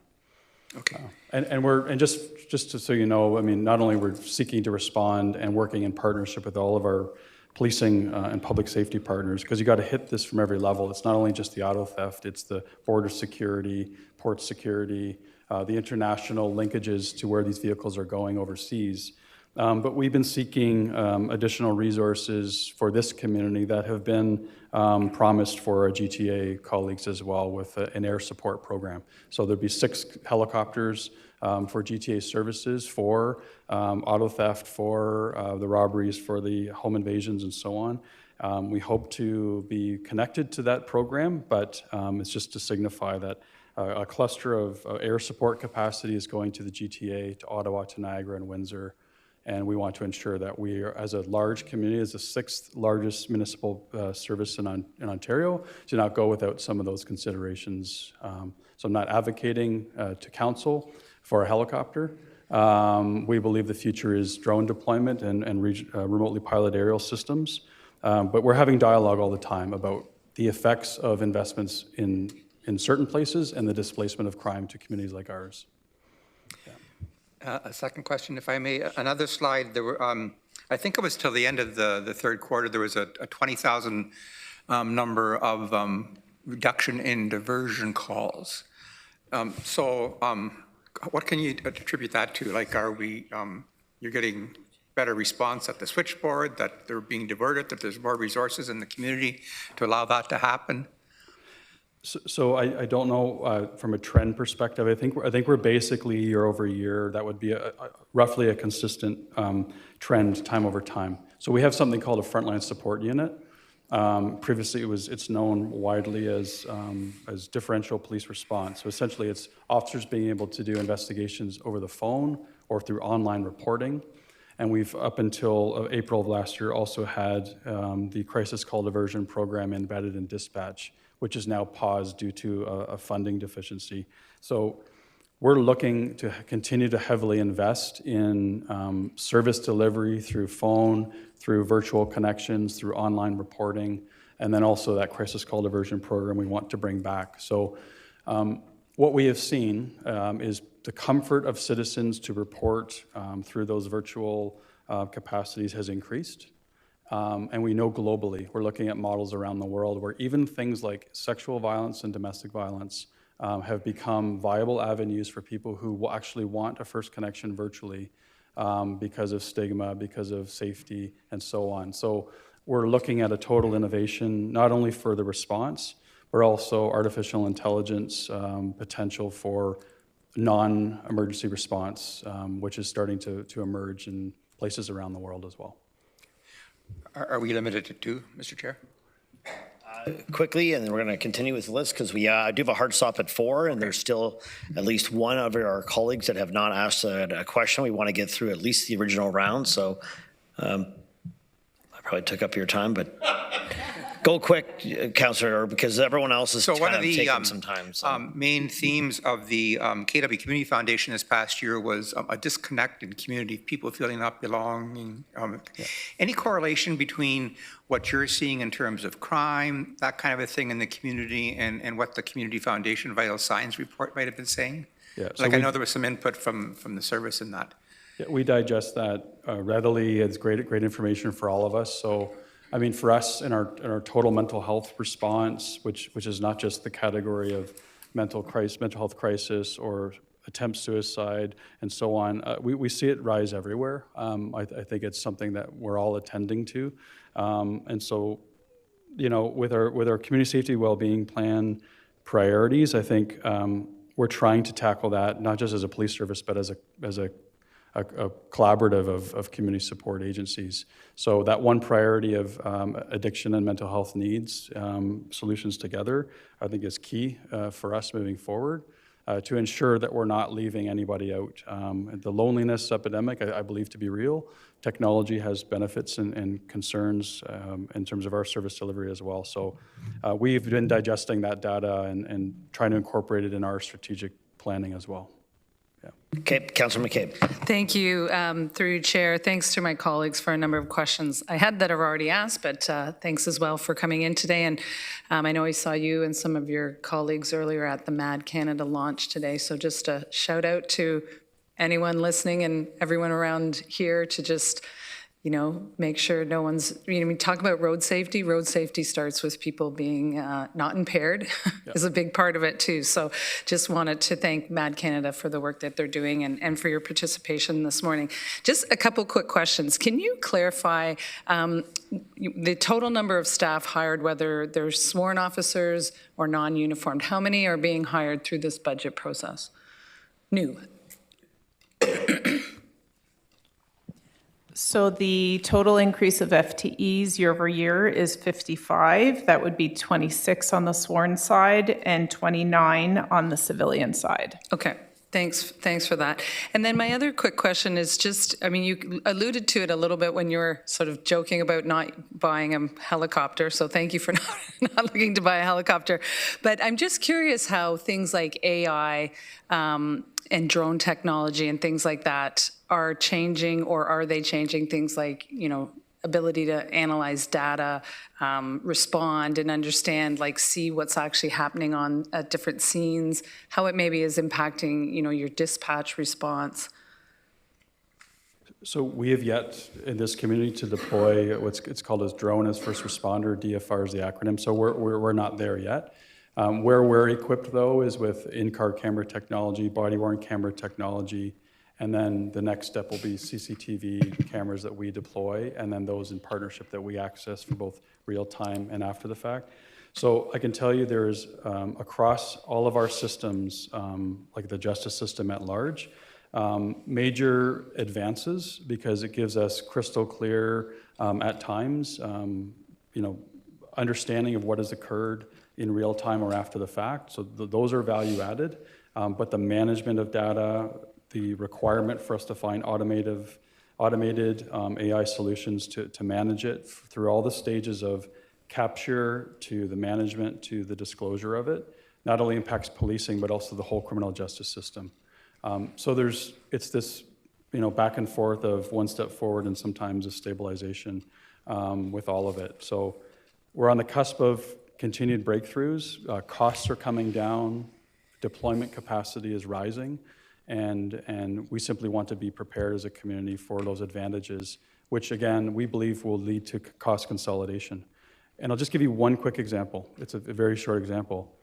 Okay. And just so you know, I mean, not only we're seeking to respond and working in partnership with all of our policing and public safety partners, because you got to hit this from every level. It's not only just the auto theft, it's the border security, port security, the international linkages to where these vehicles are going overseas. But we've been seeking additional resources for this community that have been promised for our GTA colleagues as well with an air support program. So there'd be 6 helicopters for GTA services for auto theft, for the robberies, for the home invasions and so on. We hope to be connected to that program, but it's just to signify that a cluster of air support capacity is going to the GTA, to Ottawa, to Niagara and Windsor. And we want to ensure that we are, as a large community, as the 6th largest municipal service in Ontario, do not go without some of those considerations. So I'm not advocating to council for a helicopter. We believe the future is drone deployment and remotely piloted aerial systems. But we're having dialogue all the time about the effects of investments in certain places and the displacement of crime to communities like ours. A second question, if I may. Another slide, there were, I think it was till the end of the third quarter, there was a 20,000 number of reduction in diversion calls. What can you attribute that to? Like, are we, you're getting better response at the switchboard, that they're being diverted, that there's more resources in the community to allow that to happen? So I don't know from a trend perspective. I think we're basically year over year. That would be roughly a consistent trend time over time. So we have something called a frontline support unit. Previously, it's known widely as differential police response. So essentially, it's officers being able to do investigations over the phone or through online reporting. And we've, up until April of last year, also had the crisis call diversion program embedded in dispatch, which is now paused due to a funding deficiency. So we're looking to continue to heavily invest in service delivery through phone, through virtual connections, through online reporting, and then also that crisis call diversion program we want to bring back. So what we have seen is the comfort of citizens to report through those virtual capacities has increased. And we know globally, we're looking at models around the world where even things like sexual violence and domestic violence have become viable avenues for people who will actually want a first connection virtually because of stigma, because of safety, and so on. So we're looking at a total innovation, not only for the response, but also artificial intelligence potential for non-emergency response, which is starting to emerge in places around the world as well. Are we limited to 2, Mr. Chair? Quickly, and then we're going to continue with the list because we do have a hard stop at 4, and there's still at least one of our colleagues that have not asked a question. We want to get through at least the original round, so I probably took up your time, but go quick, Councillor, because everyone else is kind of taking some time. So. Main themes of the KW Community Foundation this past year was a disconnect in community, people feeling not belonging. Any correlation between what you're seeing in terms of crime, that kind of a thing in the community, and what the Community Foundation Vital Signs report might have been saying? Yeah, so I know there was some input from the service in that. Yeah, we digest that readily. It's great information for all of us. So. I mean, for us, in our total mental health response, which is not just the category of mental health crisis or attempt suicide, and so on. We see it rise everywhere. I think it's something that we're all attending to. And so, with our community safety well-being plan priorities, I think we're trying to tackle that not just as a police service, but as a collaborative of community support agencies. So that one priority of addiction and mental health needs solutions together, I think is key for us moving forward to ensure that we're not leaving anybody out. The loneliness epidemic, I believe to be real. Technology has benefits and concerns in terms of our service delivery as well. So we've been digesting that data and trying to incorporate it in our strategic planning as well. Okay, Councillor McCabe. Thank you, through you, Chair. Thanks to my colleagues for a number of questions I had that I've already asked, but thanks as well for coming in today. And I know I saw you and some of your colleagues earlier at the MAD Canada launch today, so just a shout out to anyone listening and everyone around here to just, make sure no one's, we talk about road safety. Road safety starts with people being not impaired is a big part of it too. So just wanted to thank MAD Canada for the work that they're doing and for your participation this morning. Just a couple quick questions. Can you clarify the total number of staff hired, whether they're sworn officers or non-uniformed? How many are being hired through this budget process? New. So the total increase of FTEs year over year is 55. That would be 26 on the sworn side and 29 on the civilian side. Okay. Thanks for that. And then my other quick question is just, you alluded to it a little bit when you were sort of joking about not buying a helicopter. So thank you for not looking to buy a helicopter. But I'm just curious how things like AI and drone technology and things like that are changing, or are they changing things like, ability to analyze data, respond and understand, see what's actually happening on at different scenes, how it maybe is impacting, your dispatch response? So we have yet in this community to deploy it's called as drone as first responder, DFR is the acronym. So we're not there yet. Where we're equipped though is with in-car camera technology, body-worn camera technology, and then the next step will be CCTV cameras that we deploy, and then those in partnership that we access for both real time and after the fact. So I can tell you there's across all of our systems, like the justice system at large, major advances because it gives us crystal clear at times, understanding of what has occurred in real time or after the fact. So those are value added, but the management of data, the requirement for us to find automated AI solutions to manage it through all the stages of capture to the management to the disclosure of it, not only impacts policing, but also the whole criminal justice system. So it's this, back and forth of one step forward and sometimes a stabilization with all of it. So we're on the cusp of continued breakthroughs. Costs are coming down, deployment capacity is rising, and we simply want to be prepared as a community for those advantages, which again, we believe will lead to cost consolidation. And I'll just give you one quick example. It's a very short example.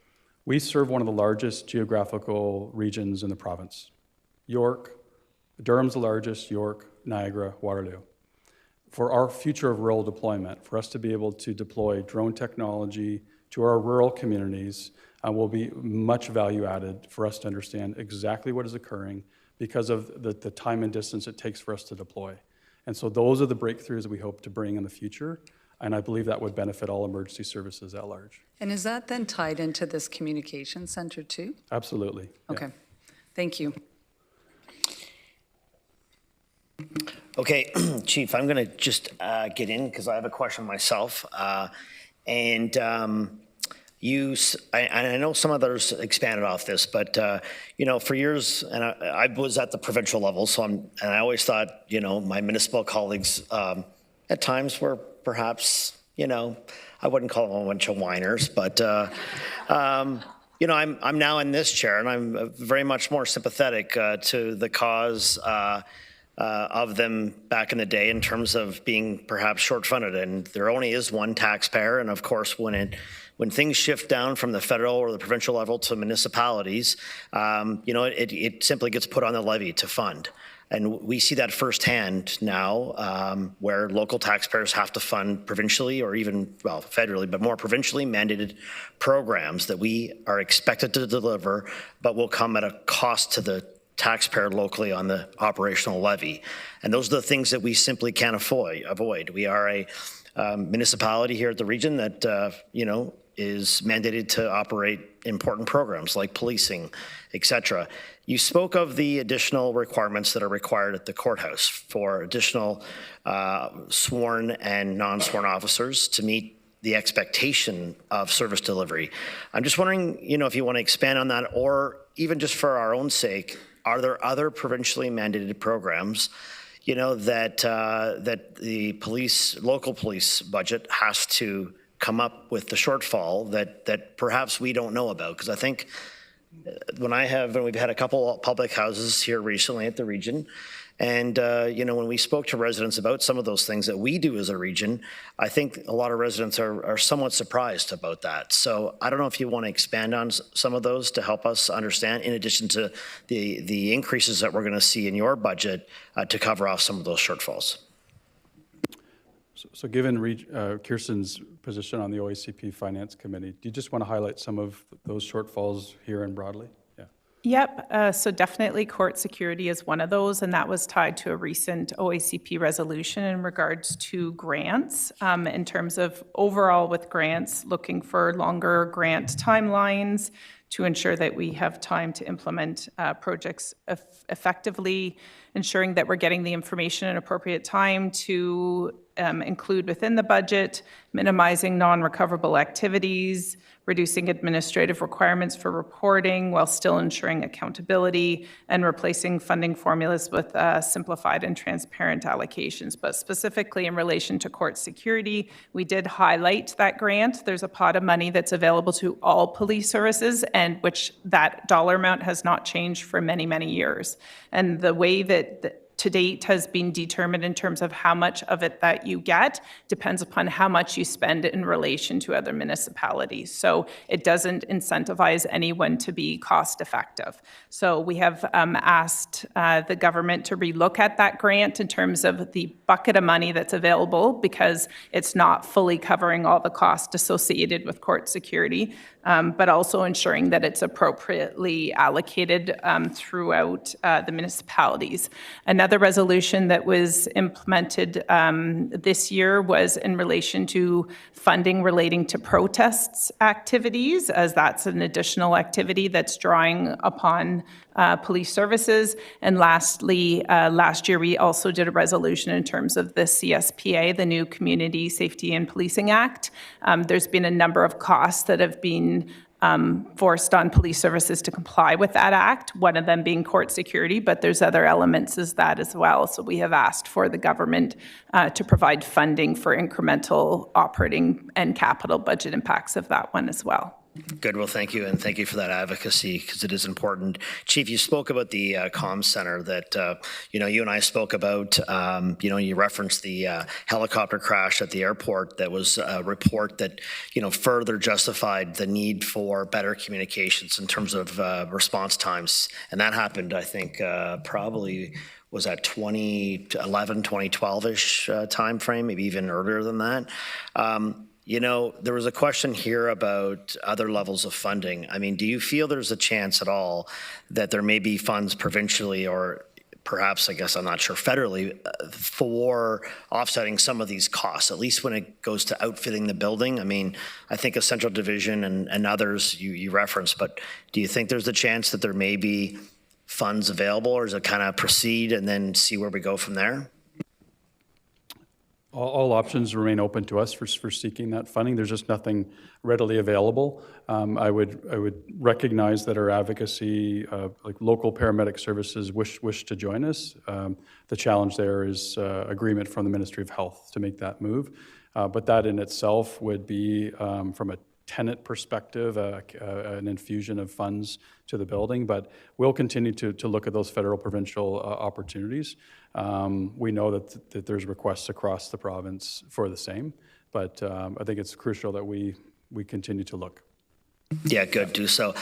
We serve one of the largest geographical regions in the province. York, Durham's the largest, York, Niagara, Waterloo. For our future of rural deployment, for us to be able to deploy drone technology to our rural communities will be much value added for us to understand exactly what is occurring because of the time and distance it takes for us to deploy. And so those are the breakthroughs that we hope to bring in the future. And I believe that would benefit all emergency services at large. And is that then tied into this communication center too? Absolutely. Yeah. Okay. Thank you. Okay, Chief, I'm going to just get in because I have a question myself. And I know some others expanded off this, but for years, and I was at the provincial level, and I always thought, my municipal colleagues at times were perhaps, I wouldn't call them a bunch of whiners, but I'm now in this chair, and I'm very much more sympathetic to the cause of them back in the day in terms of being perhaps short-funded. And there only is one taxpayer. And of course, when things shift down from the federal or the provincial level to municipalities, it simply gets put on the levy to fund. And we see that firsthand now, where local taxpayers have to fund provincially or even, well, federally, but more provincially mandated programs that we are expected to deliver, but will come at a cost to the taxpayer locally on the operational levy. And those are the things that we simply can't avoid. We are a municipality here at the region that, is mandated to operate important programs like policing, et cetera. You spoke of the additional requirements that are required at the courthouse for additional sworn and non-sworn officers to meet the expectation of service delivery. I'm just wondering, if you want to expand on that, or even just for our own sake, are there other provincially mandated programs, that the local police budget has to come up with the shortfall that perhaps we don't know about? Because I think when we've had a couple public houses here recently at the region, and when we spoke to residents about some of those things that we do as a region, I think a lot of residents are somewhat surprised about that. So I don't know if you want to expand on some of those to help us understand, in addition to the increases that we're going to see in your budget to cover off some of those shortfalls. So given Kirsten's position on the OACP Finance Committee, do you just want to highlight some of those shortfalls here and broadly? Yeah. Yep, so definitely court security is one of those, and that was tied to a recent OACP resolution in regards to grants. In terms of overall with grants, looking for longer grant timelines to ensure that we have time to implement projects effectively, ensuring that we're getting the information at appropriate time to include within the budget, minimizing non-recoverable activities, reducing administrative requirements for reporting while still ensuring accountability, and replacing funding formulas with simplified and transparent allocations. But specifically in relation to court security, we did highlight that grant. There's a pot of money that's available to all police services, and which that dollar amount has not changed for many, many years. And the way that to date has been determined in terms of how much of it that you get depends upon how much you spend in relation to other municipalities. So it doesn't incentivize anyone to be cost effective. So we have asked the government to relook at that grant in terms of the bucket of money that's available, because it's not fully covering all the costs associated with court security, but also ensuring that it's appropriately allocated throughout the municipalities. Another resolution that was implemented this year was in relation to funding relating to protests activities, as that's an additional activity that's drawing upon police services. And lastly, last year we also did a resolution in terms of the CSPA, the new Community Safety and Policing Act. There's been a number of costs that have been forced on police services to comply with that act, one of them being court security, but there's other elements as that as well. So we have asked for the government to provide funding for incremental operating and capital budget impacts of that one as well. Good. Well, thank you. And thank you for that advocacy, because it is important. Chief, you spoke about the comms center that, you and I spoke about. You referenced the helicopter crash at the airport. That was a report that, further justified the need for better communications in terms of response times. And that happened, I think, probably was that 2011, 2012-ish time frame, maybe even earlier than that. There was a question here about other levels of funding. I mean, do you feel there's a chance at all that there may be funds provincially, or perhaps, I guess I'm not sure, federally, for offsetting some of these costs, at least when it goes to outfitting the building? I mean, I think a central division and others you referenced, but do you think there's a chance that there may be funds available, or is it kind of proceed and then see where we go from there? All options remain open to us for seeking that funding. There's just nothing readily available. I would recognize that our advocacy, like local paramedic services, wish to join us. The challenge there is agreement from the Ministry of Health to make that move. But that in itself would be, from a tenant perspective, an infusion of funds to the building, but we'll continue to look at those federal provincial opportunities. We know that there's requests across the province for the same, but I think it's crucial that we continue to look. Yeah, good, do so.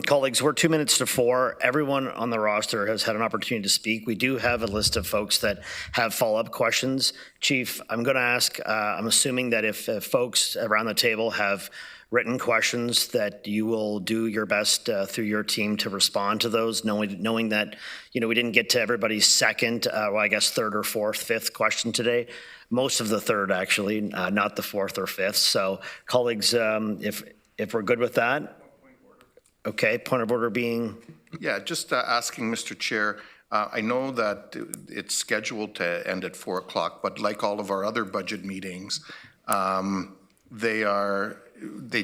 Colleagues, we're 2 minutes to 4. Everyone on the roster has had an opportunity to speak. We do have a list of folks that have follow-up questions. Chief, I'm going to ask, I'm assuming that if folks around the table have written questions, that you will do your best through your team to respond to those, knowing that, we didn't get to everybody's second, I guess third or fourth, fifth question today. Most of the third, actually, not the fourth or fifth. So, colleagues, if we're good with that. Okay, point of order being? Yeah, just asking Mr. Chair, I know that it's scheduled to end at 4 o'clock, but like all of our other budget meetings,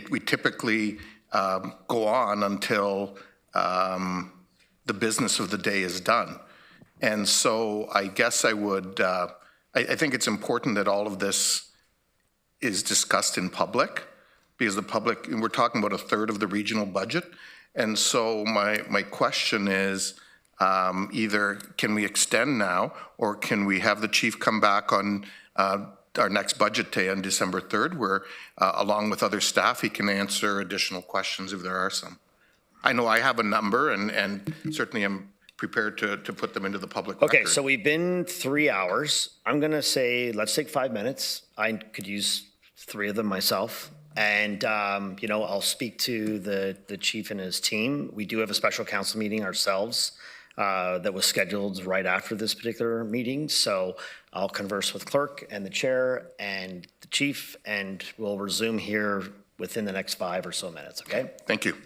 we typically go on until the business of the day is done. And so I guess I would, I think it's important that all of this is discussed in public, because the public, and we're talking about a third of the regional budget. And so my question is, either can we extend now, or can we have the chief come back on our next budget day on December 3rd, where along with other staff, he can answer additional questions if there are some. I know I have a number, and certainly I'm prepared to put them into the public record. Okay, so we've been 3 hours. I'm going to say, let's take 5 minutes. I could use 3 of them myself. And, I'll speak to the chief and his team. We do have a special council meeting ourselves that was scheduled right after this particular meeting. So I'll converse with clerk and the chair and the chief, and we'll resume here within the next 5 or so minutes, okay? Thank you.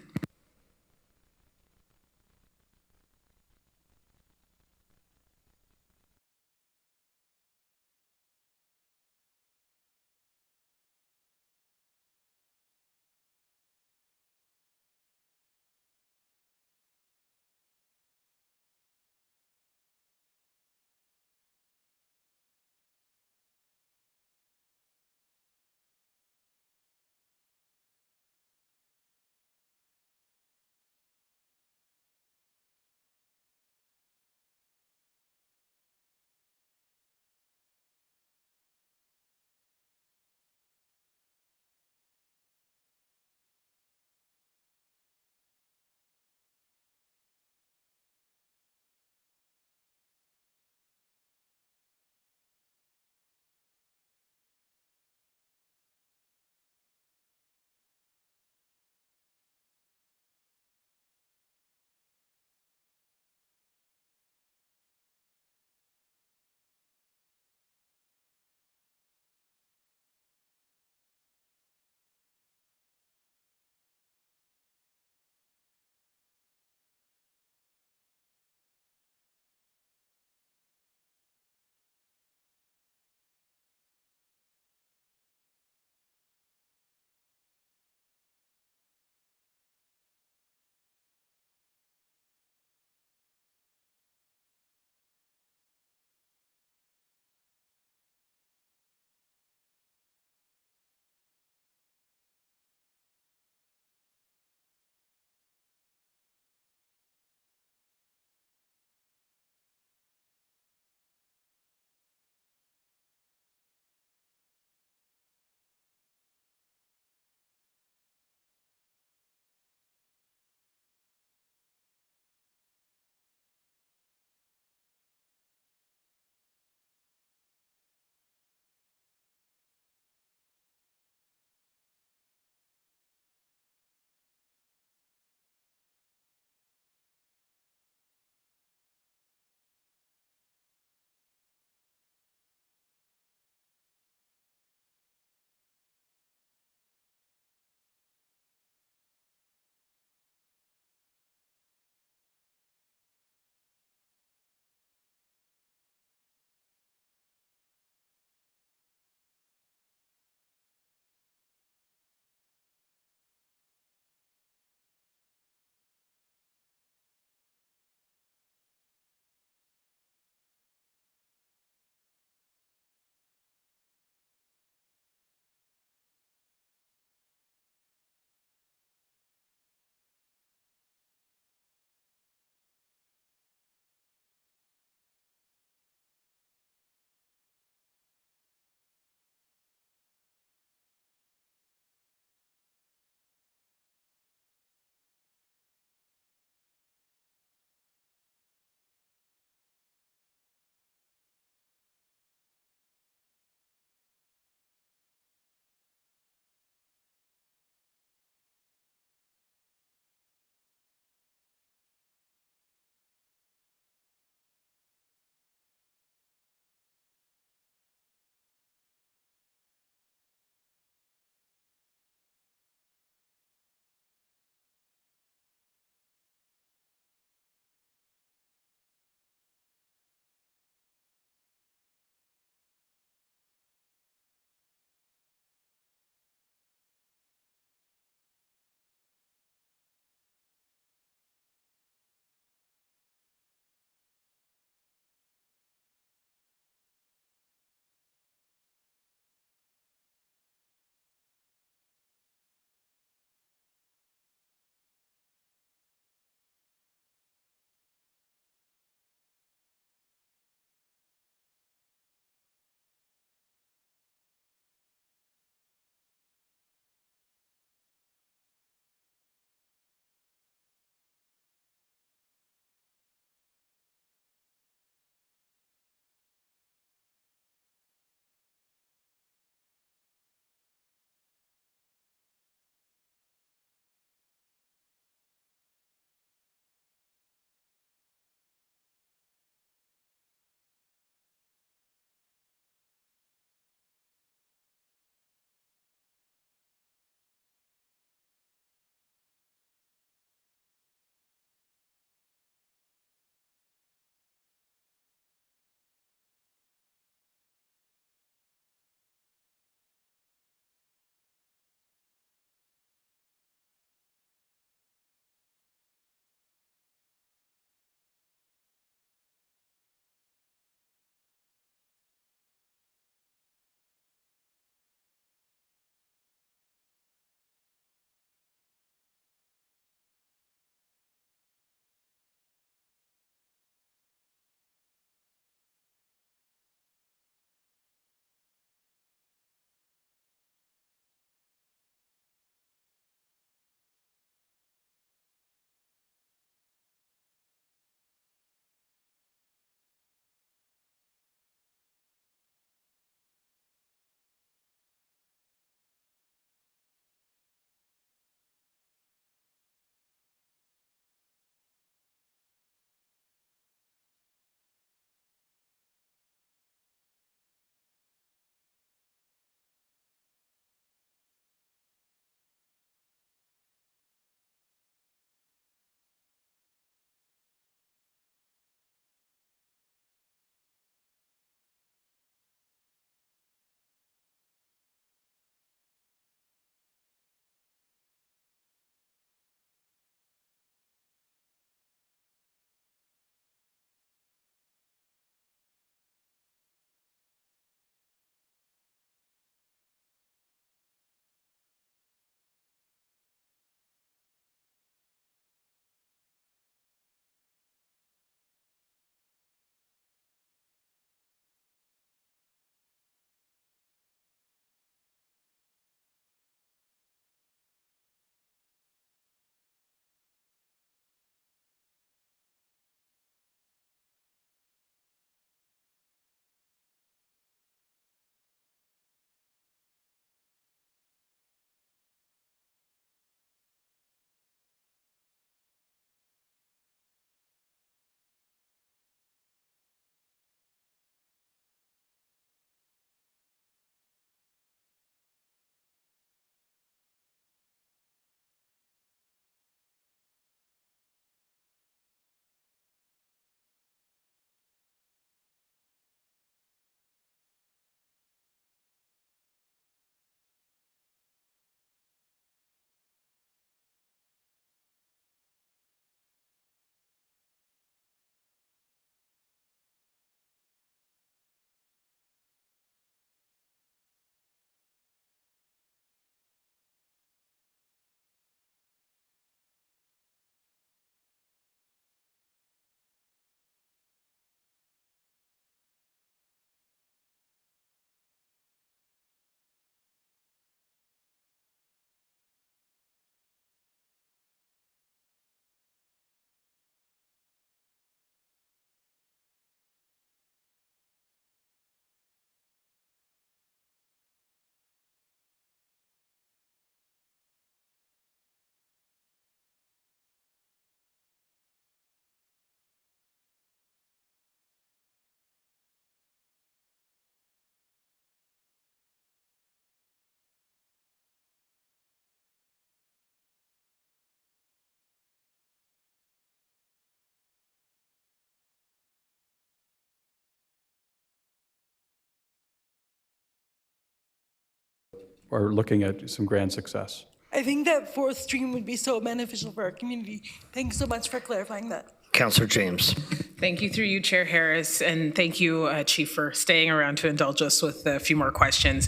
are looking at some grand success. I think that fourth stream would be so beneficial for our community. Thanks so much for clarifying that. Councillor James. Thank you through you, Chair Harris, and thank you, Chief, for staying around to indulge us with a few more questions.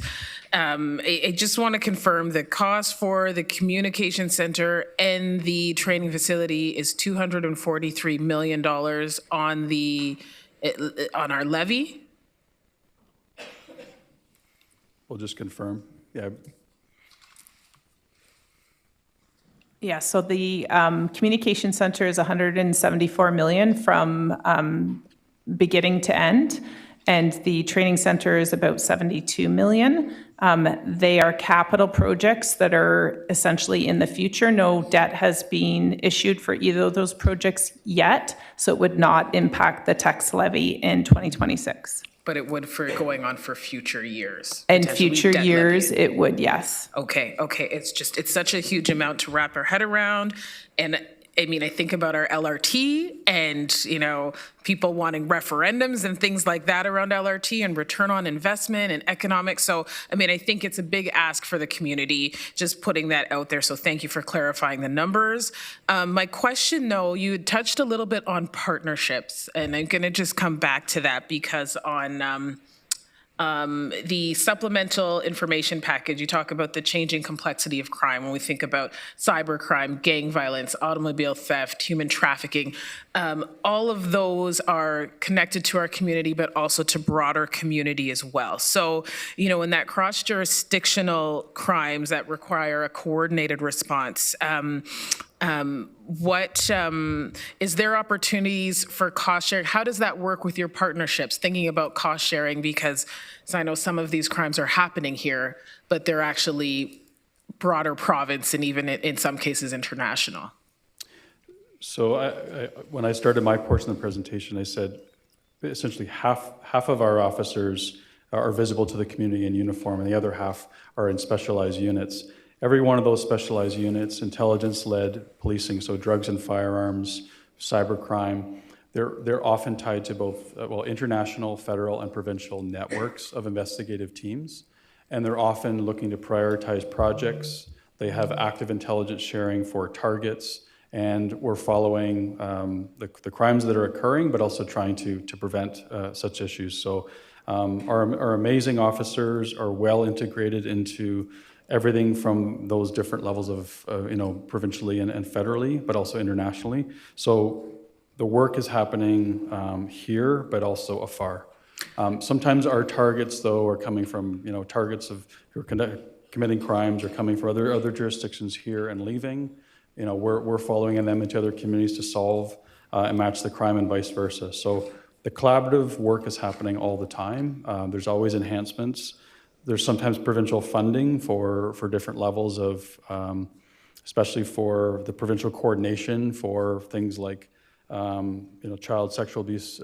I just want to confirm the cost for the communication center and the training facility is $243 million on our levy. We'll just confirm. Yeah. Yeah, so the communication center is 174 million from beginning to end, and the training center is about 72 million. They are capital projects that are essentially in the future. No debt has been issued for either of those projects yet, so it would not impact the tax levy in 2026. But it would for going on for future years. And potentially future debt years, levy. it would, yes. Okay. It's such a huge amount to wrap our head around. And I mean, I think about our LRT and, you know, people wanting referendums and things like that around LRT and return on investment and economics. So, I mean, I think it's a big ask for the community, just putting that out there. So thank you for clarifying the numbers. My question, though, you touched a little bit on partnerships, and I'm going to just come back to that because on the supplemental information package, you talk about the changing complexity of crime when we think about cybercrime, gang violence, automobile theft, human trafficking. All of those are connected to our community, but also to broader community as well. So, you know, in that cross-jurisdictional crimes that require a coordinated response, is there opportunities for cost sharing? How does that work with your partnerships, thinking about cost sharing? Because I know some of these crimes are happening here, but they're actually broader province and even in some cases international. So when I started my portion of the presentation, I said essentially half of our officers are visible to the community in uniform and the other half are in specialized units. Every one of those specialized units, intelligence-led policing, so drugs and firearms, cybercrime, they're often tied to both international, federal, and provincial networks of investigative teams, and they're often looking to prioritize projects. They have active intelligence sharing for targets, and we're following the crimes that are occurring, but also trying to prevent such issues. So our amazing officers are well integrated into everything from those different levels of, provincially and federally, but also internationally. So the work is happening here, but also afar. Sometimes our targets, though, are coming from, targets who are committing crimes or coming from other jurisdictions here and leaving. We're following them into other communities to solve and match the crime and vice versa. So the collaborative work is happening all the time. There's always enhancements. There's sometimes provincial funding for different levels of, especially for the provincial coordination for things like, child sexual abuse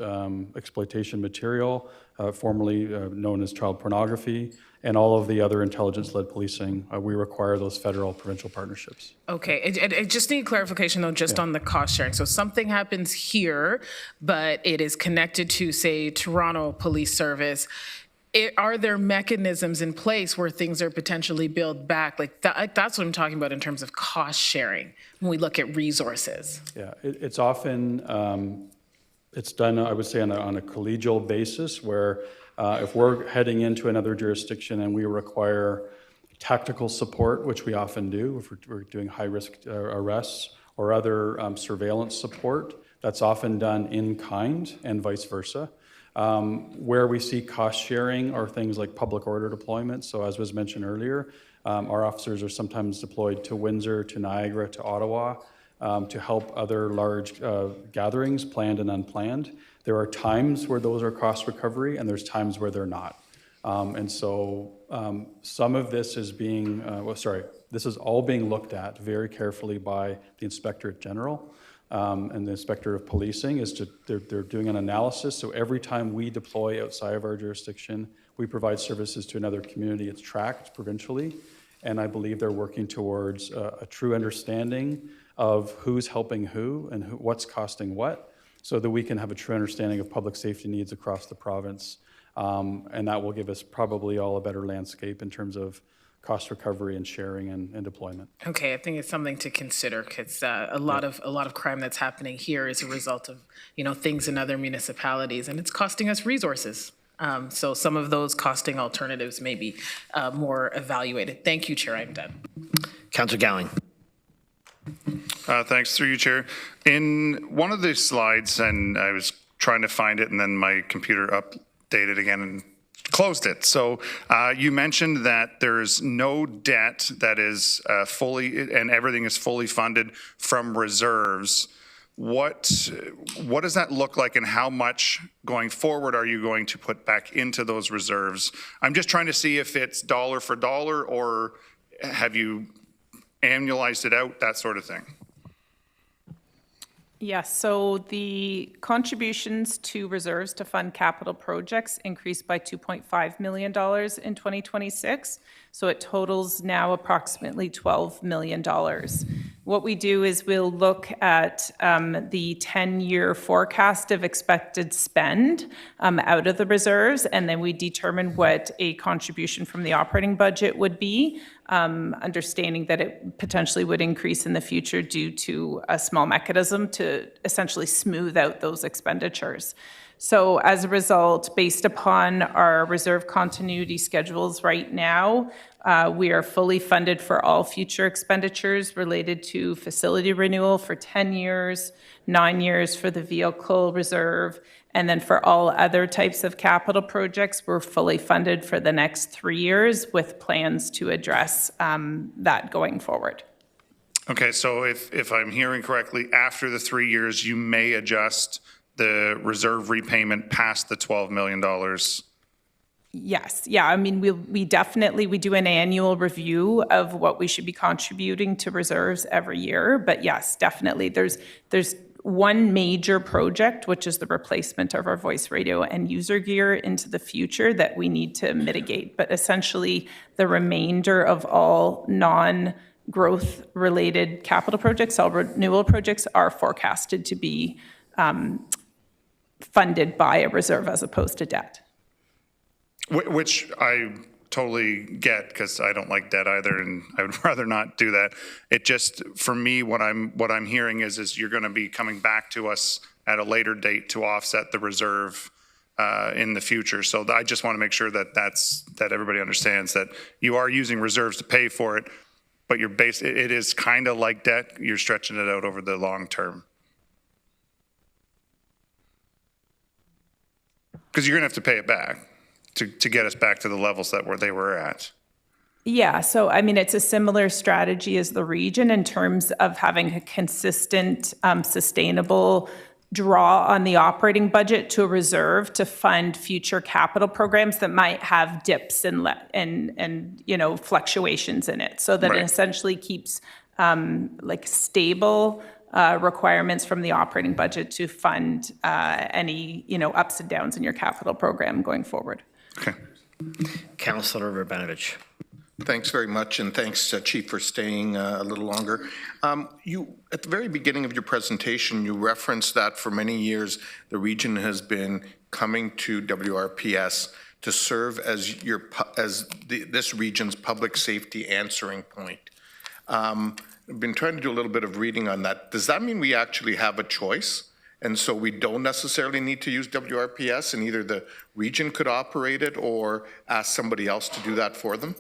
exploitation material, formerly known as child pornography, and all of the other intelligence-led policing. We require those federal provincial partnerships. Okay, I just need clarification though, just on the cost sharing. So something happens here, but it is connected to, say, Toronto Police Service. Are there mechanisms in place where things are potentially billed back? That's what I'm talking about in terms of cost sharing when we look at resources. Yeah, it's often, it's done, I would say, on a collegial basis where if we're heading into another jurisdiction and we require tactical support, which we often do if we're doing high-risk arrests or other surveillance support, that's often done in kind and vice versa. Where we see cost sharing are things like public order deployments. So as was mentioned earlier, our officers are sometimes deployed to Windsor, to Niagara, to Ottawa to help other large gatherings, planned and unplanned. There are times where those are cost recovery and there's times where they're not. And so some of this is being, this is all being looked at very carefully by the Inspectorate General. And the Inspector of Policing they're doing an analysis. So every time we deploy outside of our jurisdiction, we provide services to another community. It's tracked provincially, and I believe they're working towards a true understanding of who's helping who and what's costing what, so that we can have a true understanding of public safety needs across the province. And that will give us probably all a better landscape in terms of cost recovery and sharing and deployment. Okay, I think it's something to consider because a lot of crime that's happening here is a result of things in other municipalities, and it's costing us resources. So some of those costing alternatives may be more evaluated. Thank you, Chair. I'm done. Councillor Gowing. Thanks, through you, Chair. In one of the slides, and I was trying to find it, and then my computer updated again and closed it. So you mentioned that there's no debt that is fully, and everything is fully funded from reserves. What does that look like, and how much going forward are you going to put back into those reserves? I'm just trying to see if it's dollar for dollar, or have you annualized it out, that sort of thing. Yes, so the contributions to reserves to fund capital projects increased by $2.5 million in 2026. So it totals now approximately $12 million. What we do is we'll look at the 10-year forecast of expected spend out of the reserves, and then we determine what a contribution from the operating budget would be, understanding that it potentially would increase in the future due to a small mechanism to essentially smooth out those expenditures. So as a result, based upon our reserve continuity schedules right now, we are fully funded for all future expenditures related to facility renewal for 10 years, 9 years for the vehicle reserve, and then for all other types of capital projects, we're fully funded for the next 3 years with plans to address that going forward. Okay, so if I'm hearing correctly, after the 3 years, you may adjust the reserve repayment past the $12 million. Yes, yeah, I mean, we definitely do an annual review of what we should be contributing to reserves every year, but yes, definitely there's one major project, which is the replacement of our voice radio and user gear into the future that we need to mitigate, but essentially the remainder of all non-growth related capital projects, all renewal projects, are forecasted to be funded by a reserve as opposed to debt. Which I totally get, because I don't like debt either, and I would rather not do that. It just, for me, what I'm hearing is you're going to be coming back to us at a later date to offset the reserve in the future. So I just want to make sure that everybody understands that you are using reserves to pay for it, but it is kind of like debt. You're stretching it out over the long term. Because you're going to have to pay it back to get us back to the levels that they were at. Yeah, so I mean, it's a similar strategy as the region in terms of having a consistent, sustainable draw on the operating budget to a reserve to fund future capital programs that might have dips and fluctuations in it, so that It essentially keeps stable requirements from the operating budget to fund any ups and downs in your capital program going forward. Okay. Councillor Urbanovich. Thanks very much, and thanks, Chief, for staying a little longer. You, at the very beginning of your presentation, you referenced that for many years the region has been coming to WRPS to serve as this region's public safety answering point. I've been trying to do a little bit of reading on that. Does that mean we actually have a choice? And so we don't necessarily need to use WRPS, and either the region could operate it or ask somebody else to do that for them?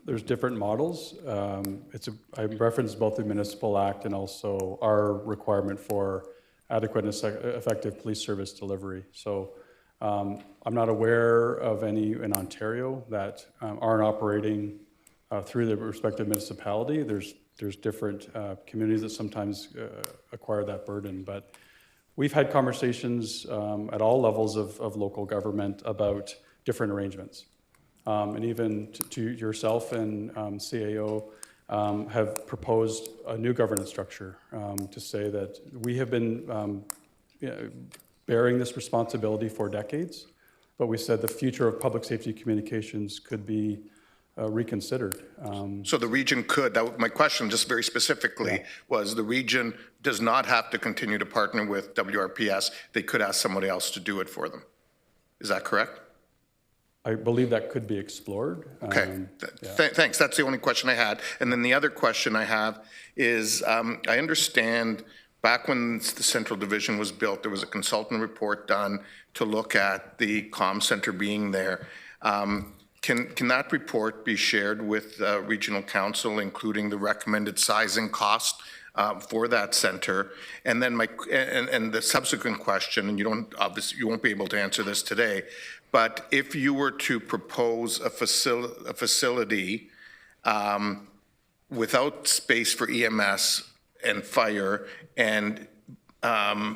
There's different models. I referenced both the Municipal Act and also our requirement for adequate and effective police service delivery. So I'm not aware of any in Ontario that aren't operating through the respective municipality. There's different communities that sometimes acquire that burden, but we've had conversations at all levels of local government about different arrangements. And even to yourself and CAO have proposed a new governance structure to say that we have been bearing this responsibility for decades, but we said the future of public safety communications could be reconsidered. So the region could, my question just very specifically was the region does not have to continue to partner with WRPS. They could ask somebody else to do it for them. Is that correct? I believe that could be explored. Okay, thanks. That's the only question I had. And then the other question I have is, I understand back when the Central Division was built, there was a consultant report done to look at the comm center being there. Can that report be shared with Regional Council, including the recommended size and cost for that center? And then and the subsequent question, and you won't be able to answer this today, but if you were to propose a facility without space for EMS and fire and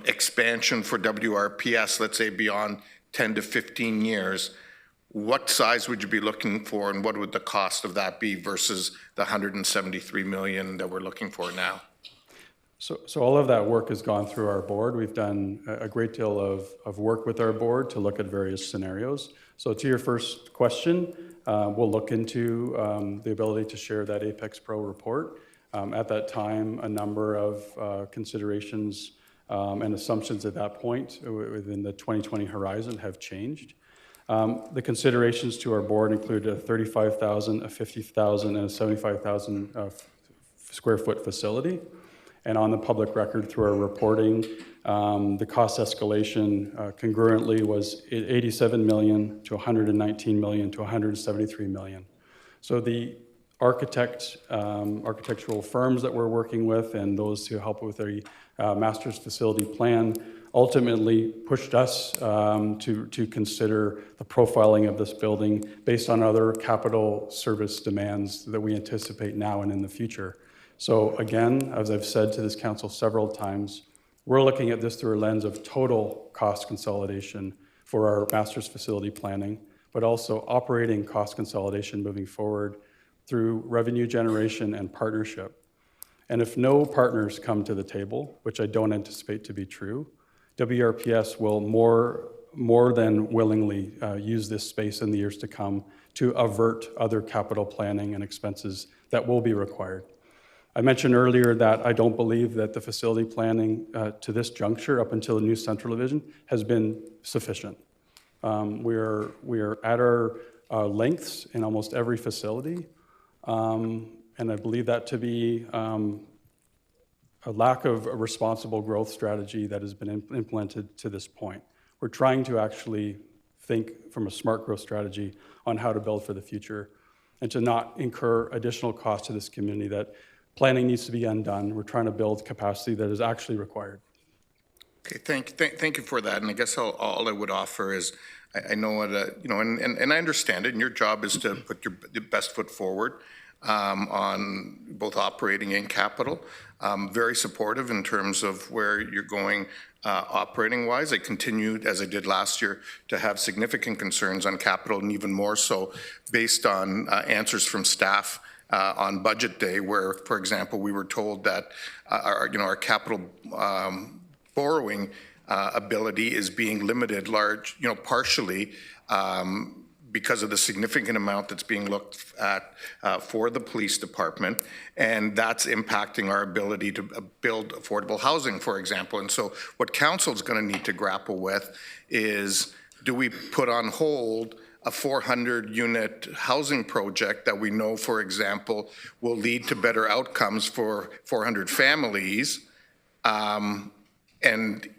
expansion for WRPS, let's say beyond 10 to 15 years, what size would you be looking for, and what would the cost of that be versus the 173 million that we're looking for now? So all of that work has gone through our board. We've done a great deal of work with our board to look at various scenarios. So to your first question, we'll look into the ability to share that Apex Pro report. At that time, a number of considerations and assumptions at that point within the 2020 horizon have changed. The considerations to our board include a 35,000, a 50,000, and a 75,000 square foot facility. And on the public record through our reporting, the cost escalation congruently was 87 million to 119 million to 173 million. So the architectural firms that we're working with and those who help with the master's facility plan ultimately pushed us to consider the profiling of this building based on other capital service demands that we anticipate now and in the future. So again, as I've said to this council several times, we're looking at this through a lens of total cost consolidation for our master's facility planning, but also operating cost consolidation moving forward through revenue generation and partnership. And if no partners come to the table, which I don't anticipate to be true, WRPS will more than willingly use this space in the years to come to avert other capital planning and expenses that will be required. I mentioned earlier that I don't believe that the facility planning to this juncture up until the new Central Division has been sufficient. We are at our lengths in almost every facility, and I believe that to be a lack of a responsible growth strategy that has been implemented to this point. We're trying to actually think from a smart growth strategy on how to build for the future and to not incur additional costs to this community that planning needs to be undone. We're trying to build capacity that is actually required. Okay, thank you for that. And I guess all I would offer is, I know, and I understand it, and your job is to put your best foot forward on both operating and capital. Very supportive in terms of where you're going operating-wise. I continued, as I did last year, to have significant concerns on capital, and even more so based on answers from staff on budget day, where, for example, we were told that our capital borrowing ability is being limited partially because of the significant amount that's being looked at for the police department, and that's impacting our ability to build affordable housing, for example. And so what council's going to need to grapple with is, do we put on hold a 400-unit housing project that we know, for example, will lead to better outcomes for 400 families, and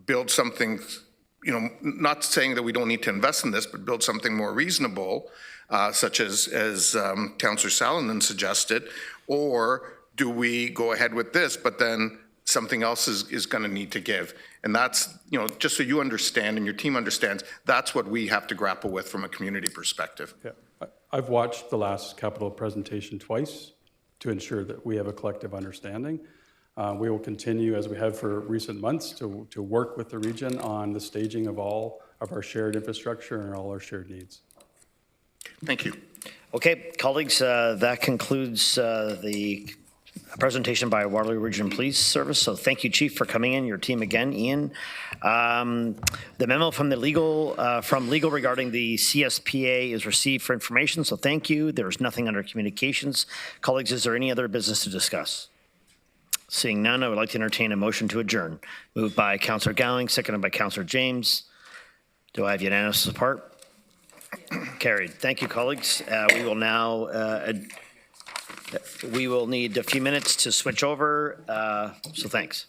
build something, not saying that we don't need to invest in this, but build something more reasonable, such as Councillor Salonen suggested, or do we go ahead with this, but then something else is going to need to give? And that's, just so you understand and your team understands, that's what we have to grapple with from a community perspective. Yeah. I've watched the last capital presentation twice to ensure that we have a collective understanding. We will continue, as we have for recent months, to work with the region on the staging of all of our shared infrastructure and all our shared needs. Thank you. Okay, colleagues, that concludes the presentation by Waterloo Region Police Service. So thank you, Chief, for coming in, your team again, Ian. The memo from legal regarding the CSPA is received for information, so thank you. There's nothing under communications. Colleagues, is there any other business to discuss? Seeing none, I would like to entertain a motion to adjourn. Moved by Councillor Gowing, seconded by Councillor James. Do I have unanimous support? Carried. Thank you, colleagues. We will now, we will need a few minutes to switch over, so thanks.